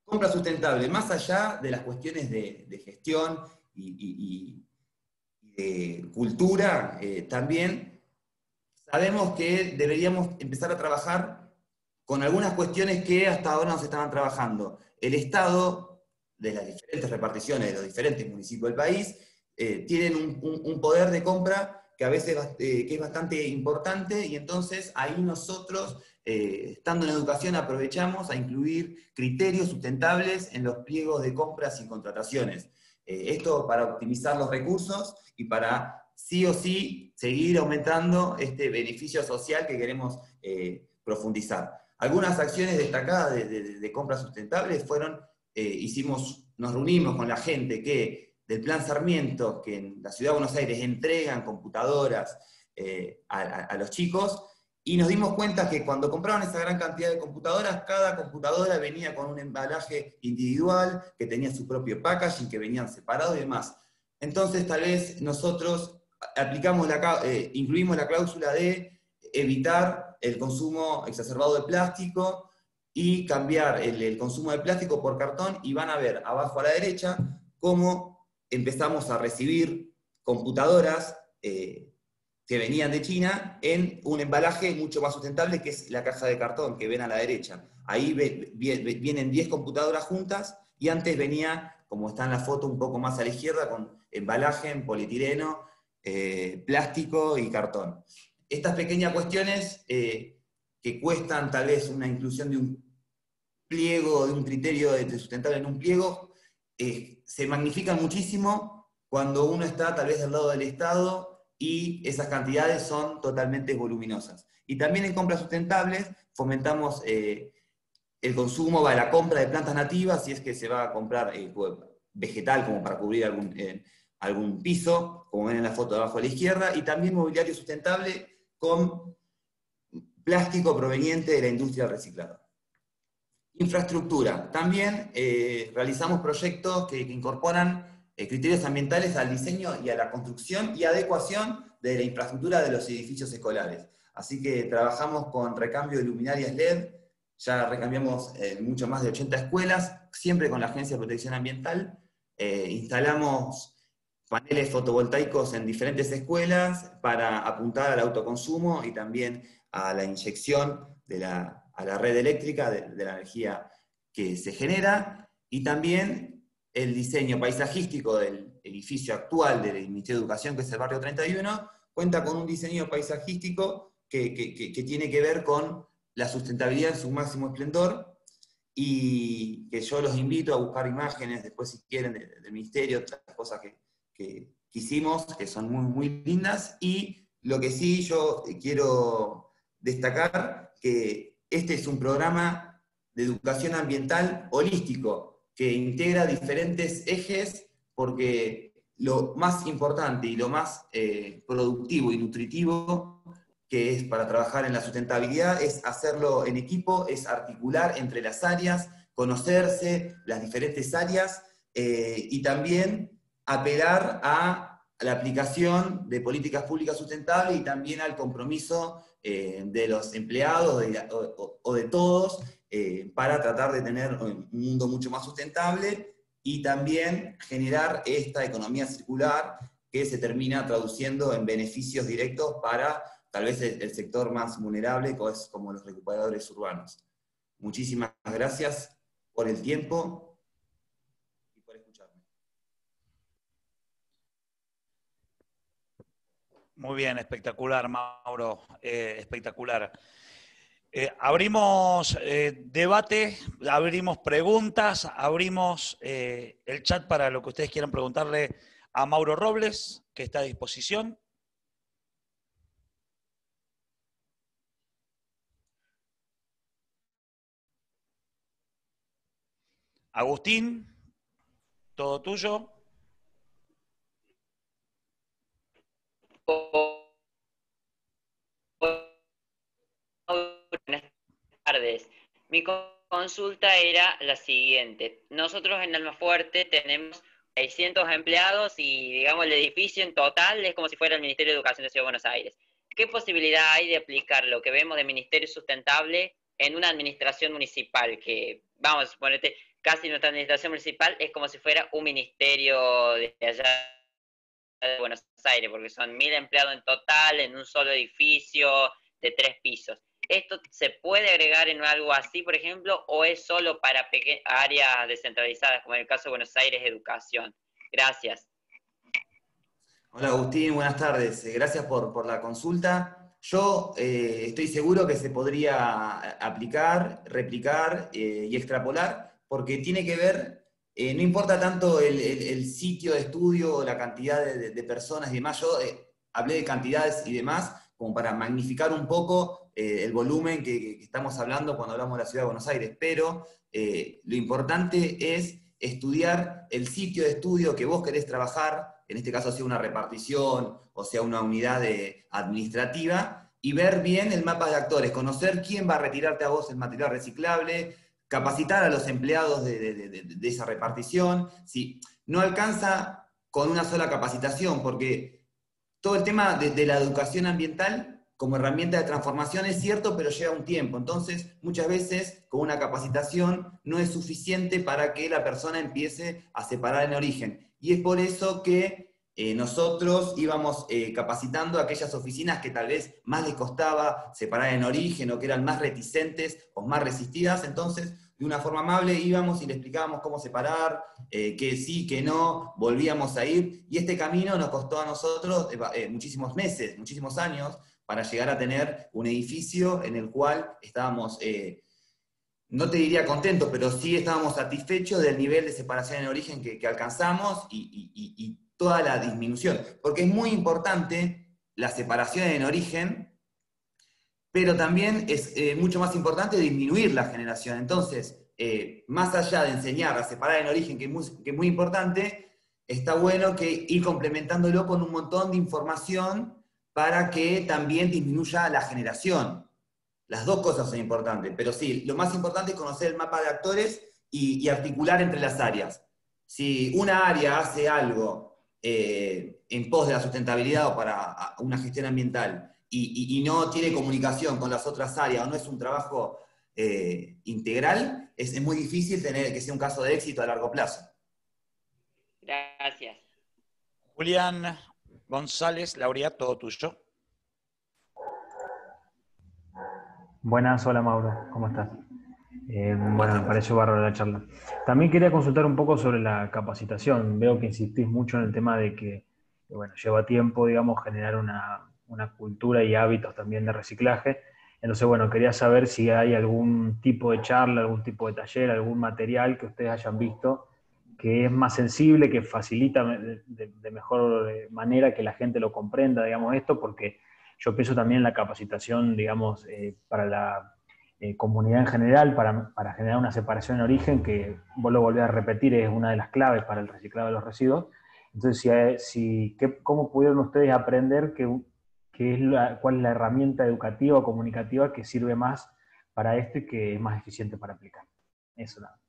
Compra sustentable, más allá de las cuestiones de gestión y de cultura, también sabemos que deberíamos empezar a trabajar con algunas cuestiones que hasta ahora no se estaban trabajando. El Estado, de las diferentes reparticiones de los diferentes municipios del país, tienen un poder de compra que a veces que es bastante importante, y entonces ahí nosotros, estando en educación, aprovechamos a incluir criterios sustentables en los pliegos de compras y contrataciones. Esto para optimizar los recursos y para sí o sí seguir aumentando este beneficio social que queremos profundizar. Algunas acciones destacadas de compras sustentables fueron, nos reunimos con la gente del Plan Sarmiento, que en la Ciudad de Buenos Aires entregan computadoras a los chicos, y nos dimos cuenta que cuando compraban esa gran cantidad de computadoras, cada computadora venía con un embalaje individual, que tenía su propio packaging, que venían separados y demás. Entonces tal vez nosotros incluimos la cláusula de evitar el consumo exacerbado de plástico y cambiar el consumo de plástico por cartón, y van a ver abajo a la derecha cómo empezamos a recibir computadoras que venían de China en un embalaje mucho más sustentable, que es la caja de cartón que ven a la derecha. Ahí vienen 10 computadoras juntas, y antes venía, como está en la foto un poco más a la izquierda, con embalaje en polietileno, plástico y cartón. Estas pequeñas cuestiones que cuestan tal vez una inclusión de un pliego, de un criterio de sustentable en un pliego, se magnifican muchísimo cuando uno está tal vez del lado del Estado y esas cantidades son totalmente voluminosas. Y también en compras sustentables fomentamos el consumo, la compra de plantas nativas, si es que se va a comprar vegetal como para cubrir algún piso, como ven en la foto de abajo a la izquierda, y también mobiliario sustentable con plástico proveniente de la industria del reciclado. Infraestructura. También realizamos proyectos que incorporan criterios ambientales al diseño y a la construcción y adecuación de la infraestructura de los edificios escolares. Así que trabajamos con recambio de luminarias LED, ya recambiamos mucho más de 80 escuelas, siempre con la Agencia de Protección Ambiental. Instalamos paneles fotovoltaicos en diferentes escuelas para apuntar al autoconsumo y también a la inyección a la red eléctrica de la energía que se genera, y también el diseño paisajístico del edificio actual del Ministerio de Educación, que es el Barrio 31, cuenta con un diseño paisajístico que tiene que ver con la sustentabilidad en su máximo esplendor, y que yo los invito a buscar imágenes después, si quieren, del Ministerio, otras cosas que hicimos, que son muy, muy lindas. Y lo que sí yo quiero destacar, que este es un programa de educación ambiental holístico, que integra diferentes ejes, porque lo más importante y lo más productivo y nutritivo que es para trabajar en la sustentabilidad es hacerlo en equipo, es articular entre las áreas, conocerse las diferentes áreas, y también apelar a la aplicación de políticas públicas sustentables y también al compromiso de los empleados o de todos para tratar de tener un mundo mucho más sustentable y también generar esta economía circular que se termina traduciendo en beneficios directos para tal vez el sector más vulnerable, como los recuperadores urbanos. Muchísimas gracias por el tiempo y por escucharme. Muy bien, espectacular, Mauro, espectacular. Abrimos debate, abrimos preguntas, abrimos el chat para lo que ustedes quieran preguntarle a Mauro Robles, que está a disposición. Agustín, todo tuyo. Buenas tardes. Mi consulta era la siguiente. Nosotros en Almafuerte tenemos 600 empleados y, digamos, el edificio en total es como si fuera el Ministerio de Educación de Ciudad de Buenos Aires. ¿Qué posibilidad hay de aplicar lo que vemos de Ministerio Sustentable en una administración municipal? Que, vamos a suponerte, casi nuestra administración municipal es como si fuera un ministerio de allá de Buenos Aires, porque son 1000 empleados en total, en un solo edificio de 3 pisos. ¿Esto se puede agregar en algo así, por ejemplo, o es solo para áreas descentralizadas, como en el caso de Buenos Aires Educación? Gracias. Hola Agustín, buenas tardes. Gracias por la consulta. Yo estoy seguro que se podría aplicar, replicar y extrapolar, porque tiene que ver, no importa tanto el sitio de estudio o la cantidad de personas y demás. Yo hablé de cantidades y demás, como para magnificar un poco el volumen que estamos hablando cuando hablamos de la Ciudad de Buenos Aires, pero lo importante es estudiar el sitio de estudio que vos querés trabajar, en este caso sea una repartición o sea una unidad administrativa, y ver bien el mapa de actores, conocer quién va a retirarte a vos el material reciclable, capacitar a los empleados de esa repartición. Si no alcanza con una sola capacitación, porque todo el tema de la educación ambiental como herramienta de transformación es cierto, pero lleva un tiempo. Entonces, muchas veces, con una capacitación no es suficiente para que la persona empiece a separar en origen. Y es por eso que nosotros íbamos capacitando a aquellas oficinas que tal vez más les costaba separar en origen, o que eran más reticentes o más resistidas. Entonces, de una forma amable íbamos y le explicábamos cómo separar, que sí, que no, volvíamos a ir. Y este camino nos costó a nosotros muchísimos meses, muchísimos años, para llegar a tener un edificio en el cual estábamos, no te diría contentos, pero sí estábamos satisfechos del nivel de separación en origen que alcanzamos y toda la disminución. Porque es muy importante la separación en origen, pero también es mucho más importante disminuir la generación. Entonces, más allá de enseñar a separar en origen, que es muy importante, está bueno que ir complementándolo con un montón de información para que también disminuya la generación. Las dos cosas son importantes, pero sí, lo más importante es conocer el mapa de actores y articular entre las áreas. Si una área hace algo en pos de la sustentabilidad o para una gestión ambiental y no tiene comunicación con las otras áreas o no es un trabajo integral, es muy difícil tener que sea un caso de éxito a largo plazo. Gracias. Julián González, Laureat, todo tuyo. Buenas, hola Mauro, ¿cómo estás? Bueno, me pareció bárbaro la charla. También quería consultar un poco sobre la capacitación. Veo que insistís mucho en el tema de que, bueno, lleva tiempo, digamos, generar una cultura y hábitos también de reciclaje. Entonces, bueno, quería saber si hay algún tipo de charla, algún tipo de taller, algún material que ustedes hayan visto que es más sensible, que facilita de mejor manera que la gente lo comprenda, digamos, esto, porque yo pienso también en la capacitación, digamos, para la comunidad en general, para generar una separación en origen, que vos lo volvés a repetir, es una de las claves para el reciclado de los residuos. Entonces, ¿cómo pudieron ustedes aprender cuál es la herramienta educativa o comunicativa que sirve más para esto y que es más eficiente para aplicar? Eso nada.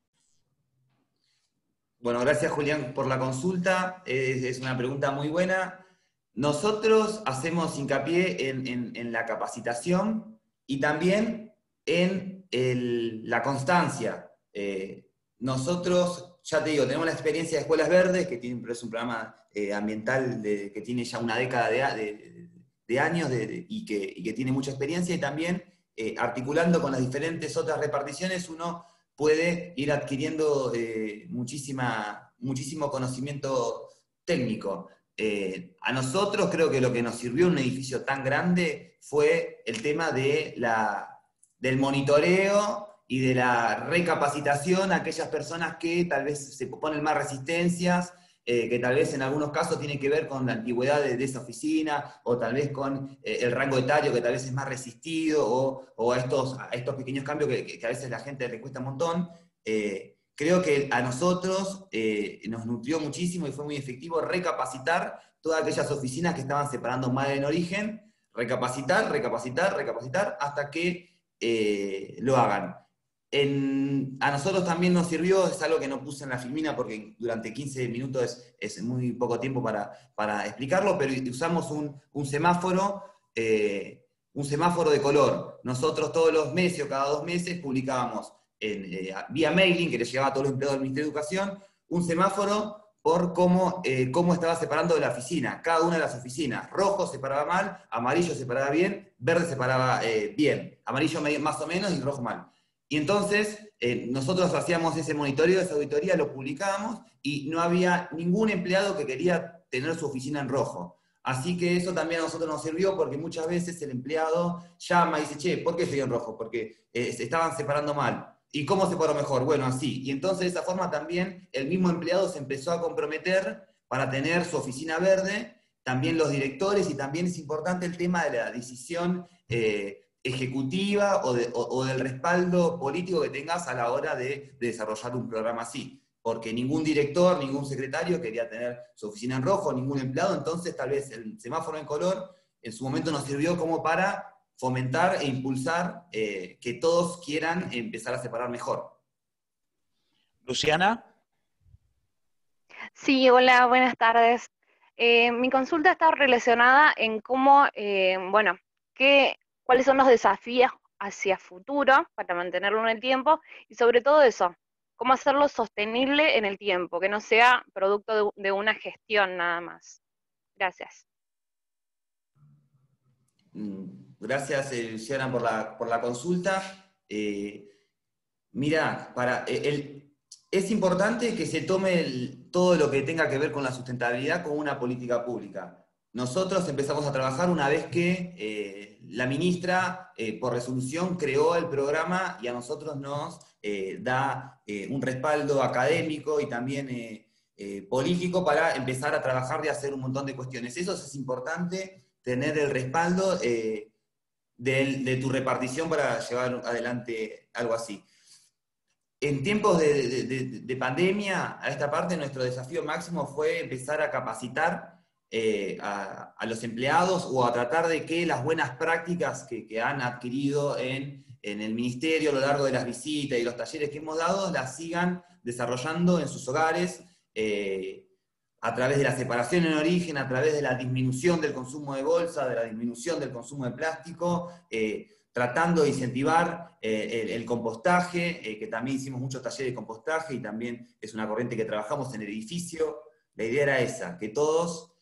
Bueno, gracias Julián por la consulta, es una pregunta muy buena. Nosotros hacemos hincapié en la capacitación y también en la constancia. Nosotros, ya te digo, tenemos la experiencia de Escuelas Verdes, que es un programa ambiental que tiene ya una década de años y que tiene mucha experiencia, y también articulando con las diferentes otras reparticiones uno puede ir adquiriendo muchísimo conocimiento técnico. A nosotros creo que lo que nos sirvió en un edificio tan grande fue el tema del monitoreo y de la recapacitación a aquellas personas que tal vez se ponen más resistencias, que tal vez en algunos casos tiene que ver con la antigüedad de esa oficina, o tal vez con el rango etario que tal vez es más resistido, o a estos pequeños cambios que a veces la gente le cuesta un montón. Creo que a nosotros nos nutrió muchísimo y fue muy efectivo recapacitar todas aquellas oficinas que estaban separando mal en origen, recapacitar, hasta que lo hagan. A nosotros también nos sirvió, es algo que no puse en la filmina porque durante 15 minutos es muy poco tiempo para explicarlo, pero usamos un semáforo de color. Nosotros todos los meses o cada 2 meses publicábamos vía mailing, que le llegaba a todos los empleados del Ministerio de Educación, un semáforo por cómo estaba separando de la oficina, cada una de las oficinas. Rojo separaba mal, amarillo separaba bien, verde separaba bien, amarillo más o menos y rojo mal. Y entonces nosotros hacíamos ese monitoreo, esa auditoría, lo publicábamos y no había ningún empleado que quería tener su oficina en rojo. Así que eso también a nosotros nos sirvió porque muchas veces el empleado llama y dice, che, ¿por qué estoy en rojo? Porque se estaban separando mal. ¿Y cómo separó mejor? Bueno, así. Y entonces de esa forma también el mismo empleado se empezó a comprometer para tener su oficina verde, también los directores, y también es importante el tema de la decisión ejecutiva o del respaldo político que tengas a la hora de desarrollar un programa así. Porque ningún director, ningún secretario quería tener su oficina en rojo, ningún empleado, entonces tal vez el semáforo en color en su momento nos sirvió como para fomentar e impulsar que todos quieran empezar a separar mejor. Luciana. Sí, hola, buenas tardes. Mi consulta está relacionada en cómo, cuáles son los desafíos hacia futuro para mantenerlo en el tiempo, y sobre todo eso, cómo hacerlo sostenible en el tiempo, que no sea producto de una gestión nada más. Gracias. Gracias, Luciana, por la consulta. Mirá, es importante que se tome todo lo que tenga que ver con la sustentabilidad como una política pública. Nosotros empezamos a trabajar una vez que la ministra, por resolución, creó el programa, y a nosotros nos da un respaldo académico y también político para empezar a trabajar y hacer un montón de cuestiones. Eso es importante, tener el respaldo de tu repartición para llevar adelante algo así. En tiempos de pandemia, a esta parte, nuestro desafío máximo fue empezar a capacitar a los empleados, o a tratar de que las buenas prácticas que han adquirido en el ministerio a lo largo de las visitas y los talleres que hemos dado, las sigan desarrollando en sus hogares, a través de la separación en origen, a través de la disminución del consumo de bolsa, de la disminución del consumo de plástico, tratando de incentivar el compostaje, que también hicimos muchos talleres de compostaje y también es una corriente que trabajamos en el edificio. La idea era esa, que todos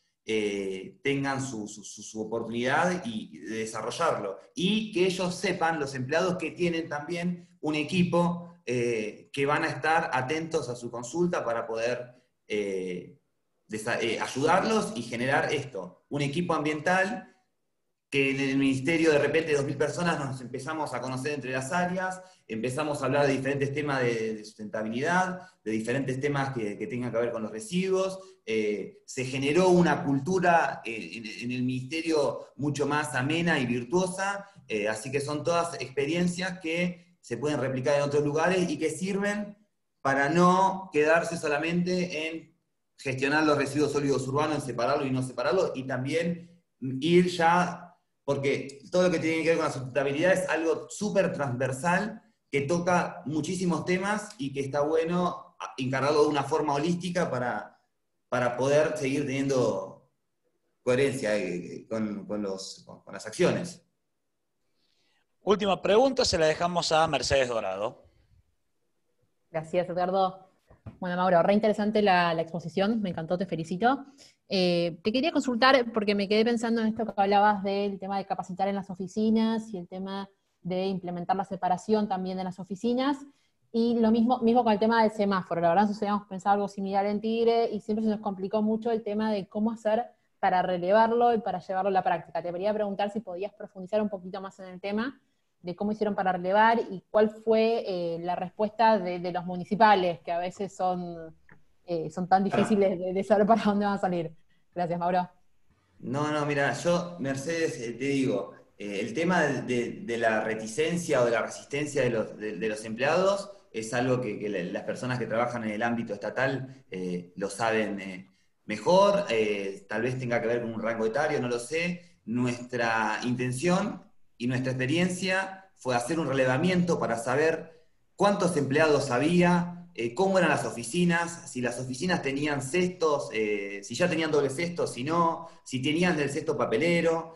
tengan su oportunidad de desarrollarlo, y que ellos sepan, los empleados, que tienen también un equipo que van a estar atentos a su consulta para poder ayudarlos y generar esto, un equipo ambiental que en el ministerio de repente 2.000 personas nos empezamos a conocer entre las áreas, empezamos a hablar de diferentes temas de sustentabilidad, de diferentes temas que tengan que ver con los residuos, se generó una cultura en el ministerio mucho más amena y virtuosa, así que son todas experiencias que se pueden replicar en otros lugares y que sirven para no quedarse solamente en gestionar los residuos sólidos urbanos, en separarlos y no separarlos, y también ir ya, porque todo lo que tiene que ver con la sustentabilidad es algo súper transversal, que toca muchísimos temas y que está bueno encargarlo de una forma holística para poder seguir teniendo coherencia con las acciones. Última pregunta, se la dejamos a Mercedes Dorado. Gracias, Edgardo. Bueno, Mauro, re interesante la exposición, me encantó, te felicito. Te quería consultar, porque me quedé pensando en esto que hablabas del tema de capacitar en las oficinas y el tema de implementar la separación también de las oficinas, y lo mismo con el tema del semáforo. La verdad, nosotros habíamos pensado algo similar en Tigre, y siempre se nos complicó mucho el tema de cómo hacer para relevarlo y para llevarlo a la práctica. Te quería preguntar si podías profundizar un poquito más en el tema, de cómo hicieron para relevar y cuál fue la respuesta de los municipales, que a veces son tan difíciles de saber para dónde van a salir. Gracias, Mauro. No, mira, yo, Mercedes, te digo, el tema de la reticencia o de la resistencia de los empleados es algo que las personas que trabajan en el ámbito estatal lo saben mejor, tal vez tenga que ver con un rango etario, no lo sé. Nuestra intención y nuestra experiencia fue hacer un relevamiento para saber cuántos empleados había, cómo eran las oficinas, si las oficinas tenían cestos, si ya tenían doble cesto, si no, si tenían el cesto papelero,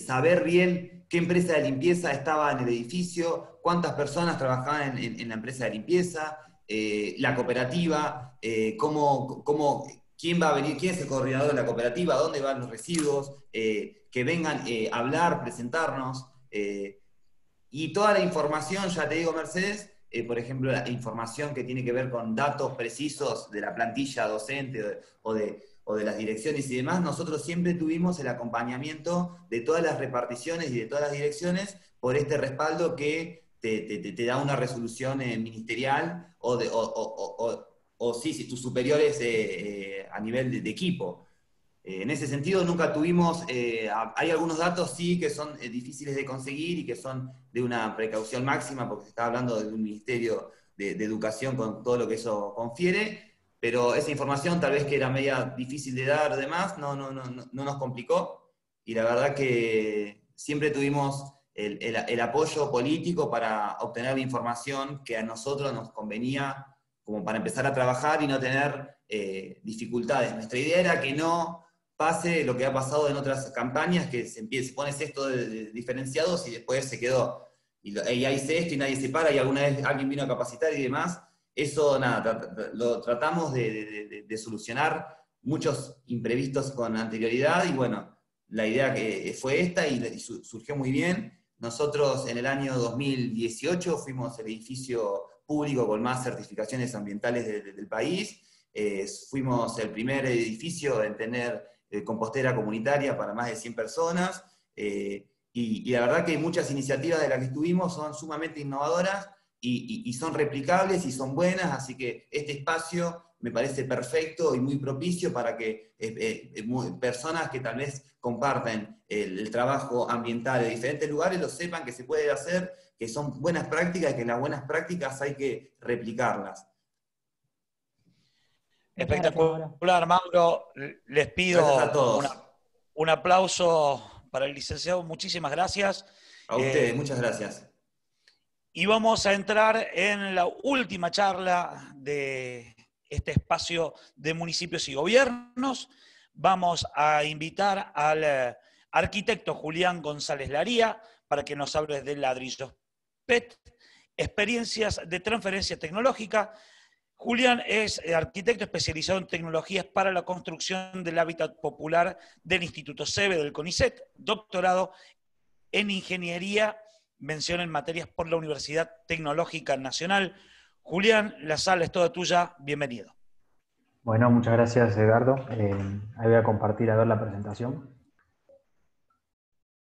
saber bien qué empresa de limpieza estaba en el edificio, cuántas personas trabajaban en la empresa de limpieza, la cooperativa, quién va a venir, quién es el coordinador de la cooperativa, dónde van los residuos, que vengan a hablar, presentarnos. Y toda la información, ya te digo, Mercedes, por ejemplo, la información que tiene que ver con datos precisos de la plantilla docente o de las direcciones y demás, nosotros siempre tuvimos el acompañamiento de todas las reparticiones y de todas las direcciones por este respaldo que te da una resolución ministerial o si tus superiores a nivel de equipo. En ese sentido nunca tuvimos, hay algunos datos sí que son difíciles de conseguir y que son de una precaución máxima porque se está hablando de un ministerio de educación con todo lo que eso confiere, pero esa información tal vez que era media difícil de dar, además, no nos complicó, y la verdad que siempre tuvimos el apoyo político para obtener la información que a nosotros nos convenía como para empezar a trabajar y no tener dificultades. Nuestra idea era que no pase lo que ha pasado en otras campañas, que se pone esto de diferenciados y después se quedó. Y hay esto y nadie se para, y alguna vez alguien vino a capacitar y demás. Eso, nada, lo tratamos de solucionar muchos imprevistos con anterioridad, y bueno, la idea que fue esta y surgió muy bien. Nosotros en el año 2018 fuimos el edificio público con más certificaciones ambientales del país. Fuimos el primer edificio en tener compostera comunitaria para más de 100 personas, y la verdad que muchas iniciativas de las que estuvimos son sumamente innovadoras y son replicables y son buenas, así que este espacio me parece perfecto y muy propicio para que personas que tal vez comparten el trabajo ambiental de diferentes lugares lo sepan que se puede hacer, que son buenas prácticas y que las buenas prácticas hay que replicarlas. Espectacular, Mauro. Les pido un aplauso para el licenciado. Muchísimas gracias. A ustedes, muchas gracias. Y vamos a entrar en la última charla de este espacio de municipios y gobiernos. Vamos a invitar al arquitecto Julián González Laría para que nos hable de ladrillos PET, experiencias de transferencia tecnológica. Julián es arquitecto especializado en tecnologías para la construcción del hábitat popular del Instituto SEBE del CONICET, doctorado en Ingeniería, mención en materias por la Universidad Tecnológica Nacional. Julián, la sala es toda tuya, bienvenido. Bueno, muchas gracias, Edgardo. Ahí voy a compartir a ver la presentación.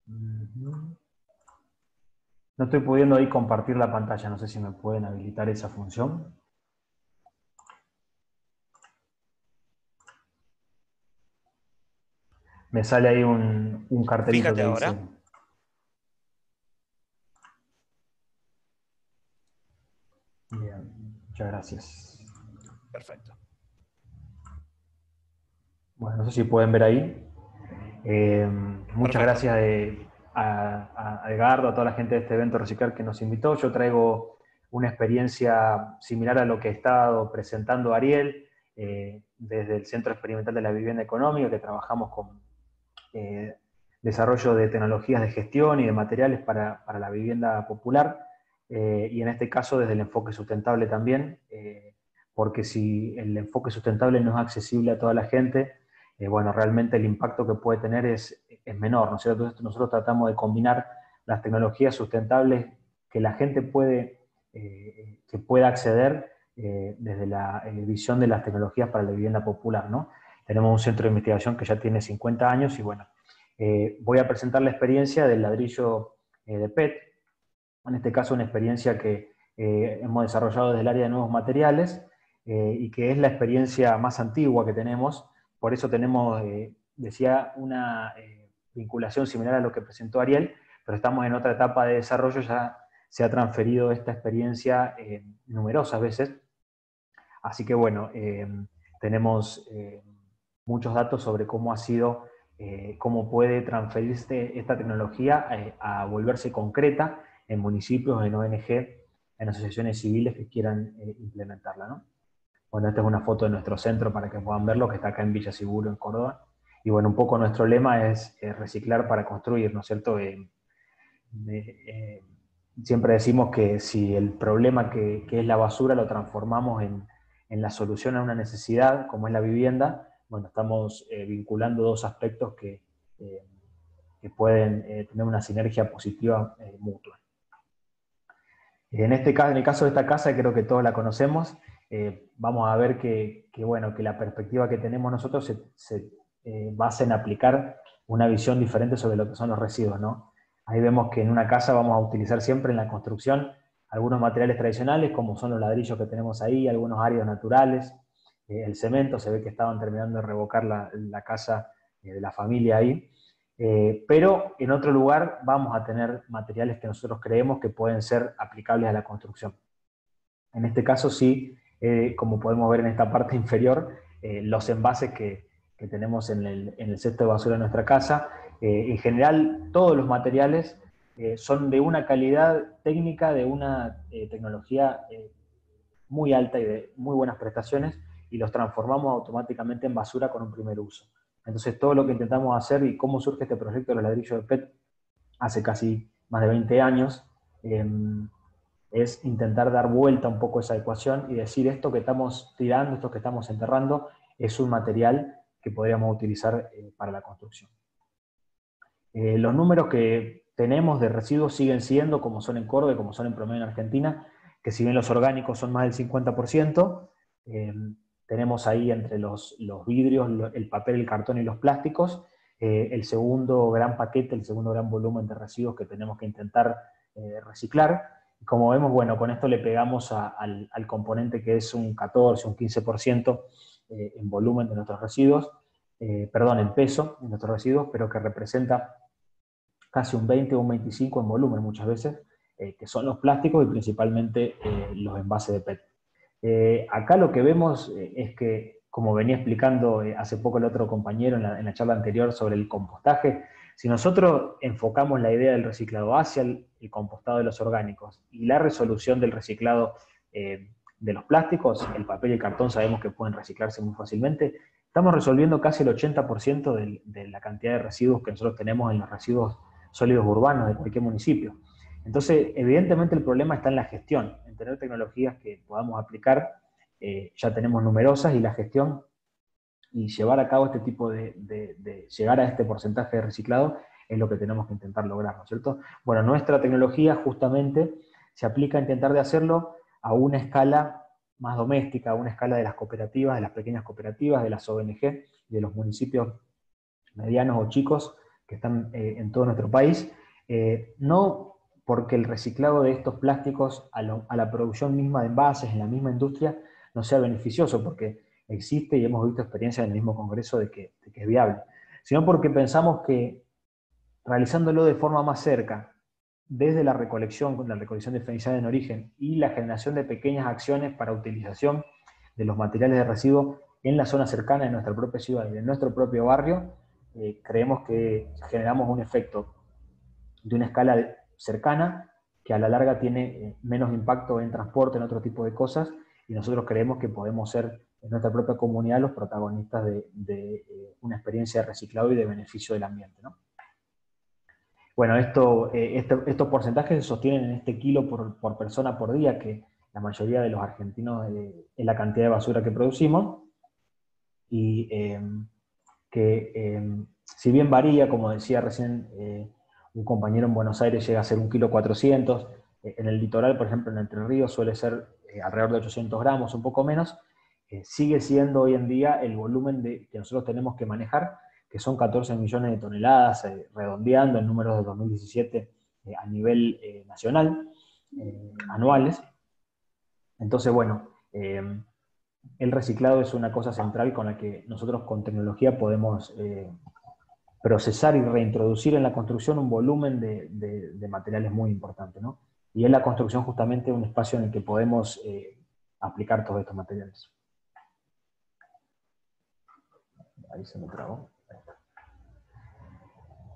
No estoy pudiendo ahí compartir la pantalla, no sé si me pueden habilitar esa función. Me sale ahí un cartelito. Fíjate que ahora. dice... Bien, muchas gracias. Perfecto. Bueno, no sé si pueden ver ahí. Muchas Perfecto. gracias a Edgardo, a toda la gente de este evento Reciclar que nos invitó. Yo traigo una experiencia similar a lo que ha estado presentando Ariel, desde el Centro Experimental de la Vivienda Económica, que trabajamos con desarrollo de tecnologías de gestión y de materiales para la vivienda popular, y en este caso desde el enfoque sustentable también, porque si el enfoque sustentable no es accesible a toda la gente, bueno, realmente el impacto que puede tener es menor, ¿no es cierto? Entonces nosotros tratamos de combinar las tecnologías sustentables que la gente que pueda acceder desde la visión de las tecnologías para la vivienda popular, ¿no? Tenemos un centro de investigación que ya tiene 50 años y bueno, voy a presentar la experiencia del ladrillo de PET, en este caso una experiencia que hemos desarrollado desde el área de nuevos materiales y que es la experiencia más antigua que tenemos, por eso tenemos, decía, una vinculación similar a lo que presentó Ariel, pero estamos en otra etapa de desarrollo, ya se ha transferido esta experiencia numerosas veces, así que bueno, tenemos muchos datos sobre cómo ha sido, cómo puede transferirse esta tecnología a volverse concreta en municipios, en ONG, en asociaciones civiles que quieran implementarla, ¿no? Bueno, esta es una foto de nuestro centro para que puedan verlo, que está acá en Villa Seguro, en Córdoba. Y bueno, un poco nuestro lema es reciclar para construir, ¿no es cierto? Siempre decimos que si el problema que es la basura lo transformamos en la solución a una necesidad, como es la vivienda, bueno, estamos vinculando dos aspectos que pueden tener una sinergia positiva mutua. En este caso, en el caso de esta casa, creo que todos la conocemos, vamos a ver bueno, que la perspectiva que tenemos nosotros se basa en aplicar una visión diferente sobre lo que son los residuos, ¿no? Ahí vemos que en una casa vamos a utilizar siempre en la construcción algunos materiales tradicionales, como son los ladrillos que tenemos ahí, algunos áridos naturales, el cemento, se ve que estaban terminando de revocar la casa de la familia ahí, pero en otro lugar vamos a tener materiales que nosotros creemos que pueden ser aplicables a la construcción. En este caso sí, como podemos ver en esta parte inferior, los envases que tenemos en el cesto de basura de nuestra casa, en general todos los materiales son de una calidad técnica, de una tecnología muy alta y de muy buenas prestaciones, y los transformamos automáticamente en basura con un primer uso. Entonces todo lo que intentamos hacer, y cómo surge este proyecto de los ladrillos de PET hace casi más de 20 años, es intentar dar vuelta un poco a esa ecuación y decir, esto que estamos tirando, esto que estamos enterrando, es un material que podríamos utilizar para la construcción. Los números que tenemos de residuos siguen siendo, como son en Córdoba y como son en promedio en Argentina, que si bien los orgánicos son más del 50%, tenemos ahí entre los vidrios, el papel, el cartón y los plásticos, el segundo gran paquete, el segundo gran volumen de residuos que tenemos que intentar reciclar. Como vemos, bueno, con esto le pegamos al componente que es un 14, un 15% en volumen de nuestros residuos, perdón, en peso de nuestros residuos, pero que representa casi un 20 o un 25 en volumen muchas veces, que son los plásticos y principalmente los envases de PET. Acá lo que vemos es que, como venía explicando hace poco el otro compañero en la charla anterior sobre el compostaje, si nosotros enfocamos la idea del reciclado hacia el compostado de los orgánicos y la resolución del reciclado de los plásticos, el papel y el cartón sabemos que pueden reciclarse muy fácilmente, estamos resolviendo casi el 80% de la cantidad de residuos que nosotros tenemos en los residuos sólidos urbanos de cualquier municipio. Entonces, evidentemente el problema está en la gestión, en tener tecnologías que podamos aplicar, ya tenemos numerosas, y la gestión y llevar a cabo este tipo de llegar a este porcentaje de reciclado es lo que tenemos que intentar lograr, ¿no es cierto? Bueno, nuestra tecnología justamente se aplica a intentar de hacerlo a una escala más doméstica, a una escala de las cooperativas, de las pequeñas cooperativas, de las ONG, de los municipios medianos o chicos que están en todo nuestro país, no porque el reciclado de estos plásticos a la producción misma de envases en la misma industria no sea beneficioso, porque existe y hemos visto experiencias en el mismo Congreso de que es viable, sino porque pensamos que realizándolo de forma más cerca, desde la recolección diferenciada en origen y la generación de pequeñas acciones para utilización de los materiales de residuo en la zona cercana de nuestra propia ciudad y de nuestro propio barrio, creemos que generamos un efecto de una escala cercana que a la larga tiene menos impacto en transporte, en otro tipo de cosas, y nosotros creemos que podemos ser en nuestra propia comunidad los protagonistas de una experiencia de reciclado y de beneficio del ambiente, ¿no? Bueno, estos porcentajes se sostienen en este kilo por persona por día, que la mayoría de los argentinos es la cantidad de basura que producimos, y si bien varía, como decía recién un compañero en Buenos Aires llega a ser 1,4 kg, en el litoral, por ejemplo, en Entre Ríos suele ser alrededor de 800 gramos, un poco menos, sigue siendo hoy en día el volumen que nosotros tenemos que manejar, que son 14 millones de toneladas, redondeando en números de 2017 a nivel nacional, anuales. Entonces, bueno, el reciclado es una cosa central con la que nosotros con tecnología podemos procesar y reintroducir en la construcción un volumen de materiales muy importante, ¿no? Y es la construcción justamente un espacio en el que podemos aplicar todos estos materiales. Ahí se me trabó.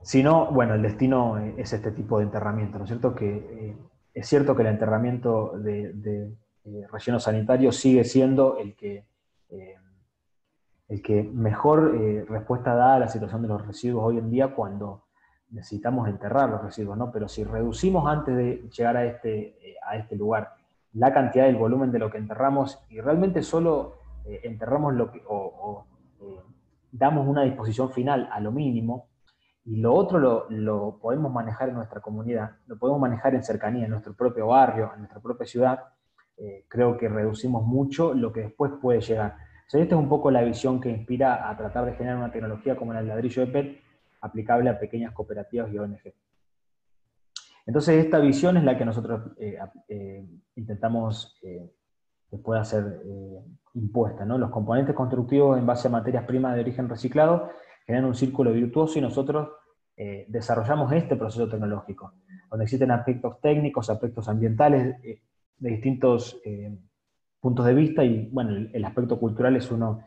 Si no, bueno, el destino es este tipo de enterramiento, ¿no es cierto? Es cierto que el enterramiento de relleno sanitario sigue siendo el que mejor respuesta da a la situación de los residuos hoy en día cuando necesitamos enterrar los residuos, ¿no? Pero si reducimos antes de llegar a este lugar la cantidad del volumen de lo que enterramos y realmente solo enterramos damos una disposición final a lo mínimo, y lo otro lo podemos manejar en nuestra comunidad, lo podemos manejar en cercanía, en nuestro propio barrio, en nuestra propia ciudad, creo que reducimos mucho lo que después puede llegar. O sea, esta es un poco la visión que inspira a tratar de generar una tecnología como el ladrillo de PET aplicable a pequeñas cooperativas y ONG. Entonces esta visión es la que nosotros intentamos que pueda ser impuesta, ¿no? Los componentes constructivos en base a materias primas de origen reciclado generan un círculo virtuoso y nosotros desarrollamos este proceso tecnológico, donde existen aspectos técnicos, aspectos ambientales de distintos puntos de vista, y bueno, el aspecto cultural es uno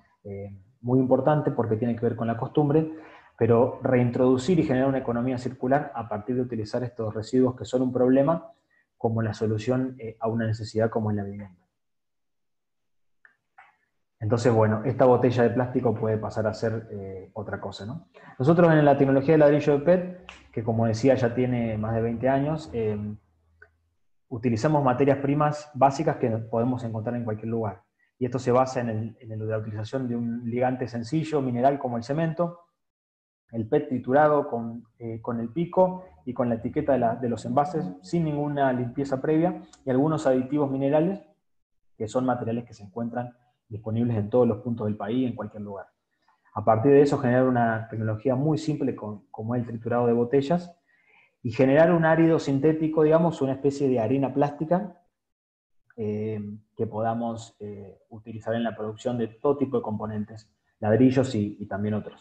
muy importante porque tiene que ver con la costumbre, pero reintroducir y generar una economía circular a partir de utilizar estos residuos que son un problema como la solución a una necesidad como es la vivienda. Entonces, bueno, esta botella de plástico puede pasar a ser otra cosa, ¿no? Nosotros en la tecnología del ladrillo de PET, que como decía ya tiene más de 20 años, utilizamos materias primas básicas que podemos encontrar en cualquier lugar. Y esto se basa en la utilización de un ligante sencillo, mineral como el cemento, el PET triturado con el pico y con la etiqueta de los envases, sin ninguna limpieza previa, y algunos aditivos minerales, que son materiales que se encuentran disponibles en todos los puntos del país, en cualquier lugar. A partir de eso, generar una tecnología muy simple como el triturado de botellas, y generar un árido sintético, digamos, una especie de arena plástica que podamos utilizar en la producción de todo tipo de componentes, ladrillos y también otros.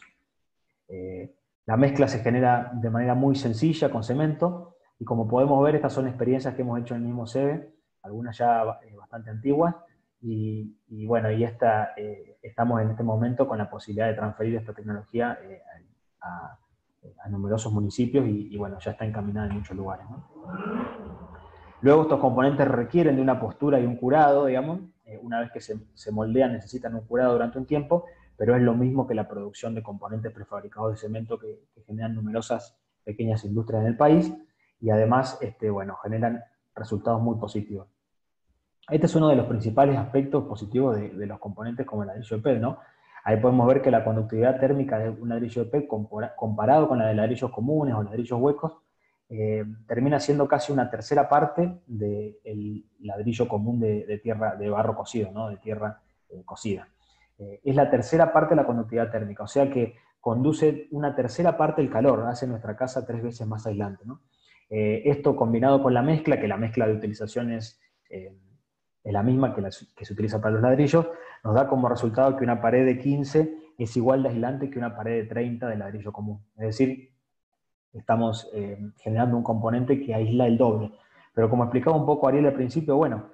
La mezcla se genera de manera muy sencilla con cemento, y como podemos ver, estas son experiencias que hemos hecho en el mismo SEBE, algunas ya bastante antiguas, y bueno, estamos en este momento con la posibilidad de transferir esta tecnología a numerosos municipios, y bueno, ya está encaminada en muchos lugares, ¿no? Luego estos componentes requieren de una postura y un curado, digamos, una vez que se moldean necesitan un curado durante un tiempo, pero es lo mismo que la producción de componentes prefabricados de cemento que generan numerosas pequeñas industrias en el país, y además bueno, generan resultados muy positivos. Este es uno de los principales aspectos positivos de los componentes como el ladrillo de PET, ¿no? Ahí podemos ver que la conductividad térmica de un ladrillo de PET comparado con la de ladrillos comunes o ladrillos huecos termina siendo casi una tercera parte del ladrillo común de tierra, de barro cocido, ¿no? De tierra cocida. Es la tercera parte de la conductividad térmica, o sea que conduce una tercera parte del calor, hace nuestra casa 3 veces más aislante, ¿no? Esto combinado con la mezcla, que la mezcla de utilización es la misma que se utiliza para los ladrillos, nos da como resultado que una pared de 15 es igual de aislante que una pared de 30 de ladrillo común. Es decir, estamos generando un componente que aísla el doble. Pero como explicaba un poco Ariel al principio, bueno,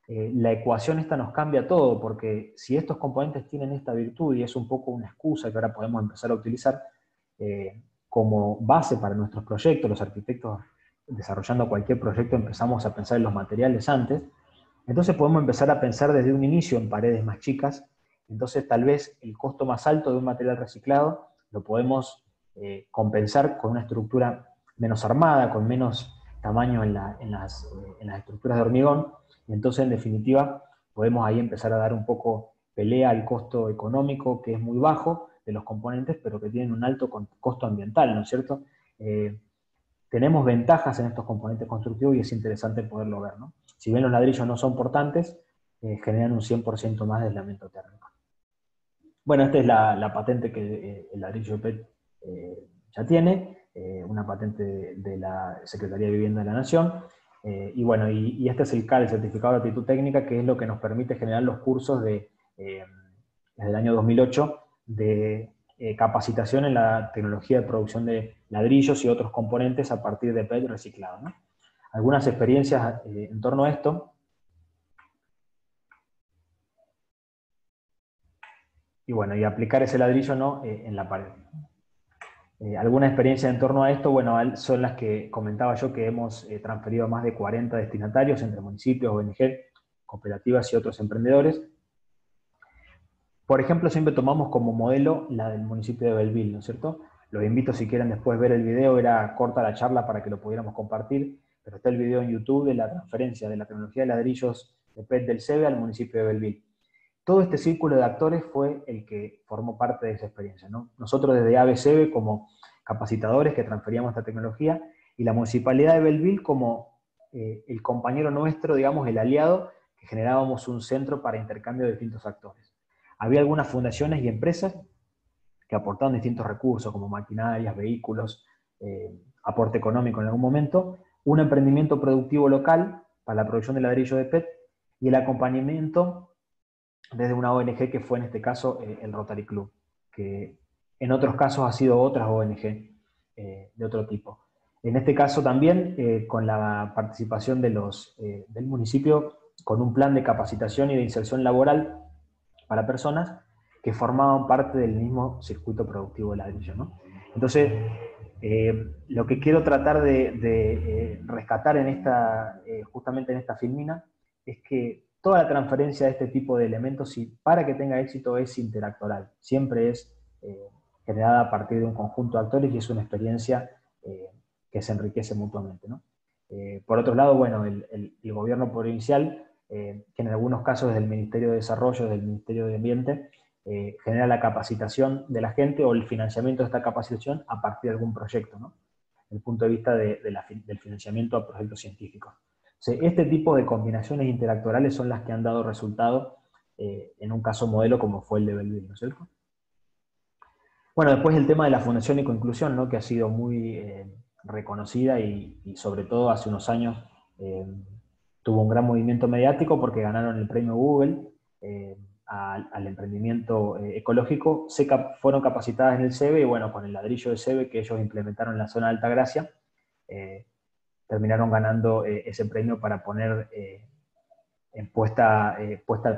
la ecuación esta nos cambia todo, porque si estos componentes tienen esta virtud, y es un poco una excusa que ahora podemos empezar a utilizar como base para nuestros proyectos, los arquitectos desarrollando cualquier proyecto empezamos a pensar en los materiales antes, entonces podemos empezar a pensar desde un inicio en paredes más chicas. Entonces tal vez el costo más alto de un material reciclado lo podemos compensar con una estructura menos armada, con menos tamaño en las estructuras de hormigón, y entonces en definitiva podemos ahí empezar a dar un poco pelea al costo económico, que es muy bajo, de los componentes, pero que tienen un alto costo ambiental, ¿no es cierto? Tenemos ventajas en estos componentes constructivos y es interesante poderlo ver, ¿no? Si bien los ladrillos no son portantes, generan un 100% más de aislamiento térmico. Bueno, esta es la patente que el ladrillo PET ya tiene, una patente de la Secretaría de Vivienda de la Nación, y bueno, y este es el CAL, el Certificado de Aptitud Técnica, que es lo que nos permite generar los cursos desde el año 2008 de capacitación en la tecnología de producción de ladrillos y otros componentes a partir de PET reciclado, ¿no? Algunas experiencias en torno a esto. Y bueno, y aplicar ese ladrillo, ¿no?, en la pared. Algunas experiencias en torno a esto, bueno, son las que comentaba yo, que hemos transferido a más de 40 destinatarios entre municipios, ONG, cooperativas y otros emprendedores. Por ejemplo, siempre tomamos como modelo la del municipio de Belleville, ¿no es cierto? Los invito, si quieren después ver el video, era corta la charla para que lo pudiéramos compartir, pero está el video en YouTube de la transferencia de la tecnología de ladrillos de PET del SEBE al municipio de Belleville. Todo este círculo de actores fue el que formó parte de esa experiencia, ¿no? Nosotros desde ABCB como capacitadores que transferíamos esta tecnología, y la Municipalidad de Belleville como el compañero nuestro, digamos, el aliado, que generábamos un centro para intercambio de distintos actores. Había algunas fundaciones y empresas que aportaban distintos recursos, como maquinarias, vehículos, aporte económico en algún momento, un emprendimiento productivo local para la producción de ladrillo de PET, y el acompañamiento desde una ONG que fue en este caso el Rotary Club, que en otros casos ha sido otras ONG de otro tipo. En este caso también con la participación de del municipio, con un plan de capacitación y de inserción laboral para personas que formaban parte del mismo circuito productivo de ladrillo, ¿no? Entonces, lo que quiero tratar de rescatar en justamente en esta filmina es que toda la transferencia de este tipo de elementos, para que tenga éxito, es interactoral. Siempre es generada a partir de un conjunto de actores y es una experiencia que se enriquece mutuamente, ¿no? Por otro lado, bueno, el gobierno provincial, que en algunos casos desde el Ministerio de Desarrollo, desde el Ministerio de Ambiente, genera la capacitación de la gente o el financiamiento de esta capacitación a partir de algún proyecto, ¿no? Desde el punto de vista del financiamiento a proyectos científicos. Este tipo de combinaciones interactorales son las que han dado resultado en un caso modelo como fue el de Belleville, ¿no es cierto? Bueno, después el tema de la Fundación Ecoinclusión, ¿no?, que ha sido muy reconocida y sobre todo hace unos años tuvo un gran movimiento mediático porque ganaron el premio Google al emprendimiento ecológico. Fueron capacitadas en el SEBE y bueno, con el ladrillo de SEBE que ellos implementaron en la zona de Altagracia, terminaron ganando ese premio para poner para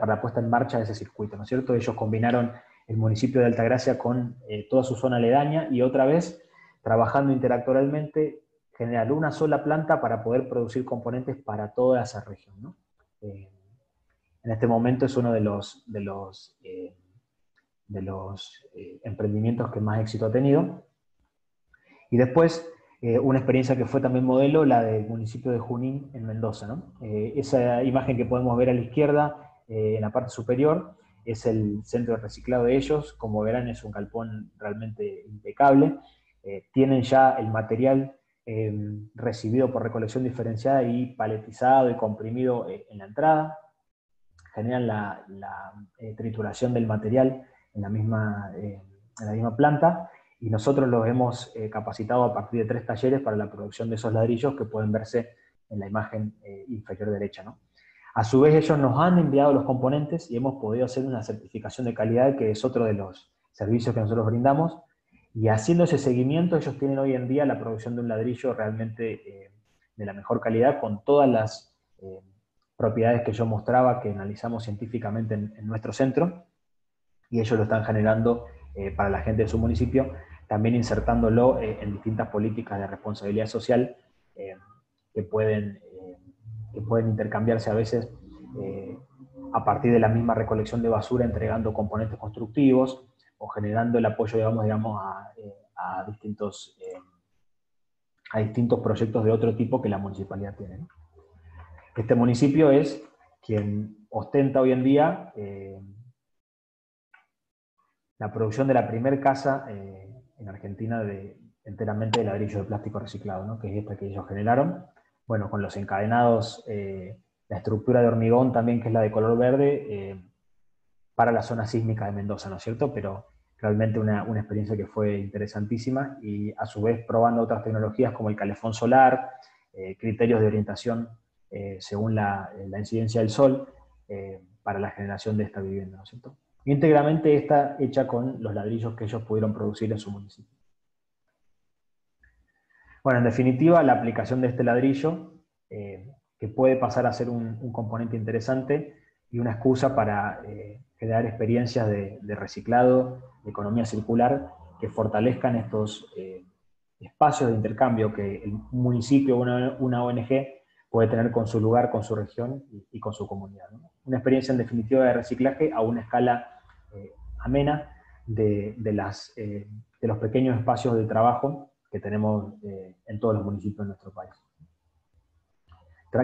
la puesta en marcha de ese circuito, ¿no es cierto? Ellos combinaron el municipio de Altagracia con toda su zona aledaña y otra vez, trabajando interactoralmente, generar una sola planta para poder producir componentes para toda esa región, ¿no? En este momento es uno de los emprendimientos que más éxito ha tenido. Y después, una experiencia que fue también modelo, la del municipio de Junín en Mendoza, ¿no? Esa imagen que podemos ver a la izquierda, en la parte superior, es el centro de reciclado de ellos. Como verán, es un galpón realmente impecable. Tienen ya el material recibido por recolección diferenciada y paletizado y comprimido en la entrada. Generan la trituración del material en la misma planta, y nosotros los hemos capacitado a partir de 3 talleres para la producción de esos ladrillos que pueden verse en la imagen inferior derecha, ¿no? A su vez ellos nos han enviado los componentes y hemos podido hacer una certificación de calidad, que es otro de los servicios que nosotros brindamos, y haciendo ese seguimiento ellos tienen hoy en día la producción de un ladrillo realmente de la mejor calidad, con todas las propiedades que yo mostraba, que analizamos científicamente en nuestro centro, y ellos lo están generando para la gente de su municipio, también insertándolo en distintas políticas de responsabilidad social que pueden intercambiarse a veces a partir de la misma recolección de basura, entregando componentes constructivos o generando el apoyo, digamos, a distintos proyectos de otro tipo que la municipalidad tiene, ¿no? Este municipio es quien ostenta hoy en día la producción de la primera casa en Argentina enteramente de ladrillo de plástico reciclado, ¿no? Que es esta que ellos generaron. Bueno, con los encadenados, la estructura de hormigón también, que es la de color verde, para la zona sísmica de Mendoza, ¿no es cierto? Pero realmente una experiencia que fue interesantísima, y a su vez probando otras tecnologías como el calefón solar, criterios de orientación según la incidencia del sol, para la generación de esta vivienda, ¿no es cierto? Íntegramente está hecha con los ladrillos que ellos pudieron producir en su municipio. Bueno, en definitiva, la aplicación de este ladrillo, que puede pasar a ser un componente interesante y una excusa para crear experiencias de reciclado, de economía circular, que fortalezcan estos espacios de intercambio que el municipio o una ONG puede tener con su lugar, con su región y con su comunidad, ¿no? Una experiencia en definitiva de reciclaje a una escala amena de los pequeños espacios de trabajo que tenemos en todos los municipios de nuestro país.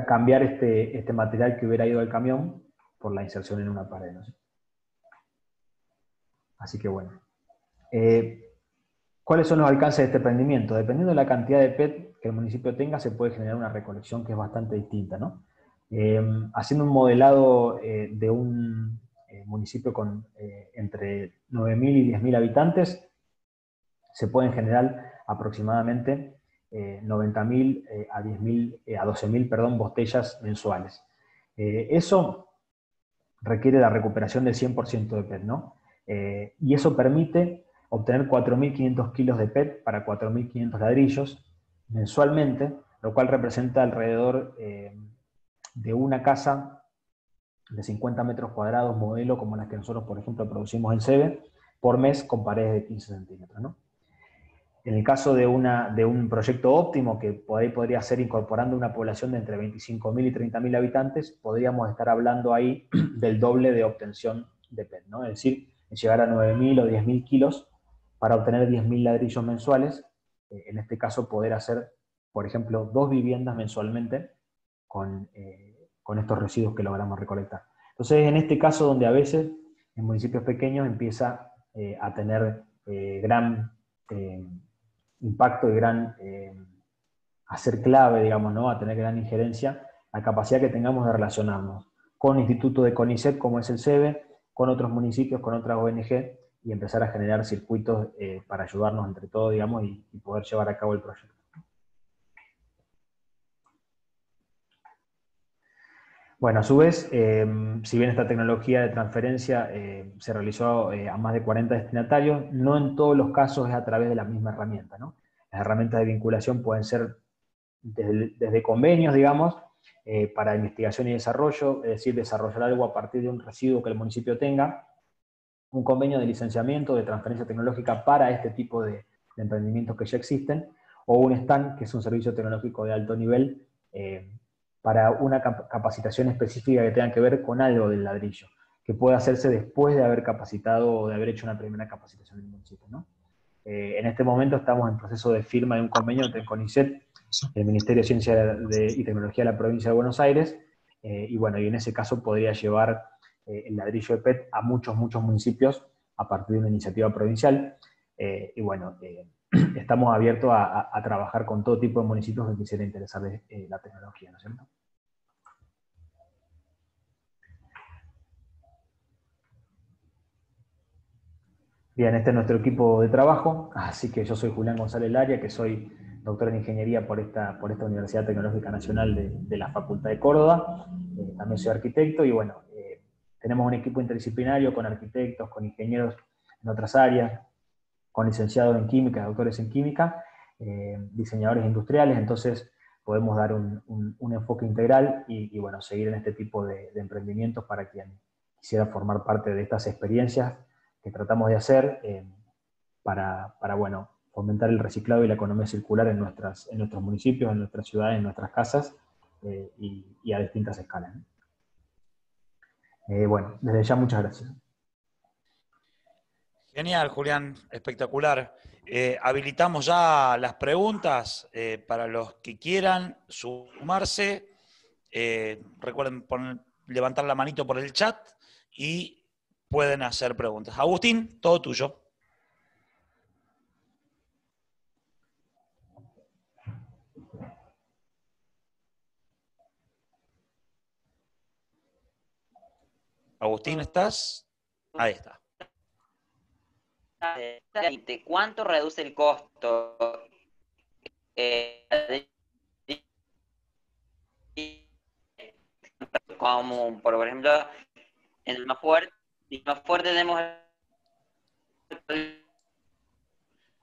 Cambiar este material que hubiera ido al camión por la inserción en una pared, ¿no? Así que bueno. ¿Cuáles son los alcances de este emprendimiento? Dependiendo de la cantidad de PET que el municipio tenga, se puede generar una recolección que es bastante distinta, ¿no? Haciendo un modelado de un municipio con entre 9.000 y 10.000 habitantes, se pueden generar aproximadamente 90.000 a 12.000 botellas mensuales. Eso requiere la recuperación del 100% de PET, ¿no? Y eso permite obtener 4.500 kilos de PET para 4.500 ladrillos mensualmente, lo cual representa alrededor de una casa de 50 metros cuadrados, modelo como las que nosotros, por ejemplo, producimos en SEBE, por mes con paredes de 15 centímetros, ¿no? En el caso de un proyecto óptimo, que por ahí podría ser incorporando una población de entre 25.000 y 30.000 habitantes, podríamos estar hablando ahí del doble de obtención de PET, ¿no? Es decir, llegar a 9.000 o 10.000 kilos para obtener 10.000 ladrillos mensuales. En este caso, poder hacer, por ejemplo, 2 viviendas mensualmente con estos residuos que logramos recolectar. Entonces, en este caso, donde a veces en municipios pequeños empieza a tener gran impacto y a ser clave, digamos, ¿no? A tener gran injerencia, la capacidad que tengamos de relacionarnos con institutos de CONICET, como es el SEBE, con otros municipios, con otras ONG, y empezar a generar circuitos para ayudarnos entre todos, digamos, y poder llevar a cabo el proyecto. Bueno, a su vez, si bien esta tecnología de transferencia se realizó a más de 40 destinatarios, no en todos los casos es a través de la misma herramienta, ¿no? Las herramientas de vinculación pueden ser desde convenios, digamos, para investigación y desarrollo, es decir, desarrollar algo a partir de un residuo que el municipio tenga, un convenio de licenciamiento, de transferencia tecnológica para este tipo de emprendimientos que ya existen, o un STAN, que es un servicio tecnológico de alto nivel, para una capacitación específica que tenga que ver con algo del ladrillo, que pueda hacerse después de haber capacitado o de haber hecho una primera capacitación en el municipio, ¿no? En este momento estamos en proceso de firma de un convenio entre CONICET, el Ministerio de Ciencia y Tecnología de la Provincia de Buenos Aires, y bueno, y en ese caso podría llevar el ladrillo de PET a muchos municipios a partir de una iniciativa provincial, y bueno, estamos abiertos a trabajar con todo tipo de municipios que quisieran interesarles la tecnología, ¿no es cierto? Bien, este es nuestro equipo de trabajo, así que yo soy Julián González Laria, que soy doctor en Ingeniería por esta Universidad Tecnológica Nacional de la Facultad de Córdoba, también soy arquitecto, y bueno, tenemos un equipo interdisciplinario con arquitectos, con ingenieros en otras áreas, con licenciados en química, doctores en química, diseñadores industriales, entonces podemos dar un enfoque integral y bueno, seguir en este tipo de emprendimientos para quien quisiera formar parte de estas experiencias que tratamos de hacer para bueno, fomentar el reciclado y la economía circular en nuestros municipios, en nuestras ciudades, en nuestras casas, y a distintas escalas, ¿no? Bueno, desde ya muchas gracias. Genial, Julián, espectacular. Habilitamos ya las preguntas para los que quieran sumarse. Recuerden levantar la manito por el chat y pueden hacer preguntas. Agustín, todo tuyo. Agustín, ¿estás? Ahí está. ¿Cuánto reduce el costo? Como, por ejemplo, en el más fuerte tenemos...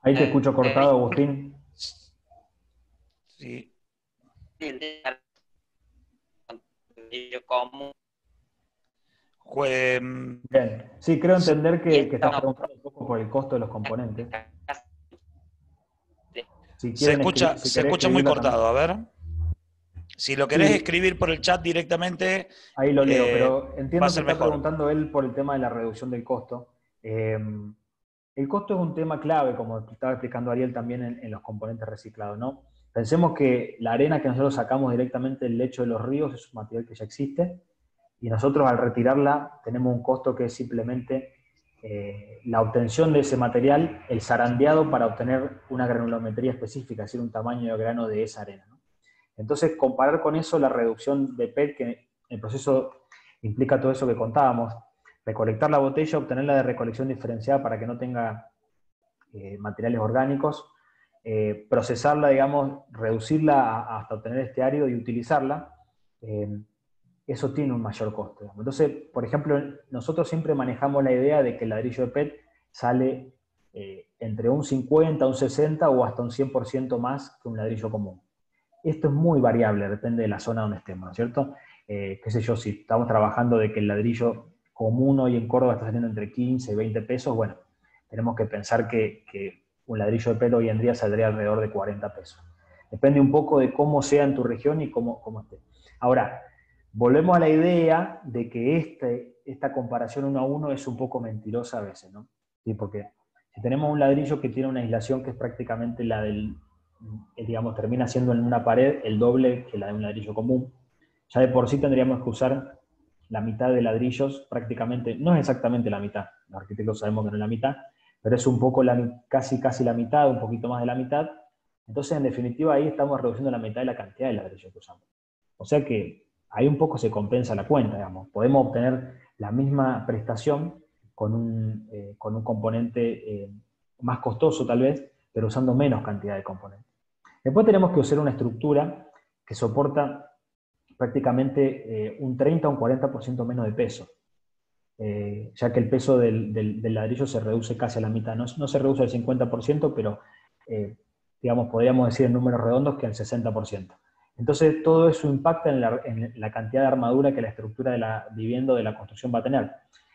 Ahí te escucho cortado, Agustín. Sí. Común. Bien. Sí, creo entender que estás preguntando un poco por el costo de los componentes. Si Se quieren escucha muy cortado, también. a ver. Si lo querés Sí, escribir por el chat directamente, ahí lo leo, pero va entiendo a que ser está mejor. preguntando él por el tema de la reducción del costo. El costo es un tema clave, como estaba explicando Ariel también en los componentes reciclados, ¿no? Pensemos que la arena que nosotros sacamos directamente del lecho de los ríos es un material que ya existe, y nosotros al retirarla tenemos un costo que es simplemente la obtención de ese material, el zarandeado para obtener una granulometría específica, es decir, un tamaño de grano de esa arena, ¿no? Entonces, comparar con eso la reducción de PET, que el proceso implica todo eso que contábamos, recolectar la botella, obtenerla de recolección diferenciada para que no tenga materiales orgánicos, procesarla, digamos, reducirla hasta obtener este árido y utilizarla, eso tiene un mayor costo, digamos. Entonces, por ejemplo, nosotros siempre manejamos la idea de que el ladrillo de PET sale entre un 50, un 60 o hasta un 100% más que un ladrillo común. Esto es muy variable, depende de la zona donde estemos, ¿no es cierto? Qué sé yo, si estamos trabajando de que el ladrillo común hoy en Córdoba está saliendo entre 15 y 20 pesos, bueno, tenemos que pensar que un ladrillo de PET hoy en día saldría alrededor de 40 pesos. Depende un poco de cómo sea en tu región y cómo esté. Ahora, volvemos a la idea de que esta comparación uno a uno es un poco mentirosa a veces, ¿no? Sí, porque si tenemos un ladrillo que tiene una aislación que es prácticamente la del, digamos, termina siendo en una pared el doble que la de un ladrillo común, ya de por sí tendríamos que usar la mitad de ladrillos, prácticamente, no es exactamente la mitad, los arquitectos sabemos que no es la mitad, pero es un poco casi la mitad, un poquito más de la mitad. Entonces, en definitiva, ahí estamos reduciendo la mitad de la cantidad de ladrillos que usamos. O sea que ahí un poco se compensa la cuenta, digamos. Podemos obtener la misma prestación con un componente más costoso tal vez, pero usando menos cantidad de componentes. Después tenemos que usar una estructura que soporta prácticamente un 30 o un 40% menos de peso, ya que el peso del ladrillo se reduce casi a la mitad. No se reduce al 50%, pero digamos, podríamos decir en números redondos que al 60%. Entonces, todo eso impacta en la cantidad de armadura que la estructura de la vivienda o de la construcción va a tener.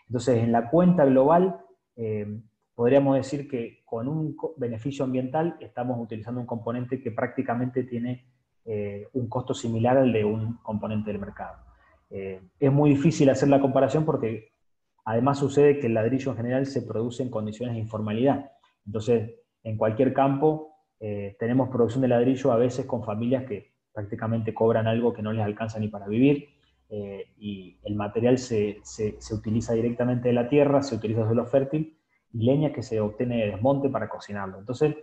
Entonces, en la cuenta global, podríamos decir que con un beneficio ambiental estamos utilizando un componente que prácticamente tiene un costo similar al de un componente del mercado. Es muy difícil hacer la comparación porque además sucede que el ladrillo en general se produce en condiciones de informalidad. Entonces, en cualquier campo tenemos producción de ladrillo a veces con familias que prácticamente cobran algo que no les alcanza ni para vivir, y el material se utiliza directamente de la tierra, se utiliza suelo fértil, y leña que se obtiene de desmonte para cocinarlo. Entonces,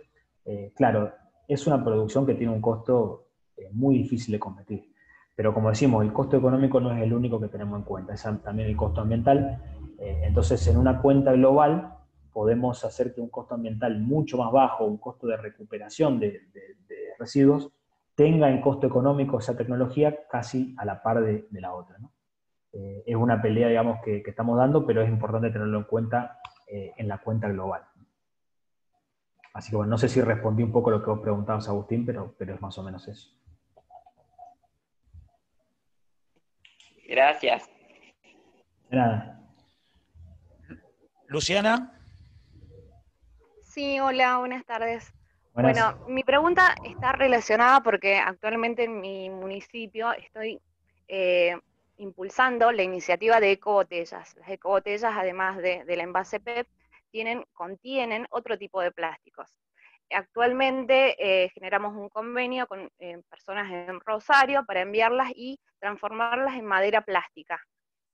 claro, es una producción que tiene un costo muy difícil de competir. Pero como decimos, el costo económico no es el único que tenemos en cuenta, es también el costo ambiental. Entonces, en una cuenta global, podemos hacer que un costo ambiental mucho más bajo, un costo de recuperación de residuos, tenga en costo económico esa tecnología casi a la par de la otra, ¿no? Es una pelea, digamos, que estamos dando, pero es importante tenerlo en cuenta en la cuenta global. Así que bueno, no sé si respondí un poco lo que vos preguntabas, Agustín, pero es más o menos eso. Gracias. De nada. Luciana. Sí, hola, buenas tardes. Buenas. Bueno, mi pregunta está relacionada porque actualmente en mi municipio estoy impulsando la iniciativa de ecobotellas. Las ecobotellas, además del envase PET, contienen otro tipo de plásticos. Actualmente generamos un convenio con personas en Rosario para enviarlas y transformarlas en madera plástica.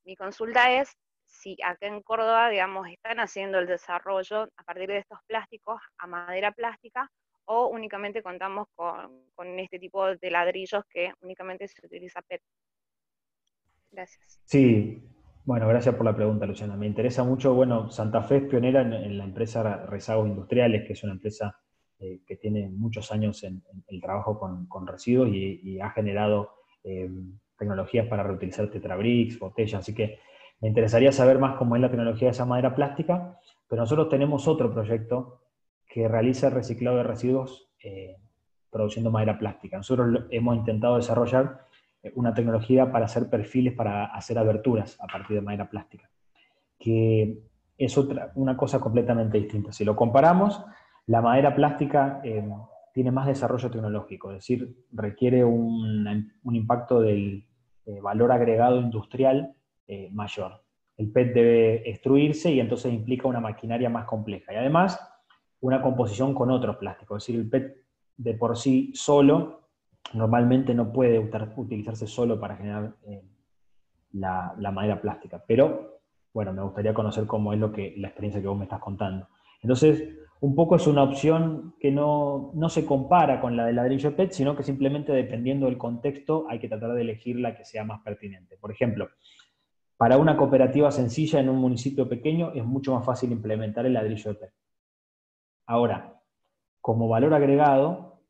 Mi consulta es si acá en Córdoba, digamos, están haciendo el desarrollo a partir de estos plásticos a madera plástica, o únicamente contamos con este tipo de ladrillos que únicamente se utiliza PET. Gracias. Sí, bueno, gracias por la pregunta, Luciana. Me interesa mucho, bueno, Santa Fe es pionera en la empresa Rezagos Industriales, que es una empresa que tiene muchos años en el trabajo con residuos y ha generado tecnologías para reutilizar tetrabricks, botellas, así que me interesaría saber más cómo es la tecnología de esa madera plástica, pero nosotros tenemos otro proyecto que realiza el reciclado de residuos produciendo madera plástica. Nosotros hemos intentado desarrollar una tecnología para hacer perfiles, para hacer aberturas a partir de madera plástica, que es una cosa completamente distinta. Si lo comparamos, la madera plástica tiene más desarrollo tecnológico, es decir, requiere un impacto del valor agregado industrial mayor. El PET debe extruirse y entonces implica una maquinaria más compleja. Y además, una composición con otros plásticos. Es decir, el PET de por sí solo normalmente no puede utilizarse solo para generar la madera plástica. Pero, bueno, me gustaría conocer cómo es la experiencia que vos me estás contando. Entonces, un poco es una opción que no se compara con la del ladrillo PET, sino que simplemente dependiendo del contexto hay que tratar de elegir la que sea más pertinente. Por ejemplo, para una cooperativa sencilla en un municipio pequeño es mucho más fácil implementar el ladrillo PET. Ahora, como valor agregado,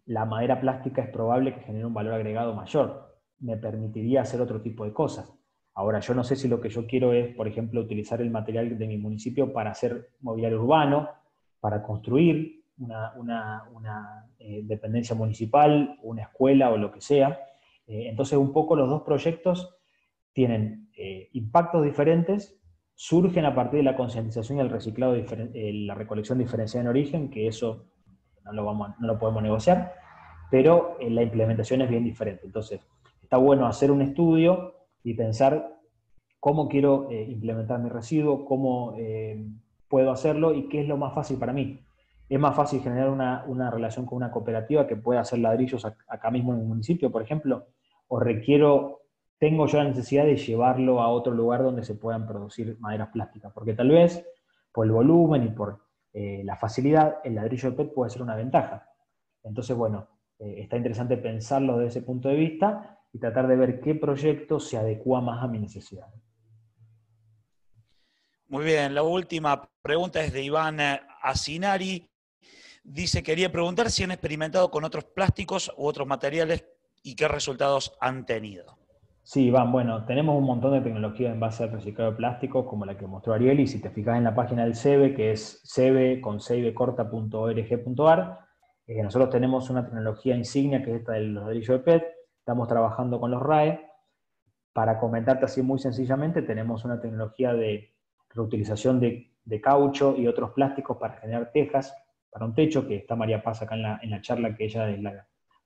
la madera plástica es probable que genere un valor agregado mayor. Me permitiría hacer otro tipo de cosas. Ahora, yo no sé si lo que yo quiero es, por ejemplo, utilizar el material de mi municipio para hacer mobiliario urbano, para construir una dependencia municipal, una escuela o lo que sea. Entonces, un poco los dos proyectos tienen impactos diferentes, surgen a partir de la concientización y el reciclado, la recolección diferenciada en origen, que eso no lo podemos negociar, pero la implementación es bien diferente. Entonces, está bueno hacer un estudio y pensar cómo quiero implementar mi residuo, cómo puedo hacerlo y qué es lo más fácil para mí. Es más fácil generar una relación con una cooperativa que pueda hacer ladrillos acá mismo en el municipio, por ejemplo, o tengo yo la necesidad de llevarlo a otro lugar donde se puedan producir maderas plásticas, porque tal vez por el volumen y por la facilidad, el ladrillo de PET puede ser una ventaja. Entonces, bueno, está interesante pensarlo desde ese punto de vista y tratar de ver qué proyecto se adecua más a mi necesidad. Muy bien, la última pregunta es de Iván Asinari. Dice, quería preguntar si han experimentado con otros plásticos u otros materiales y qué resultados han tenido. Sí, Iván, bueno, tenemos un montón de tecnología en base al reciclado de plásticos, como la que mostró Ariel, y si te fijas en la página del CEBE, que es cebe.org.ar, nosotros tenemos una tecnología insignia, que es esta del ladrillo de PET, estamos trabajando con los RAE. Para comentarte así muy sencillamente, tenemos una tecnología de reutilización de caucho y otros plásticos para generar tejas para un techo, que está María Paz acá en la charla, que ella es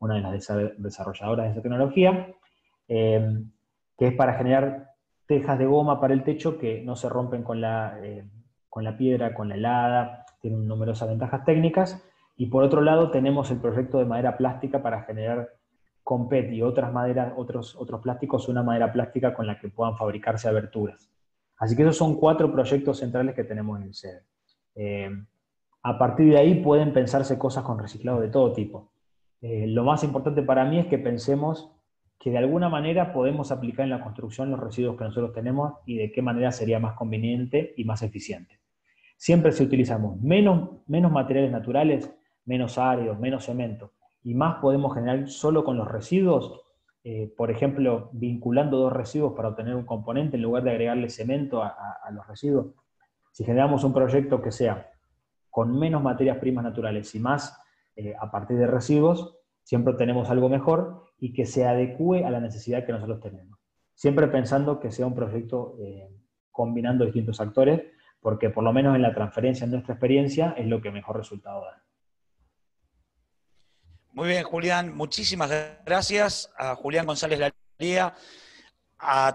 una de las desarrolladoras de esa tecnología, que es para generar tejas de goma para el techo que no se rompen con la piedra, con la helada, tienen numerosas ventajas técnicas. Y por otro lado tenemos el proyecto de madera plástica para generar con PET y otras maderas, otros plásticos, una madera plástica con la que puedan fabricarse aberturas. Así que esos son 4 proyectos centrales que tenemos en el CEDE. A partir de ahí pueden pensarse cosas con reciclado de todo tipo. Lo más importante para mí es que pensemos que de alguna manera podemos aplicar en la construcción los residuos que nosotros tenemos y de qué manera sería más conveniente y más eficiente. Siempre si utilizamos menos materiales naturales, menos áridos, menos cemento, y más podemos generar solo con los residuos, por ejemplo, vinculando 2 residuos para obtener un componente en lugar de agregarle cemento a los residuos. Si generamos un proyecto que sea con menos materias primas naturales y más a partir de residuos, siempre tenemos algo mejor y que se adecue a la necesidad que nosotros tenemos. Siempre pensando que sea un proyecto combinando distintos actores, porque por lo menos en la transferencia, en nuestra experiencia, es lo que mejor resultado da. Muy bien, Julián. Muchísimas gracias a Julián González Laría,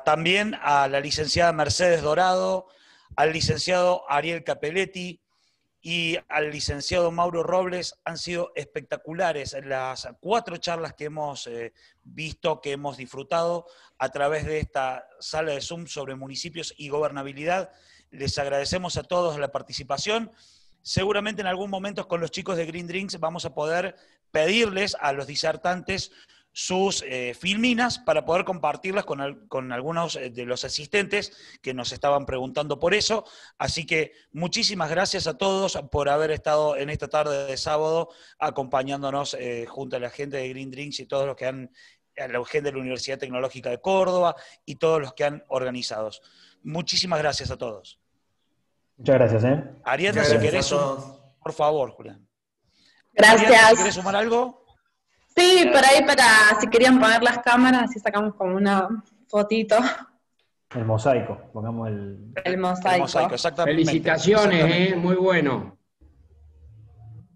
también a la licenciada Mercedes Dorado, al licenciado Ariel Capelletti y al licenciado Mauro Robles. Han sido espectaculares las 4 charlas que hemos visto, que hemos disfrutado a través de esta sala de Zoom sobre municipios y gobernabilidad. Les agradecemos a todos la participación. Seguramente en algún momento con los chicos de Green Drinks vamos a poder pedirles a los disertantes sus filminas para poder compartirlas con algunos de los asistentes que nos estaban preguntando por eso. Así que muchísimas gracias a todos por haber estado en esta tarde de sábado acompañándonos junto a la gente de Green Drinks y todos los que han, a la gente de la Universidad Tecnológica de Córdoba y todos los que han organizado. Muchísimas gracias a todos. Muchas gracias, Ariadna, si querés, por favor, Julián. Gracias. Ariadna, ¿querés sumar algo? Sí, por ahí si querían poner las cámaras, así sacamos como una fotito. El mosaico, pongamos el mosaico. El mosaico, exactamente. Felicitaciones, exactamente. Muy bueno.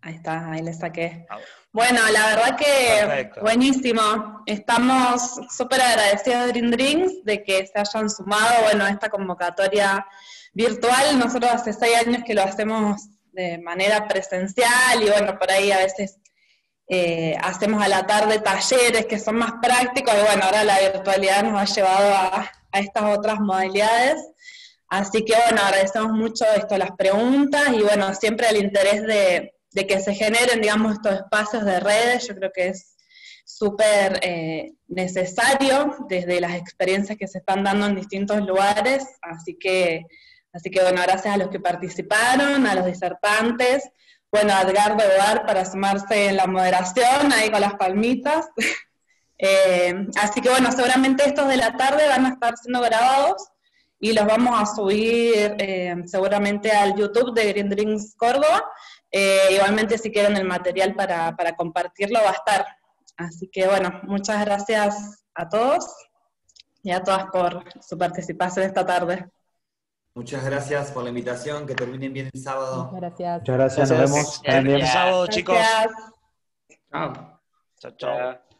Ahí está, ahí le saqué. Bueno, la verdad que Perfecto. buenísimo. Estamos súper agradecidos de Green Drinks de que se hayan sumado, bueno, a esta convocatoria virtual. Nosotros hace 6 años que lo hacemos de manera presencial y bueno, por ahí a veces hacemos a la tarde talleres que son más prácticos y bueno, ahora la virtualidad nos ha llevado a estas otras modalidades. Así que bueno, agradecemos mucho las preguntas y bueno, siempre el interés de que se generen, digamos, estos espacios de redes. Yo creo que es súper necesario desde las experiencias que se están dando en distintos lugares. Así que bueno, gracias a los que participaron, a los disertantes, bueno, a Edgardo Ebar para sumarse en la moderación, ahí con las palmitas. Así que bueno, seguramente estos de la tarde van a estar siendo grabados y los vamos a subir seguramente al YouTube de Green Drinks Córdoba. Igualmente si quieren el material para compartirlo va a estar. Así que bueno, muchas gracias a todos y a todas por su participación esta tarde. Muchas gracias por la invitación, que terminen bien el sábado. Muchas gracias. Muchas gracias, nos vemos. El sábado, chicos. Gracias. Chao. Chao, chao.